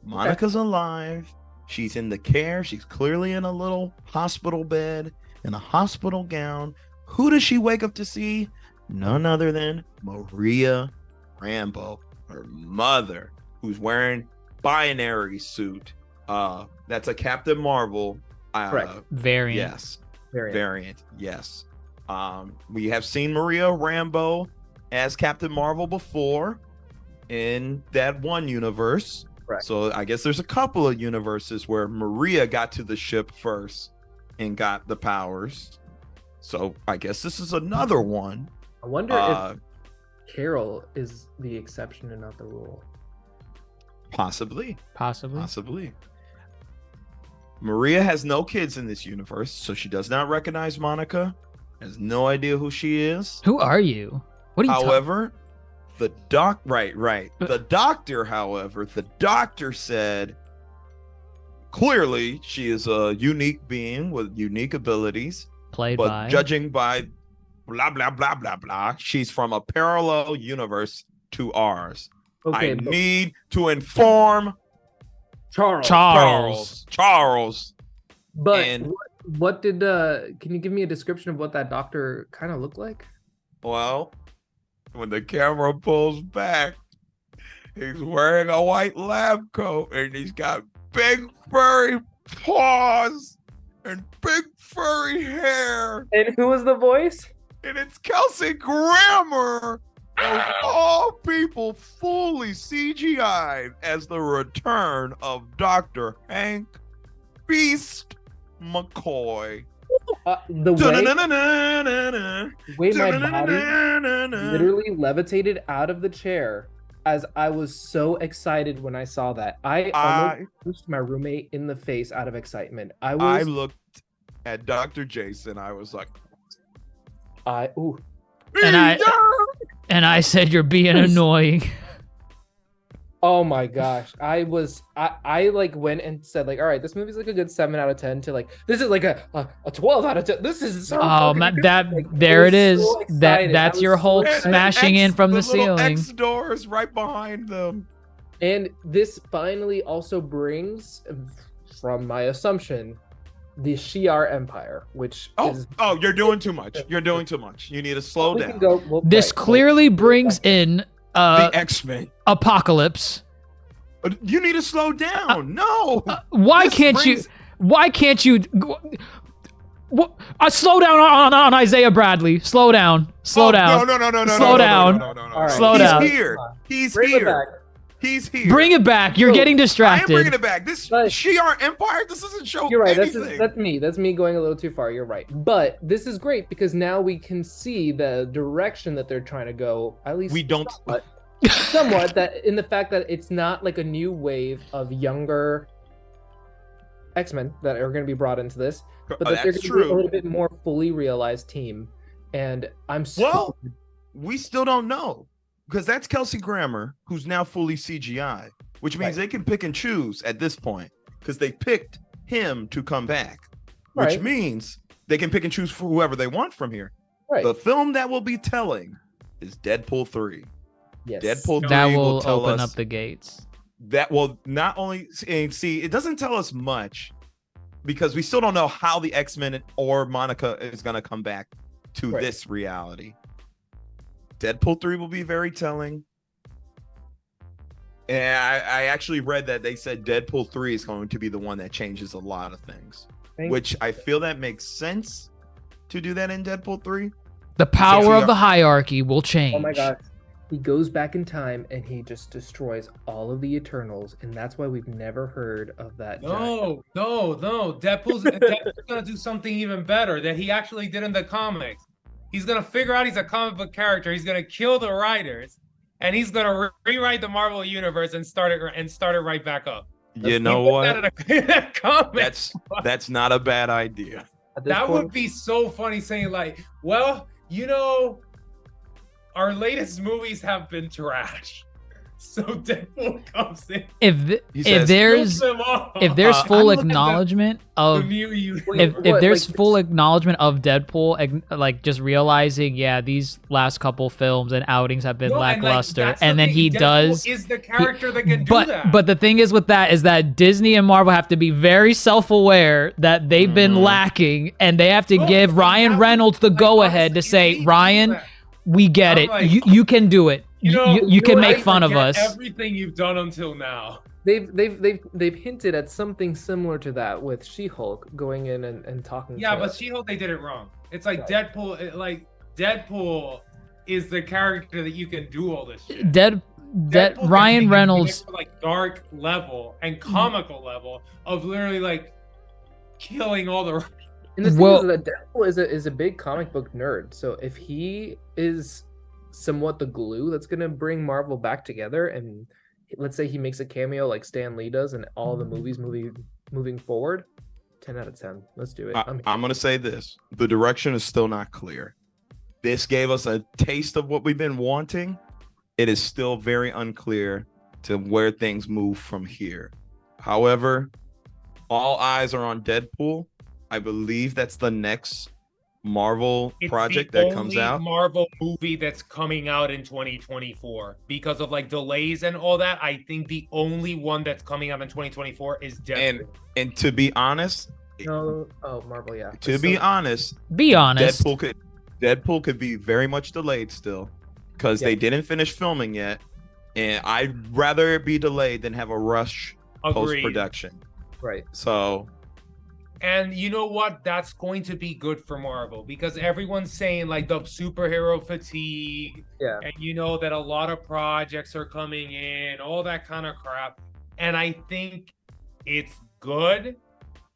Monica's alive. She's in the care. She's clearly in a little hospital bed in a hospital gown. Who does she wake up to see? None other than Maria Rambeau, her mother, who's wearing binary suit. That's a Captain Marvel. Correct. Variant. Yes. Variant. Variant. Yes. We have seen Maria Rambeau as Captain Marvel before in that one universe. Correct. So I guess there's a couple of universes where Maria got to the ship first and got the powers. So I guess this is another one. I wonder Uh, if Carol is the exception and not the rule. possibly. Possibly. Maria has no kids in this universe, so she does not recognize Monica. Has no idea who she is. Who are you? What are you talking? However, the doctor said clearly she is a unique being with unique abilities, Played but by. judging by blah blah blah blah blah, she's from a parallel universe to ours. Okay, I but need to inform Charles. Charles. But and- what did can you give me a description of what that doctor kind of looked like? Well, when the camera pulls back, he's wearing a white lab coat and he's got big furry paws and big furry hair. And who was the voice? And it's Kelsey Grammer, of all people, fully CGI'd as the return of Dr. Hank Beast McCoy. The way my body literally levitated out of the chair as I was so excited when I saw that. I almost pushed my roommate in the face out of excitement. I looked at Dr. Jason. I was like, ooh. And I said, "You're being annoying." Oh my gosh. I like went and said like, all right, this movie's like a good 7 out of 10 to like, this is like a 12 out of 10. This is so Oh man, there it is. That's your Hulk smashing in from the ceiling. X doors right behind them. And this finally also brings, from my assumption, the Shi'ar Empire, which is... Oh, you're doing too much. You're doing too much. You need to slow down. This clearly brings in the X-Men. Apocalypse. You need to slow down. No. Why can't you? Slow down on Isaiah Bradley. Slow down. Slow down. No. Slow down. Slow down. He's here. He's here. He's here. Bring it back. You're getting distracted. I am bringing it back. This Shi'ar Empire. This doesn't show. You're right. Anything. That's me going a little too far. You're right. But this is great because now we can see the direction that they're trying to go. At least we don't. Somewhat that in the fact that it's not like a new wave of younger X-Men that are going to be brought into this, but that they're going to be a little bit more fully realized team. And I'm we still don't know. Because that's Kelsey Grammer, who's now fully CGI, which means they can pick and choose at this point because they picked him to come back, which means they can pick and choose for whoever they want from here. Right. The film that will be telling is Deadpool 3. Yes. Deadpool 3 that will tell open us up the gates. That will not only see, it doesn't tell us much because we still don't know how the X-Men or Monica is going to come back to this reality. Deadpool 3 will be very telling. And I actually read that they said Deadpool 3 is going to be the one that changes a lot of things, which I feel that makes sense to do that in Deadpool 3. The power of the hierarchy will change. Oh my God. He goes back in time and he just destroys all of the Eternals. And that's why we've never heard of that. No. Deadpool's going to do something even better that he actually did in the comics. He's going to figure out he's a comic book character. He's going to kill the writers, and he's going to rewrite the Marvel universe and start it right back up. You know what? That's not a bad idea. That would be so funny saying like, well, our latest movies have been trash. So Deadpool comes in. If there's full acknowledgement of if there's full acknowledgement of Deadpool, like just realizing, these last couple films and outings have been lackluster, and then he Deadpool is the character that can do that. But the thing is with that is that Disney and Marvel have to be very self-aware that they've been lacking, and they have to give Ryan Reynolds the go-ahead to say, Ryan, we get it. You can do it. You can make fun of us. Everything you've done until now. They've hinted at something similar to that with She-Hulk going in and talking. Yeah, but She-Hulk they did it wrong. It's like Deadpool. Deadpool is the character that you can do all this shit. Ryan Reynolds like dark level and comical level of literally like killing all the. And the thing is that Deadpool is a big comic book nerd. So if he is somewhat the glue that's going to bring Marvel back together, and let's say he makes a cameo like Stan Lee does in all the movies moving forward, 10 out of 10. Let's do it. I'm going to say this. The direction is still not clear. This gave us a taste of what we've been wanting. It is still very unclear to where things move from here. However, all eyes are on Deadpool. I believe that's the next Marvel project that comes out. Marvel movie that's coming out in 2024 because of like delays and all that. I think the only one that's coming out in 2024 is Deadpool. And to be honest, Marvel, yeah. Be honest, Deadpool could be very much delayed still because they didn't finish filming yet, and I'd rather it be delayed than have a rush post-production. Right. So. And you know what? That's going to be good for Marvel because everyone's saying like the superhero fatigue. Yeah. And that a lot of projects are coming in, all that kind of crap. And I think it's good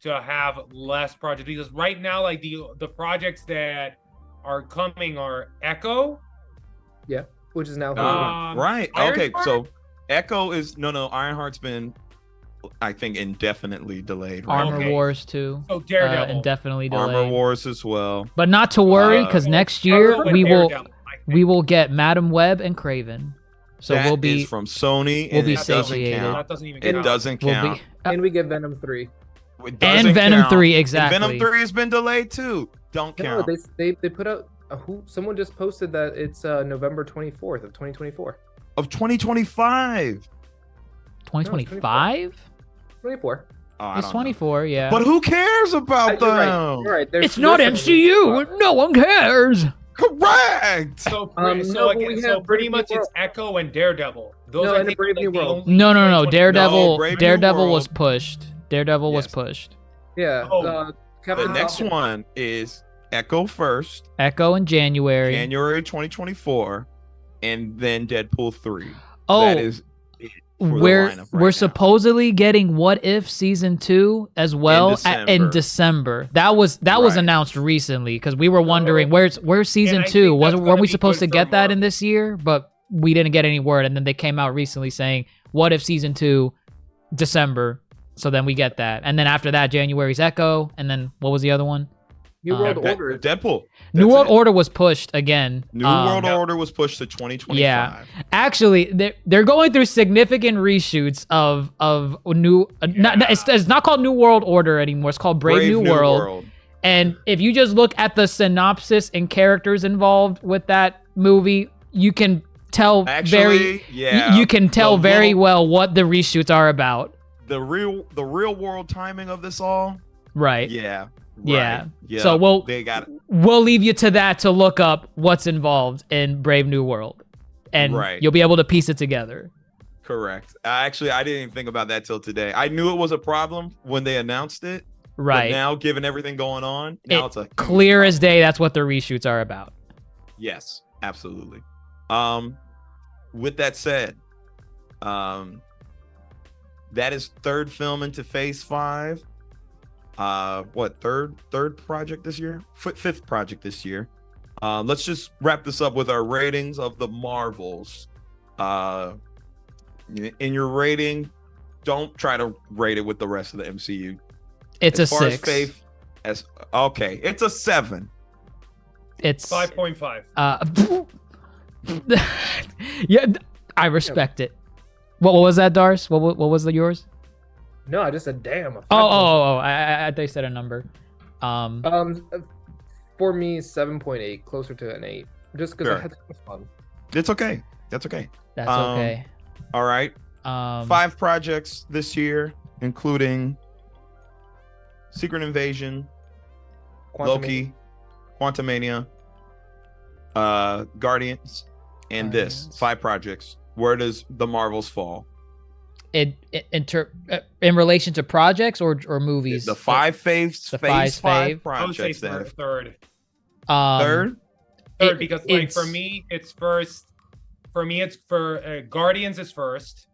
to have less projects because right now, like the projects that are coming are Echo. Yeah. which is now Right. Okay. Ironheart? So Echo is no. Ironheart's been, I think, indefinitely delayed. Right Armor now. Wars too. So Daredevil. Indefinitely delayed. Armor Wars as well. But not to worry, because next year Echo and we will Daredevil, I think. we will get Madam Web and Craven. So That we'll be is from Sony. we'll And be it doesn't satiated. count. That doesn't even It count. doesn't we'll count. be and we get Venom 3. It doesn't and Venom count. 3 And exactly. Venom 3 has been delayed too. Don't No, count. they put out someone just posted that it's November 24th of 2024. Of 2025. 2025? 24. Oh, I It's don't know. 24, yeah. But who cares about You're right. them? You're right. It's not MCU. No one cares. Correct. So, No, so, but again, we so have pretty Brave New much it's World. Echo and Daredevil. Those No, are and a Brave New World. No. 2020 Daredevil. Brave New Daredevil was World. pushed. Daredevil was Yes. pushed. Yeah. Oh. The Captain next Falcon. one is Echo first, Echo in January. January 2024, and then Deadpool 3. Oh, That is it for the we're lineup right we're now. supposedly getting What If season 2 as well in December. December. That was Right. announced recently because we were wondering where's season I 2. think that's Weren't gonna we be supposed to good for get that in Marvel. this year? But we didn't get any word, and then they came out recently saying What If season 2 December. So then we get that, and then after that January's Echo, and then what was the other one? New World De- Order. Deadpool. New That's World it. Order was pushed again. New World Yeah. Order was pushed to 2025. Yeah, actually, they're going through significant reshoots of new. It's not called New World Order anymore. It's called Brave, New World. And if you just look at the synopsis and characters involved with that movie, you can tell Actually, yeah. you can tell The very little- well what the reshoots are about. The real world timing of this all. Right. Yeah. Yeah. Right. Yeah. So they got we'll leave you to that to look up what's involved in Brave New World, and Right. you'll be able to piece it together. correct. Actually, I didn't even think about that till today. I knew it was a problem when they announced it. Right. But now, given everything going on, now it's a huge Clear as problem. day. That's what the reshoots are about. Yes, absolutely. With that said, that is third film into Phase 5. Third project this year? Fifth project this year. Let's just wrap this up with our ratings of the Marvels. In your rating, don't try to rate it with the rest of the MCU. It's As a far as 6. Faith, okay, it's a 7. It's 5.5. yeah, I respect it. What was that, Dars? What was yours? No, I just said damn. I thought you said a number. For me, 7.8, closer to an 8, just because Sure. I had so much fun. It's okay. That's okay. That's Um, okay. All right. 5 projects this year, including Secret Invasion, Loki, Quantumania, Guardians, and this. Guardians. 5 projects. Where does the Marvels fall? In relation to projects or movies. The 5 phase, The phase 5 five. I would say projects. That third. third. Third, because like for it's- me, it's first. For me, it's for Guardians is first.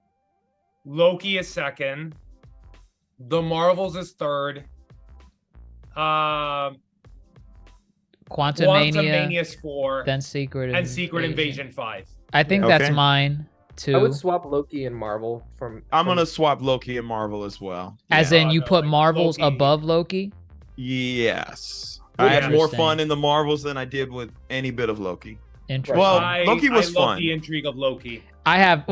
Loki is second. The Marvels is third. Quantumania, Quantumania is 4. then Secret And Secret Invasion 5. I think Okay. that's mine too. I would swap Loki and Marvel from. I'm gonna swap Loki and Marvel as well. As Yeah. in, you No, put like Marvels Loki. above Loki. Yes. I had more Interesting. fun in the Marvels than I did with any bit of Loki. Interesting. Well, I Loki was love fun. the intrigue of Loki. I have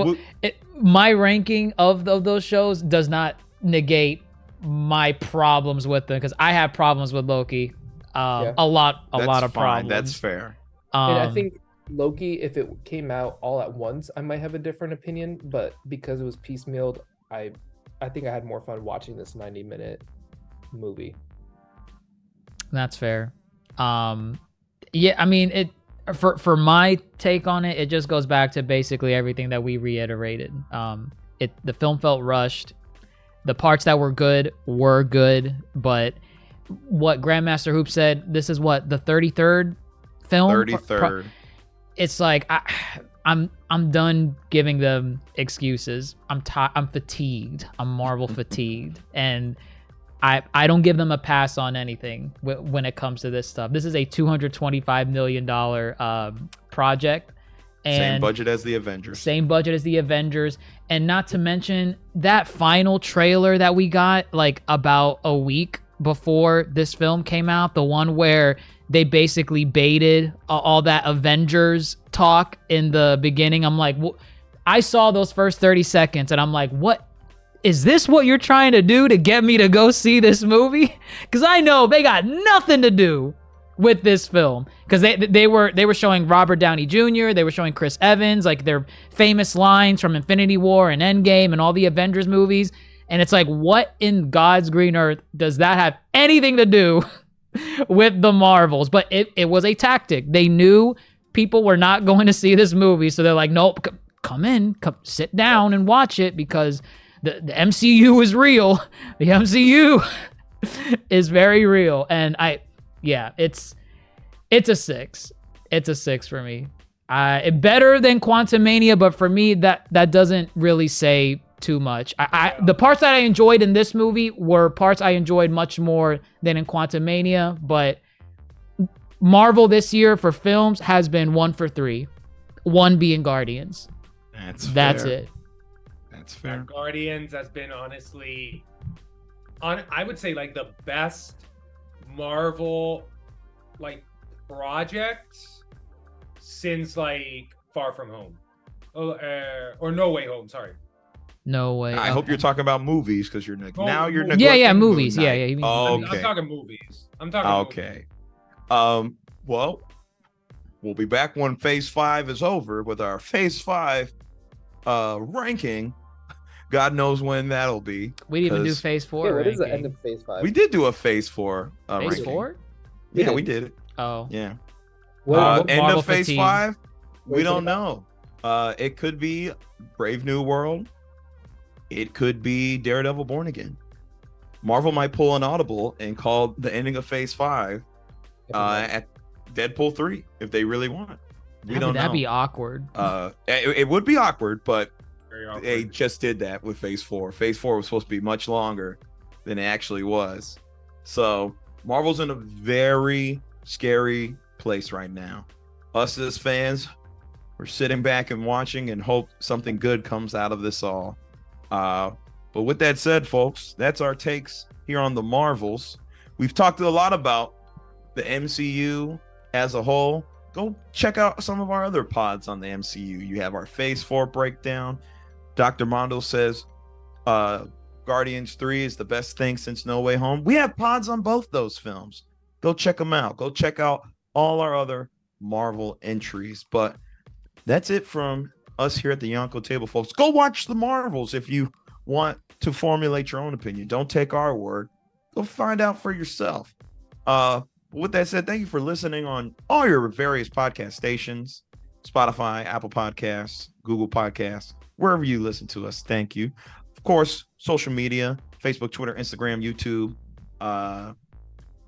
my ranking of those shows does not negate my problems with them because I have problems with Loki. Yeah. A lot That's of fine. problems. That's fair. And I think Loki, if it came out all at once, I might have a different opinion. But because it was piecemealed, I think I had more fun watching this 90-minute movie. that's fair. Yeah, I mean it. For my take on it, it just goes back to basically everything that we reiterated. The film felt rushed. The parts that were good, but what Grandmaster Hoop said, this is what the 33rd film. 33rd. It's like I'm done giving them excuses. I'm fatigued. I'm Marvel fatigued, and I don't give them a pass on anything when it comes to this stuff. This is a $225 million project, And same budget as the Avengers. Same budget as the Avengers. And not to mention that final trailer that we got like about a week before this film came out, the one where they basically baited all that Avengers talk in the beginning. I'm like, I saw those first 30 seconds and I'm like, what? Is this what you're trying to do to get me to go see this movie? Because I know they got nothing to do with this film, because they were showing Robert Downey Jr., they were showing Chris Evans, like their famous lines from Infinity War and Endgame and all the Avengers movies, and it's like, what in God's green earth does that have anything to do with the Marvels? But it was a tactic. They knew people were not going to see this movie, so they're like, nope, come sit down and watch it, because the MCU is real. The MCU is very real, and it's a 6. It's a 6 for me. Better than Quantumania, but for me, that doesn't really say too much. The parts that I enjoyed in this movie were parts I enjoyed much more than in Quantumania, but Marvel this year for films has been 1 for 3. 1 being Guardians. That's fair. it. That's fair. Guardians has been honestly, I would say like the best Marvel like projects since like Far From Home, or No Way Home. Sorry. No way. I hope you're talking about movies, because you're now you're Yeah, neglecting movies. Moon Yeah, Knight. you mean Okay. I'm talking movies. I'm talking. Okay. Well, we'll be back when Phase 5 is over with our Phase 5 ranking. God knows when that'll be. We didn't even do Phase 4. Yeah, what is the ranking. end of Phase 5? We did do a Phase 4 Phase ranking. 4? Yeah, we did it. Oh. Yeah. What- End Marvel of Phase fatigue. 5? We Wait, don't what know. It could be Brave New World. It could be Daredevil Born Again. Marvel might pull an audible and call the ending of Phase 5 at Deadpool 3 if they really want. We don't know. That'd be awkward. It would be awkward, but Very awkward. they just did that with Phase 4. Phase 4 was supposed to be much longer than it actually was. So Marvel's in a very scary place right now. Us as fans, we're sitting back and watching and hope something good comes out of this all. But with that said, folks, that's our takes here on the Marvels. We've talked a lot about the MCU as a whole. Go check out some of our other pods on the MCU. You have our Phase 4 breakdown. Dr. Mondo says Guardians 3 is the best thing since No Way Home. We have pods on both those films. Go check them out. Go check out all our other Marvel entries. But that's it from us here at the Yonko table, folks. Go watch the Marvels if you want to formulate your own opinion. Don't take our word. Go find out for yourself. With that said, thank you for listening on all your various podcast stations, Spotify, Apple Podcasts, Google Podcasts, wherever you listen to us. Thank you. Of course, social media, Facebook, Twitter, Instagram, YouTube.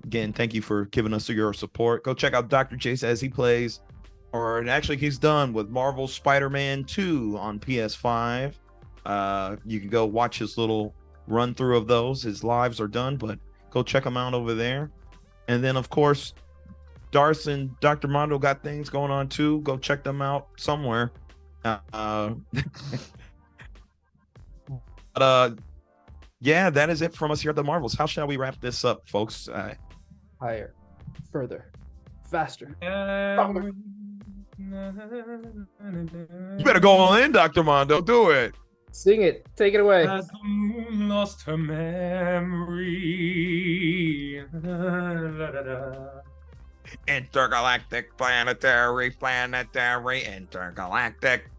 Again, thank you for giving us your support. Go check out Dr. Jace as he plays, or actually he's done with Marvel Spider-Man 2 on PS5. You can go watch his little run through of those. His lives are done, but go check them out over there. And then, of course, Darce and Dr. Mondo got things going on too. Go check them out somewhere. But yeah, that is it from us here at the Marvels. How shall we wrap this up, folks? Higher, further, faster. You better go all in, Dr. Mondo. Do it. Sing it. Take it away. As the moon lost her memory. Intergalactic, intergalactic.